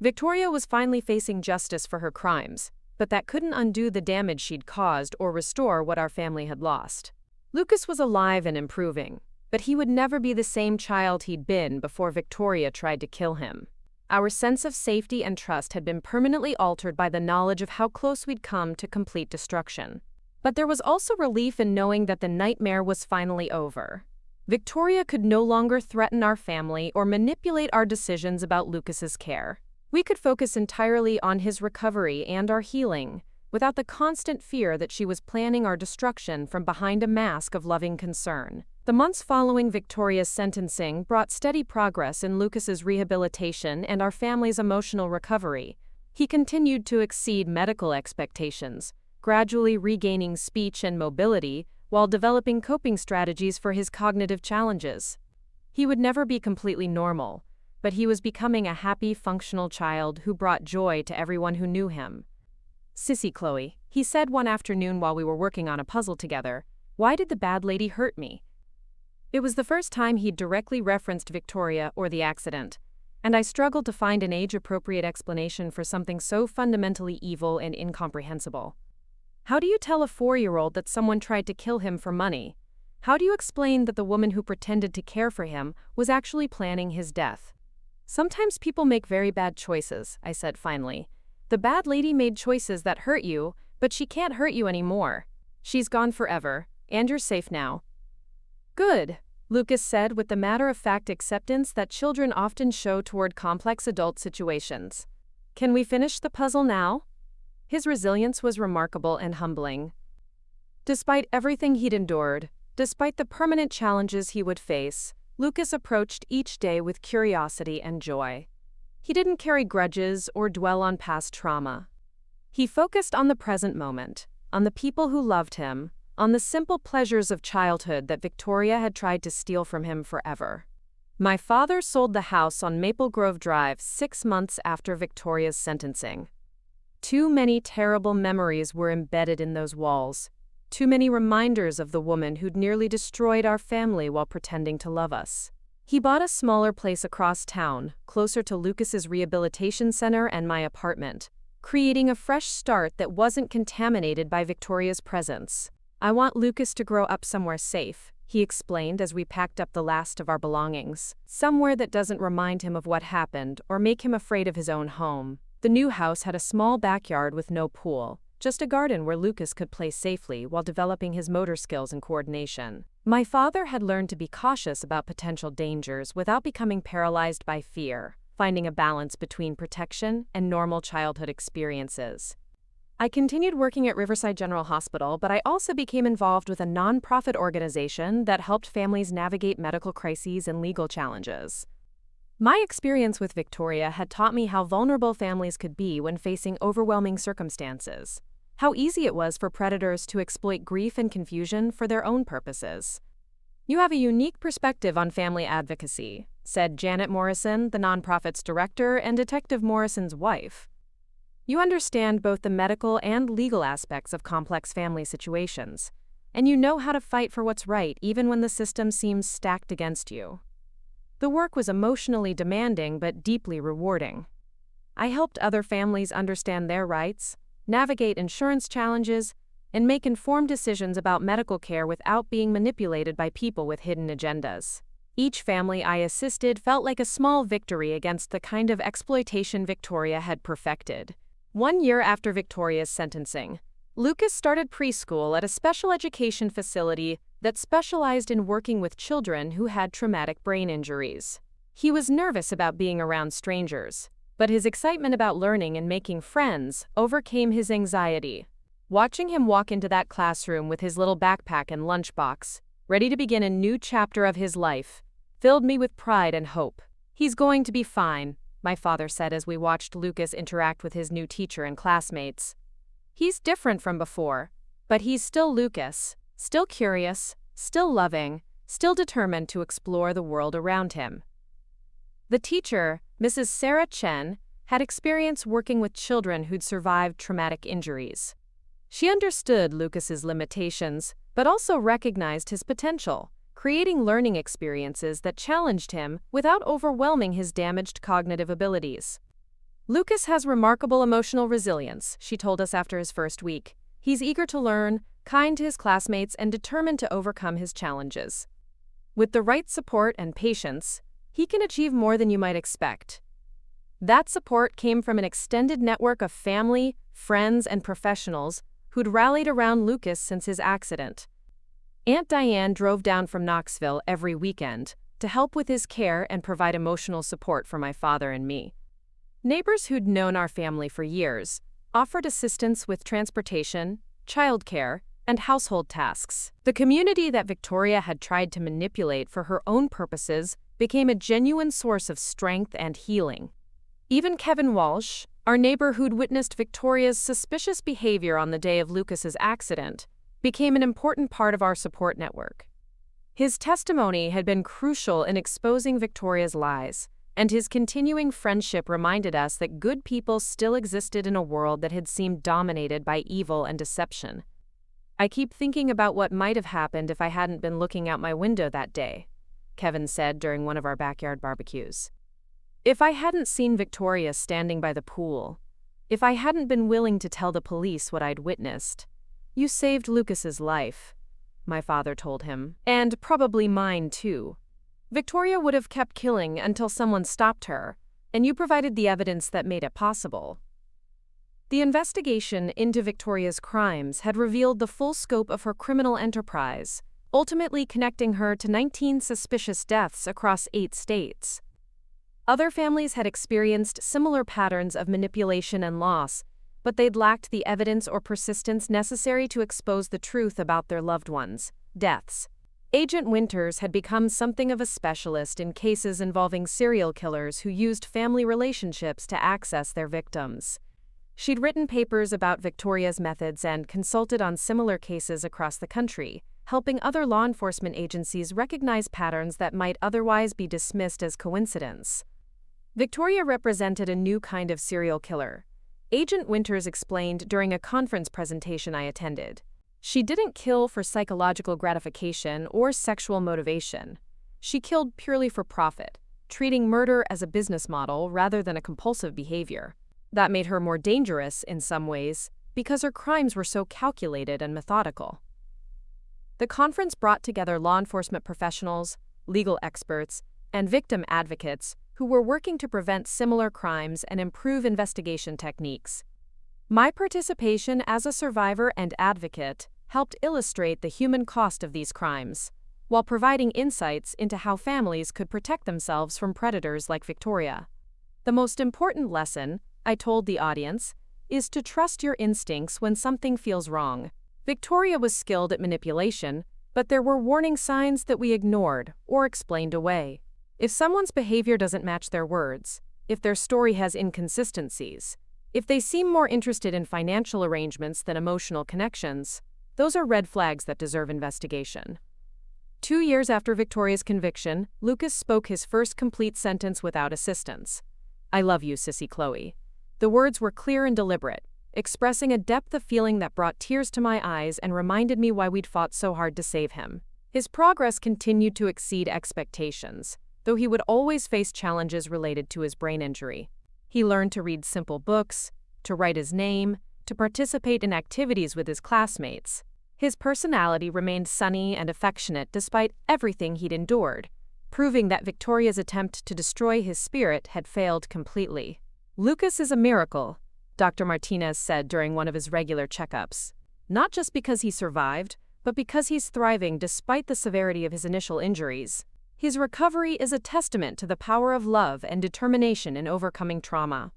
Victoria was finally facing justice for her crimes, but that couldn't undo the damage she'd caused or restore what our family had lost. Lucas was alive and improving, but he would never be the same child he'd been before Victoria tried to kill him. Our sense of safety and trust had been permanently altered by the knowledge of how close we'd come to complete destruction. But there was also relief in knowing that the nightmare was finally over. Victoria could no longer threaten our family or manipulate our decisions about Lucas's care. We could focus entirely on his recovery and our healing, without the constant fear that she was planning our destruction from behind a mask of loving concern. The months following Victoria's sentencing brought steady progress in Lucas's rehabilitation and our family's emotional recovery. He continued to exceed medical expectations, gradually regaining speech and mobility while developing coping strategies for his cognitive challenges. He would never be completely normal, but he was becoming a happy, functional child who brought joy to everyone who knew him. "Sissy Chloe," he said one afternoon while we were working on a puzzle together, "why did the bad lady hurt me?" It was the first time he'd directly referenced Victoria or the accident, and I struggled to find an age-appropriate explanation for something so fundamentally evil and incomprehensible. How do you tell a 4-year-old that someone tried to kill him for money? How do you explain that the woman who pretended to care for him was actually planning his death? "Sometimes people make very bad choices," I said finally. "The bad lady made choices that hurt you, but she can't hurt you anymore. She's gone forever, and you're safe now." "Good," Lucas said with the matter-of-fact acceptance that children often show toward complex adult situations. "Can we finish the puzzle now?" His resilience was remarkable and humbling. Despite everything he'd endured, despite the permanent challenges he would face, Lucas approached each day with curiosity and joy. He didn't carry grudges or dwell on past trauma. He focused on the present moment, on the people who loved him, on the simple pleasures of childhood that Victoria had tried to steal from him forever. My father sold the house on Maple Grove Drive 6 months after Victoria's sentencing. Too many terrible memories were embedded in those walls. Too many reminders of the woman who'd nearly destroyed our family while pretending to love us. He bought a smaller place across town, closer to Lucas's rehabilitation center and my apartment, creating a fresh start that wasn't contaminated by Victoria's presence. "I want Lucas to grow up somewhere safe," he explained as we packed up the last of our belongings. "Somewhere that doesn't remind him of what happened or make him afraid of his own home." The new house had a small backyard with no pool, just a garden where Lucas could play safely while developing his motor skills and coordination. My father had learned to be cautious about potential dangers without becoming paralyzed by fear. finding a balance between protection and normal childhood experiences. I continued working at Riverside General Hospital, but I also became involved with a nonprofit organization that helped families navigate medical crises and legal challenges. My experience with Victoria had taught me how vulnerable families could be when facing overwhelming circumstances, how easy it was for predators to exploit grief and confusion for their own purposes. "You have a unique perspective on family advocacy," said Janet Morrison, the nonprofit's director and Detective Morrison's wife. "You understand both the medical and legal aspects of complex family situations, and you know how to fight for what's right even when the system seems stacked against you." The work was emotionally demanding but deeply rewarding. I helped other families understand their rights, navigate insurance challenges, and make informed decisions about medical care without being manipulated by people with hidden agendas. Each family I assisted felt like a small victory against the kind of exploitation Victoria had perfected. 1 year after Victoria's sentencing, Lucas started preschool at a special education facility that specialized in working with children who had traumatic brain injuries. He was nervous about being around strangers, but his excitement about learning and making friends overcame his anxiety. Watching him walk into that classroom with his little backpack and lunchbox, ready to begin a new chapter of his life, filled me with pride and hope. "He's going to be fine," my father said as we watched Lucas interact with his new teacher and classmates. "He's different from before, but he's still Lucas, still curious, still loving, still determined to explore the world around him." The teacher, Mrs. Sarah Chen, had experience working with children who'd survived traumatic injuries. She understood Lucas's limitations, but also recognized his potential, creating learning experiences that challenged him without overwhelming his damaged cognitive abilities. "Lucas has remarkable emotional resilience," she told us after his first week. "He's eager to learn, kind to his classmates, and determined to overcome his challenges. With the right support and patience, he can achieve more than you might expect." That support came from an extended network of family, friends, and professionals who'd rallied around Lucas since his accident. Aunt Diane drove down from Knoxville every weekend to help with his care and provide emotional support for my father and me. Neighbors who'd known our family for years offered assistance with transportation, childcare, and household tasks. The community that Victoria had tried to manipulate for her own purposes became a genuine source of strength and healing. Even Kevin Walsh, our neighbor who'd witnessed Victoria's suspicious behavior on the day of Lucas's accident, became an important part of our support network. His testimony had been crucial in exposing Victoria's lies, and his continuing friendship reminded us that good people still existed in a world that had seemed dominated by evil and deception. "I keep thinking about what might have happened if I hadn't been looking out my window that day," Kevin said during one of our backyard barbecues. "If I hadn't seen Victoria standing by the pool, if I hadn't been willing to tell the police what I'd witnessed, you saved Lucas's life," my father told him, "and probably mine too. Victoria would have kept killing until someone stopped her, and you provided the evidence that made it possible." The investigation into Victoria's crimes had revealed the full scope of her criminal enterprise, ultimately connecting her to 19 suspicious deaths across 8 states. Other families had experienced similar patterns of manipulation and loss, but they'd lacked the evidence or persistence necessary to expose the truth about their loved ones' deaths. Agent Winters had become something of a specialist in cases involving serial killers who used family relationships to access their victims. She'd written papers about Victoria's methods and consulted on similar cases across the country, helping other law enforcement agencies recognize patterns that might otherwise be dismissed as coincidence. Victoria represented a new kind of serial killer. Agent Winters explained during a conference presentation I attended. She didn't kill for psychological gratification or sexual motivation. She killed purely for profit, treating murder as a business model rather than a compulsive behavior. That made her more dangerous in some ways because her crimes were so calculated and methodical. The conference brought together law enforcement professionals, legal experts, and victim advocates who were working to prevent similar crimes and improve investigation techniques. My participation as a survivor and advocate helped illustrate the human cost of these crimes, while providing insights into how families could protect themselves from predators like Victoria. The most important lesson, I told the audience, is to trust your instincts when something feels wrong. Victoria was skilled at manipulation, but there were warning signs that we ignored or explained away. If someone's behavior doesn't match their words, if their story has inconsistencies, if they seem more interested in financial arrangements than emotional connections, those are red flags that deserve investigation. 2 years after Victoria's conviction, Lucas spoke his first complete sentence without assistance. "I love you, sissy Chloe." The words were clear and deliberate, expressing a depth of feeling that brought tears to my eyes and reminded me why we'd fought so hard to save him. His progress continued to exceed expectations, though he would always face challenges related to his brain injury. He learned to read simple books, to write his name, to participate in activities with his classmates. His personality remained sunny and affectionate despite everything he'd endured, proving that Victoria's attempt to destroy his spirit had failed completely. "Lucas is a miracle," Dr. Martinez said during one of his regular checkups. "Not just because he survived, but because he's thriving despite the severity of his initial injuries. His recovery is a testament to the power of love and determination in overcoming trauma."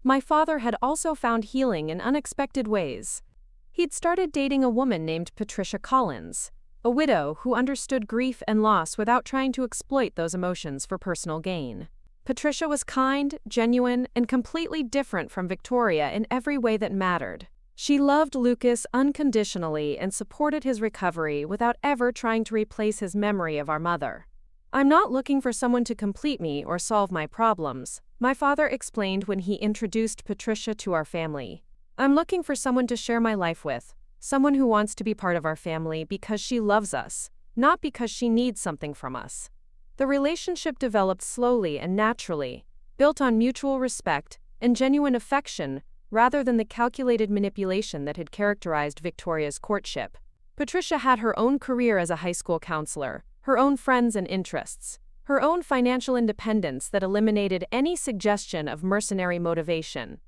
My father had also found healing in unexpected ways. He'd started dating a woman named Patricia Collins, a widow who understood grief and loss without trying to exploit those emotions for personal gain. Patricia was kind, genuine, and completely different from Victoria in every way that mattered. She loved Lucas unconditionally and supported his recovery without ever trying to replace his memory of our mother. "I'm not looking for someone to complete me or solve my problems," my father explained when he introduced Patricia to our family. "I'm looking for someone to share my life with, someone who wants to be part of our family because she loves us, not because she needs something from us." The relationship developed slowly and naturally, built on mutual respect and genuine affection rather than the calculated manipulation that had characterized Victoria's courtship. Patricia had her own career as a high school counselor, her own friends and interests, her own financial independence that eliminated any suggestion of mercenary motivation.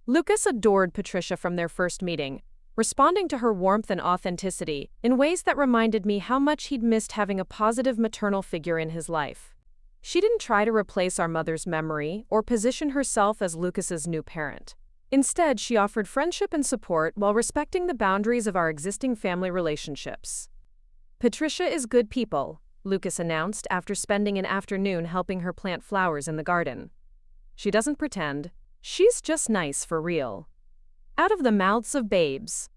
Lucas adored Patricia from their first meeting, responding to her warmth and authenticity in ways that reminded me how much he'd missed having a positive maternal figure in his life. She didn't try to replace our mother's memory or position herself as Lucas's new parent. Instead, she offered friendship and support while respecting the boundaries of our existing family relationships. "Patricia is good people," Lucas announced after spending an afternoon helping her plant flowers in the garden. "She doesn't pretend. She's just nice for real." Out of the mouths of babes.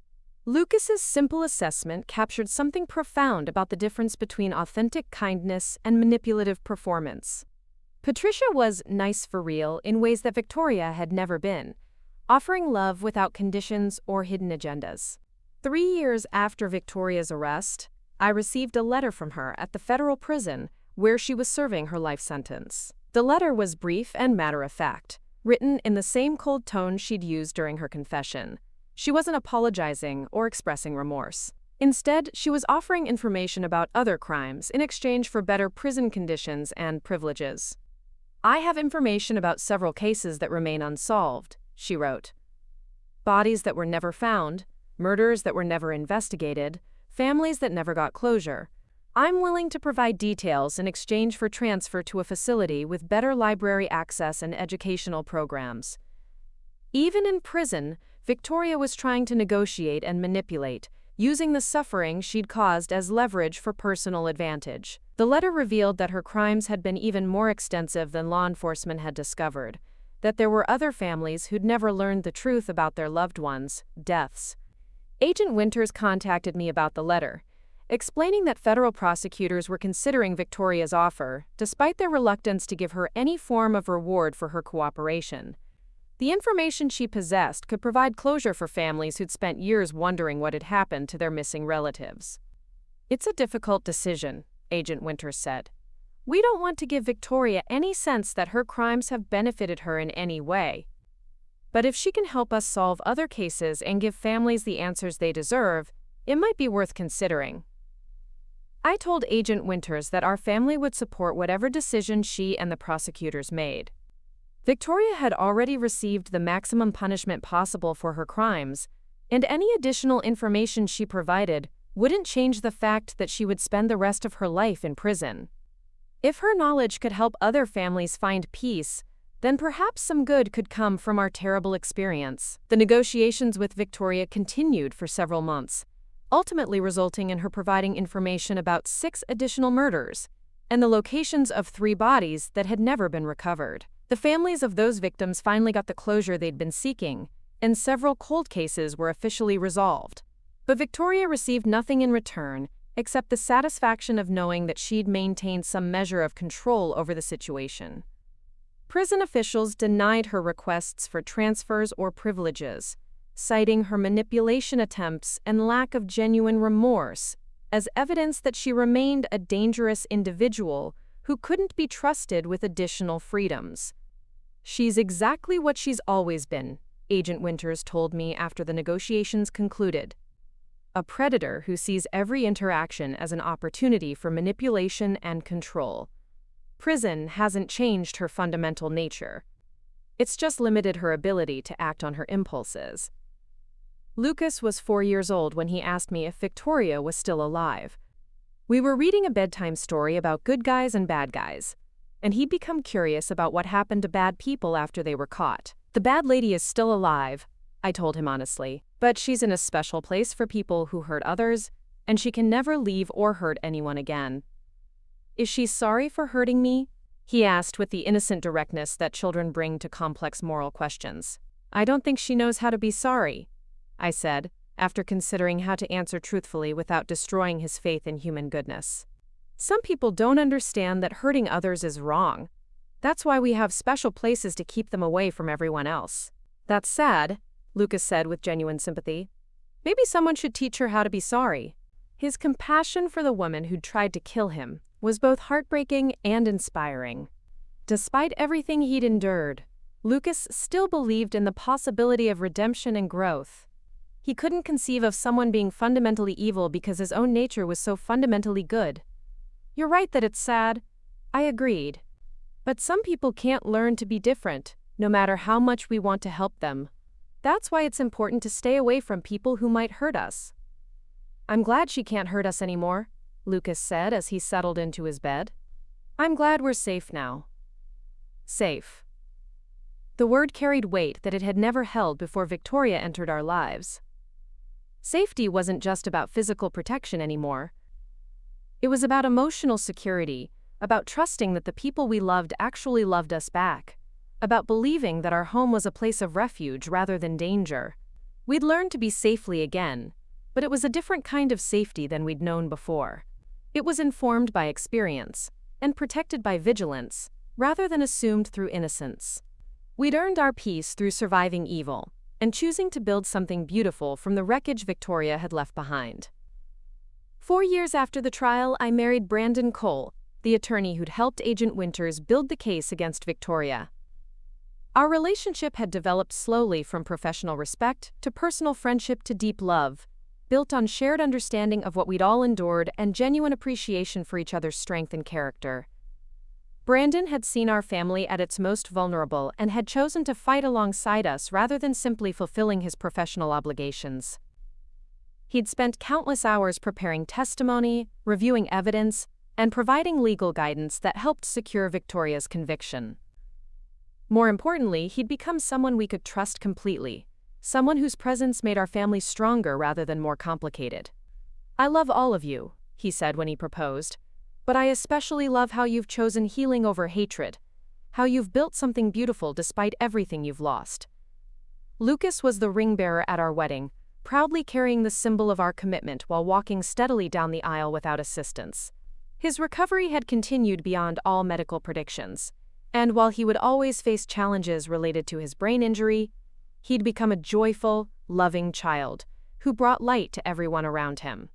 Lucas's simple assessment captured something profound about the difference between authentic kindness and manipulative performance. Patricia was nice for real in ways that Victoria had never been, offering love without conditions or hidden agendas. 3 years after Victoria's arrest, I received a letter from her at the federal prison where she was serving her life sentence. The letter was brief and matter-of-fact, written in the same cold tone she'd used during her confession. She wasn't apologizing or expressing remorse. Instead, she was offering information about other crimes in exchange for better prison conditions and privileges. "I have information about several cases that remain unsolved," she wrote. "Bodies that were never found, murders that were never investigated, families that never got closure. I'm willing to provide details in exchange for transfer to a facility with better library access and educational programs." Even in prison, Victoria was trying to negotiate and manipulate, using the suffering she'd caused as leverage for personal advantage. The letter revealed that her crimes had been even more extensive than law enforcement had discovered, that there were other families who'd never learned the truth about their loved ones' deaths. Agent Winters contacted me about the letter, explaining that federal prosecutors were considering Victoria's offer, despite their reluctance to give her any form of reward for her cooperation. The information she possessed could provide closure for families who'd spent years wondering what had happened to their missing relatives. "It's a difficult decision," Agent Winters said. "We don't want to give Victoria any sense that her crimes have benefited her in any way. But if she can help us solve other cases and give families the answers they deserve, it might be worth considering." I told Agent Winters that our family would support whatever decision she and the prosecutors made. Victoria had already received the maximum punishment possible for her crimes, and any additional information she provided wouldn't change the fact that she would spend the rest of her life in prison. If her knowledge could help other families find peace, then perhaps some good could come from our terrible experience. The negotiations with Victoria continued for several months, ultimately resulting in her providing information about 6 additional murders and the locations of 3 bodies that had never been recovered. The families of those victims finally got the closure they'd been seeking, and several cold cases were officially resolved. But Victoria received nothing in return except the satisfaction of knowing that she'd maintained some measure of control over the situation. Prison officials denied her requests for transfers or privileges, citing her manipulation attempts and lack of genuine remorse as evidence that she remained a dangerous individual who couldn't be trusted with additional freedoms. "She's exactly what she's always been," Agent Winters told me after the negotiations concluded. "A predator who sees every interaction as an opportunity for manipulation and control. Prison hasn't changed her fundamental nature. It's just limited her ability to act on her impulses." Lucas was 4 years old when he asked me if Victoria was still alive. We were reading a bedtime story about good guys and bad guys, and he'd become curious about what happened to bad people after they were caught. "The bad lady is still alive," I told him honestly, "but she's in a special place for people who hurt others, and she can never leave or hurt anyone again." "Is she sorry for hurting me?" he asked with the innocent directness that children bring to complex moral questions. "I don't think she knows how to be sorry," I said, after considering how to answer truthfully without destroying his faith in human goodness. "Some people don't understand that hurting others is wrong. That's why we have special places to keep them away from everyone else." "That's sad," Lucas said with genuine sympathy. "Maybe someone should teach her how to be sorry." His compassion for the woman who'd tried to kill him was both heartbreaking and inspiring. Despite everything he'd endured, Lucas still believed in the possibility of redemption and growth. He couldn't conceive of someone being fundamentally evil because his own nature was so fundamentally good. "You're right that it's sad," I agreed. "But some people can't learn to be different, no matter how much we want to help them. That's why it's important to stay away from people who might hurt us." "I'm glad she can't hurt us anymore," Lucas said as he settled into his bed. "I'm glad we're safe now." Safe. The word carried weight that it had never held before Victoria entered our lives. Safety wasn't just about physical protection anymore. It was about emotional security, about trusting that the people we loved actually loved us back, about believing that our home was a place of refuge rather than danger. We'd learned to be safely again, but it was a different kind of safety than we'd known before. It was informed by experience and protected by vigilance, rather than assumed through innocence. We'd earned our peace through surviving evil and choosing to build something beautiful from the wreckage Victoria had left behind. 4 years after the trial, I married Brandon Cole, the attorney who'd helped Agent Winters build the case against Victoria. Our relationship had developed slowly from professional respect to personal friendship to deep love, built on shared understanding of what we'd all endured and genuine appreciation for each other's strength and character. Brandon had seen our family at its most vulnerable and had chosen to fight alongside us rather than simply fulfilling his professional obligations. He'd spent countless hours preparing testimony, reviewing evidence, and providing legal guidance that helped secure Victoria's conviction. More importantly, he'd become someone we could trust completely, someone whose presence made our family stronger rather than more complicated. "I love all of you," he said when he proposed, "but I especially love how you've chosen healing over hatred, how you've built something beautiful despite everything you've lost." Lucas was the ring bearer at our wedding, proudly carrying the symbol of our commitment while walking steadily down the aisle without assistance. His recovery had continued beyond all medical predictions, and while he would always face challenges related to his brain injury, he'd become a joyful, loving child who brought light to everyone around him.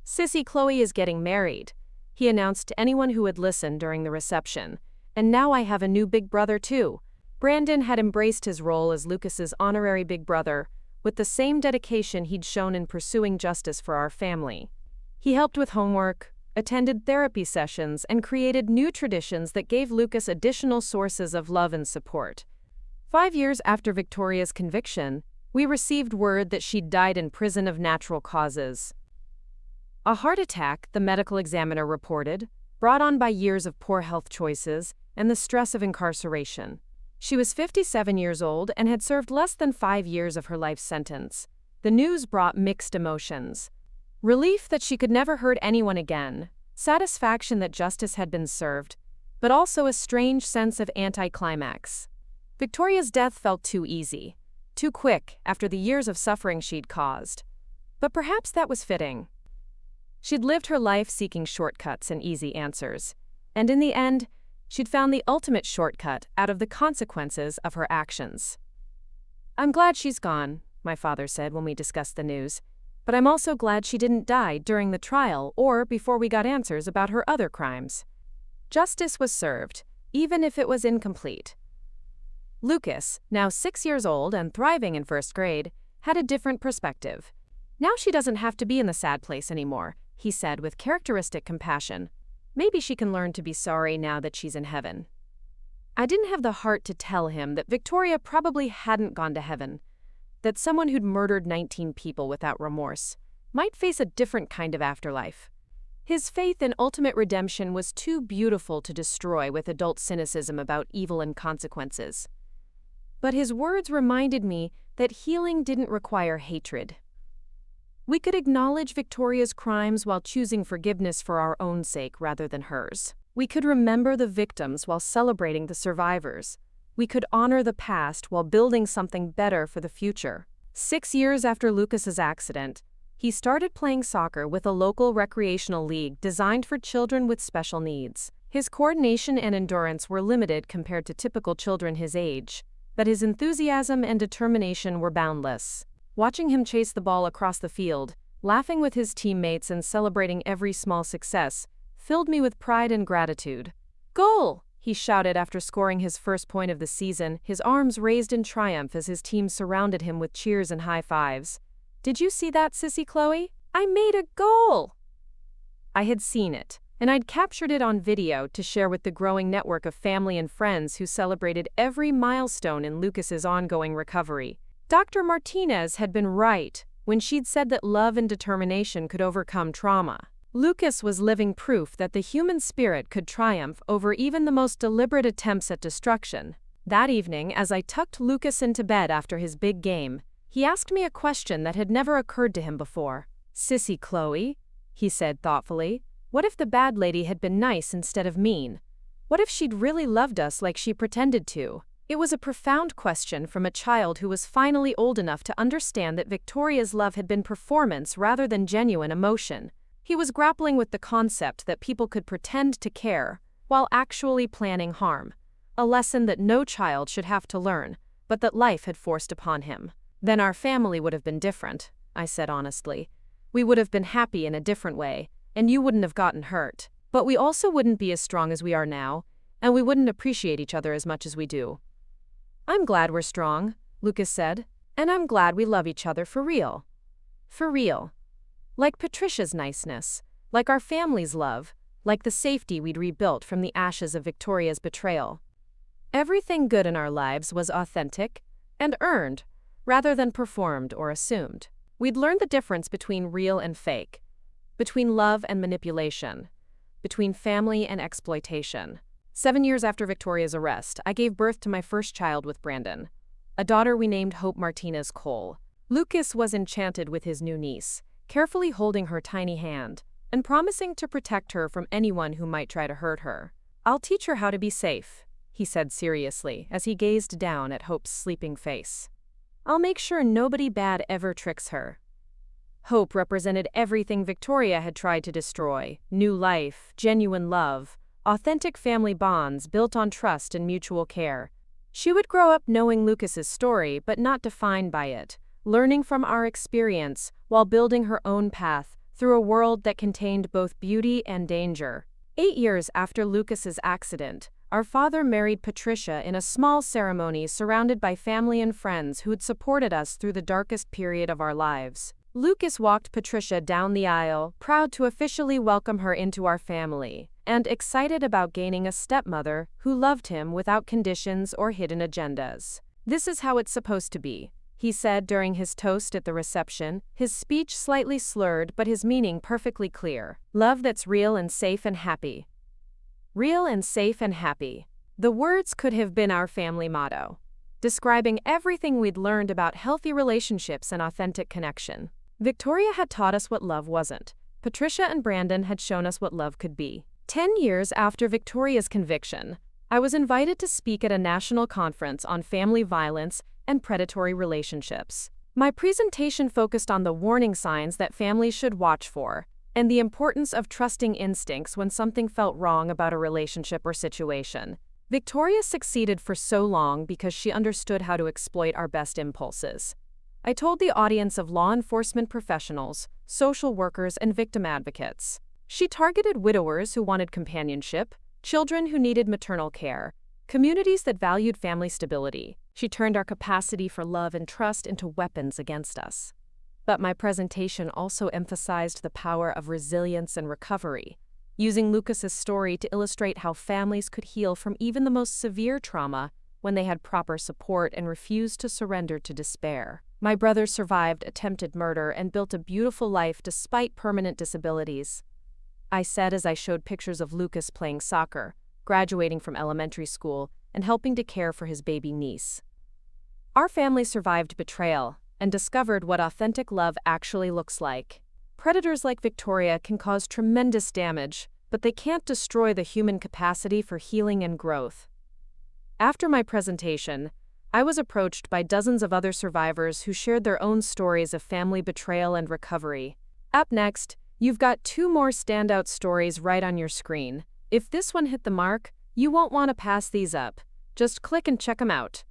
"Sissy Chloe is getting married," he announced to anyone who would listen during the reception, "and now I have a new big brother too." Brandon had embraced his role as Lucas's honorary big brother with the same dedication he'd shown in pursuing justice for our family. He helped with homework, attended therapy sessions, and created new traditions that gave Lucas additional sources of love and support. 5 years after Victoria's conviction, we received word that she'd died in prison of natural causes. A heart attack, the medical examiner reported, brought on by years of poor health choices and the stress of incarceration. She was 57 years old and had served less than 5 years of her life sentence. The news brought mixed emotions. Relief that she could never hurt anyone again, satisfaction that justice had been served, but also a strange sense of anticlimax. Victoria's death felt too easy, too quick after the years of suffering she'd caused. But perhaps that was fitting. She'd lived her life seeking shortcuts and easy answers, and in the end, she'd found the ultimate shortcut out of the consequences of her actions. "I'm glad she's gone," my father said when we discussed the news, "but I'm also glad she didn't die during the trial or before we got answers about her other crimes." Justice was served, even if it was incomplete. Lucas, now 6 years old and thriving in first grade, had a different perspective. "Now she doesn't have to be in the sad place anymore," he said with characteristic compassion. "Maybe she can learn to be sorry now that she's in heaven." I didn't have the heart to tell him that Victoria probably hadn't gone to heaven, that someone who'd murdered 19 people without remorse might face a different kind of afterlife. His faith in ultimate redemption was too beautiful to destroy with adult cynicism about evil and consequences. But his words reminded me that healing didn't require hatred. We could acknowledge Victoria's crimes while choosing forgiveness for our own sake rather than hers. We could remember the victims while celebrating the survivors. We could honor the past while building something better for the future. 6 years after Lucas's accident, he started playing soccer with a local recreational league designed for children with special needs. His coordination and endurance were limited compared to typical children his age, but his enthusiasm and determination were boundless. Watching him chase the ball across the field, laughing with his teammates and celebrating every small success, filled me with pride and gratitude. "Goal!" he shouted after scoring his first point of the season, his arms raised in triumph as his team surrounded him with cheers and high fives. "Did you see that, Sissy Chloe? I made a goal!" I had seen it, and I'd captured it on video to share with the growing network of family and friends who celebrated every milestone in Lucas's ongoing recovery. Dr. Martinez had been right when she'd said that love and determination could overcome trauma. Lucas was living proof that the human spirit could triumph over even the most deliberate attempts at destruction. That evening, as I tucked Lucas into bed after his big game, he asked me a question that had never occurred to him before. "Sissy Chloe," he said thoughtfully, "what if the bad lady had been nice instead of mean? What if she'd really loved us like she pretended to?" It was a profound question from a child who was finally old enough to understand that Victoria's love had been performance rather than genuine emotion. He was grappling with the concept that people could pretend to care while actually planning harm, a lesson that no child should have to learn, but that life had forced upon him. "Then our family would have been different," I said honestly. "We would have been happy in a different way, and you wouldn't have gotten hurt. But we also wouldn't be as strong as we are now, and we wouldn't appreciate each other as much as we do." "I'm glad we're strong," Lucas said, "and I'm glad we love each other for real." For real. Like Patricia's niceness, like our family's love, like the safety we'd rebuilt from the ashes of Victoria's betrayal. Everything good in our lives was authentic and earned, rather than performed or assumed. We'd learned the difference between real and fake, between love and manipulation, between family and exploitation. 7 years after Victoria's arrest, I gave birth to my first child with Brandon, a daughter we named Hope Martinez Cole. Lucas was enchanted with his new niece, carefully holding her tiny hand and promising to protect her from anyone who might try to hurt her. "I'll teach her how to be safe," he said seriously as he gazed down at Hope's sleeping face. "I'll make sure nobody bad ever tricks her." Hope represented everything Victoria had tried to destroy: new life, genuine love, authentic family bonds built on trust and mutual care. She would grow up knowing Lucas's story but not defined by it, learning from our experience while building her own path through a world that contained both beauty and danger. 8 years after Lucas's accident, our father married Patricia in a small ceremony surrounded by family and friends who had supported us through the darkest period of our lives. Lucas walked Patricia down the aisle, proud to officially welcome her into our family, and excited about gaining a stepmother who loved him without conditions or hidden agendas. "This is how it's supposed to be," he said during his toast at the reception, his speech slightly slurred but his meaning perfectly clear. "Love that's real and safe and happy." Real and safe and happy. The words could have been our family motto, describing everything we'd learned about healthy relationships and authentic connection. Victoria had taught us what love wasn't. Patricia and Brandon had shown us what love could be. 10 years after Victoria's conviction, I was invited to speak at a national conference on family violence and predatory relationships. My presentation focused on the warning signs that families should watch for, and the importance of trusting instincts when something felt wrong about a relationship or situation. Victoria succeeded for so long because she understood how to exploit our best impulses. I told the audience of law enforcement professionals, social workers, and victim advocates. She targeted widowers who wanted companionship, children who needed maternal care, communities that valued family stability. She turned our capacity for love and trust into weapons against us. But my presentation also emphasized the power of resilience and recovery, using Lucas's story to illustrate how families could heal from even the most severe trauma when they had proper support and refused to surrender to despair. My brother survived attempted murder and built a beautiful life despite permanent disabilities, I said as I showed pictures of Lucas playing soccer, graduating from elementary school, and helping to care for his baby niece. Our family survived betrayal and discovered what authentic love actually looks like. Predators like Victoria can cause tremendous damage, but they can't destroy the human capacity for healing and growth. After my presentation, I was approached by dozens of other survivors who shared their own stories of family betrayal and recovery. Up next, you've got 2 more standout stories right on your screen. If this one hit the mark, you won't want to pass these up. Just click and check them out.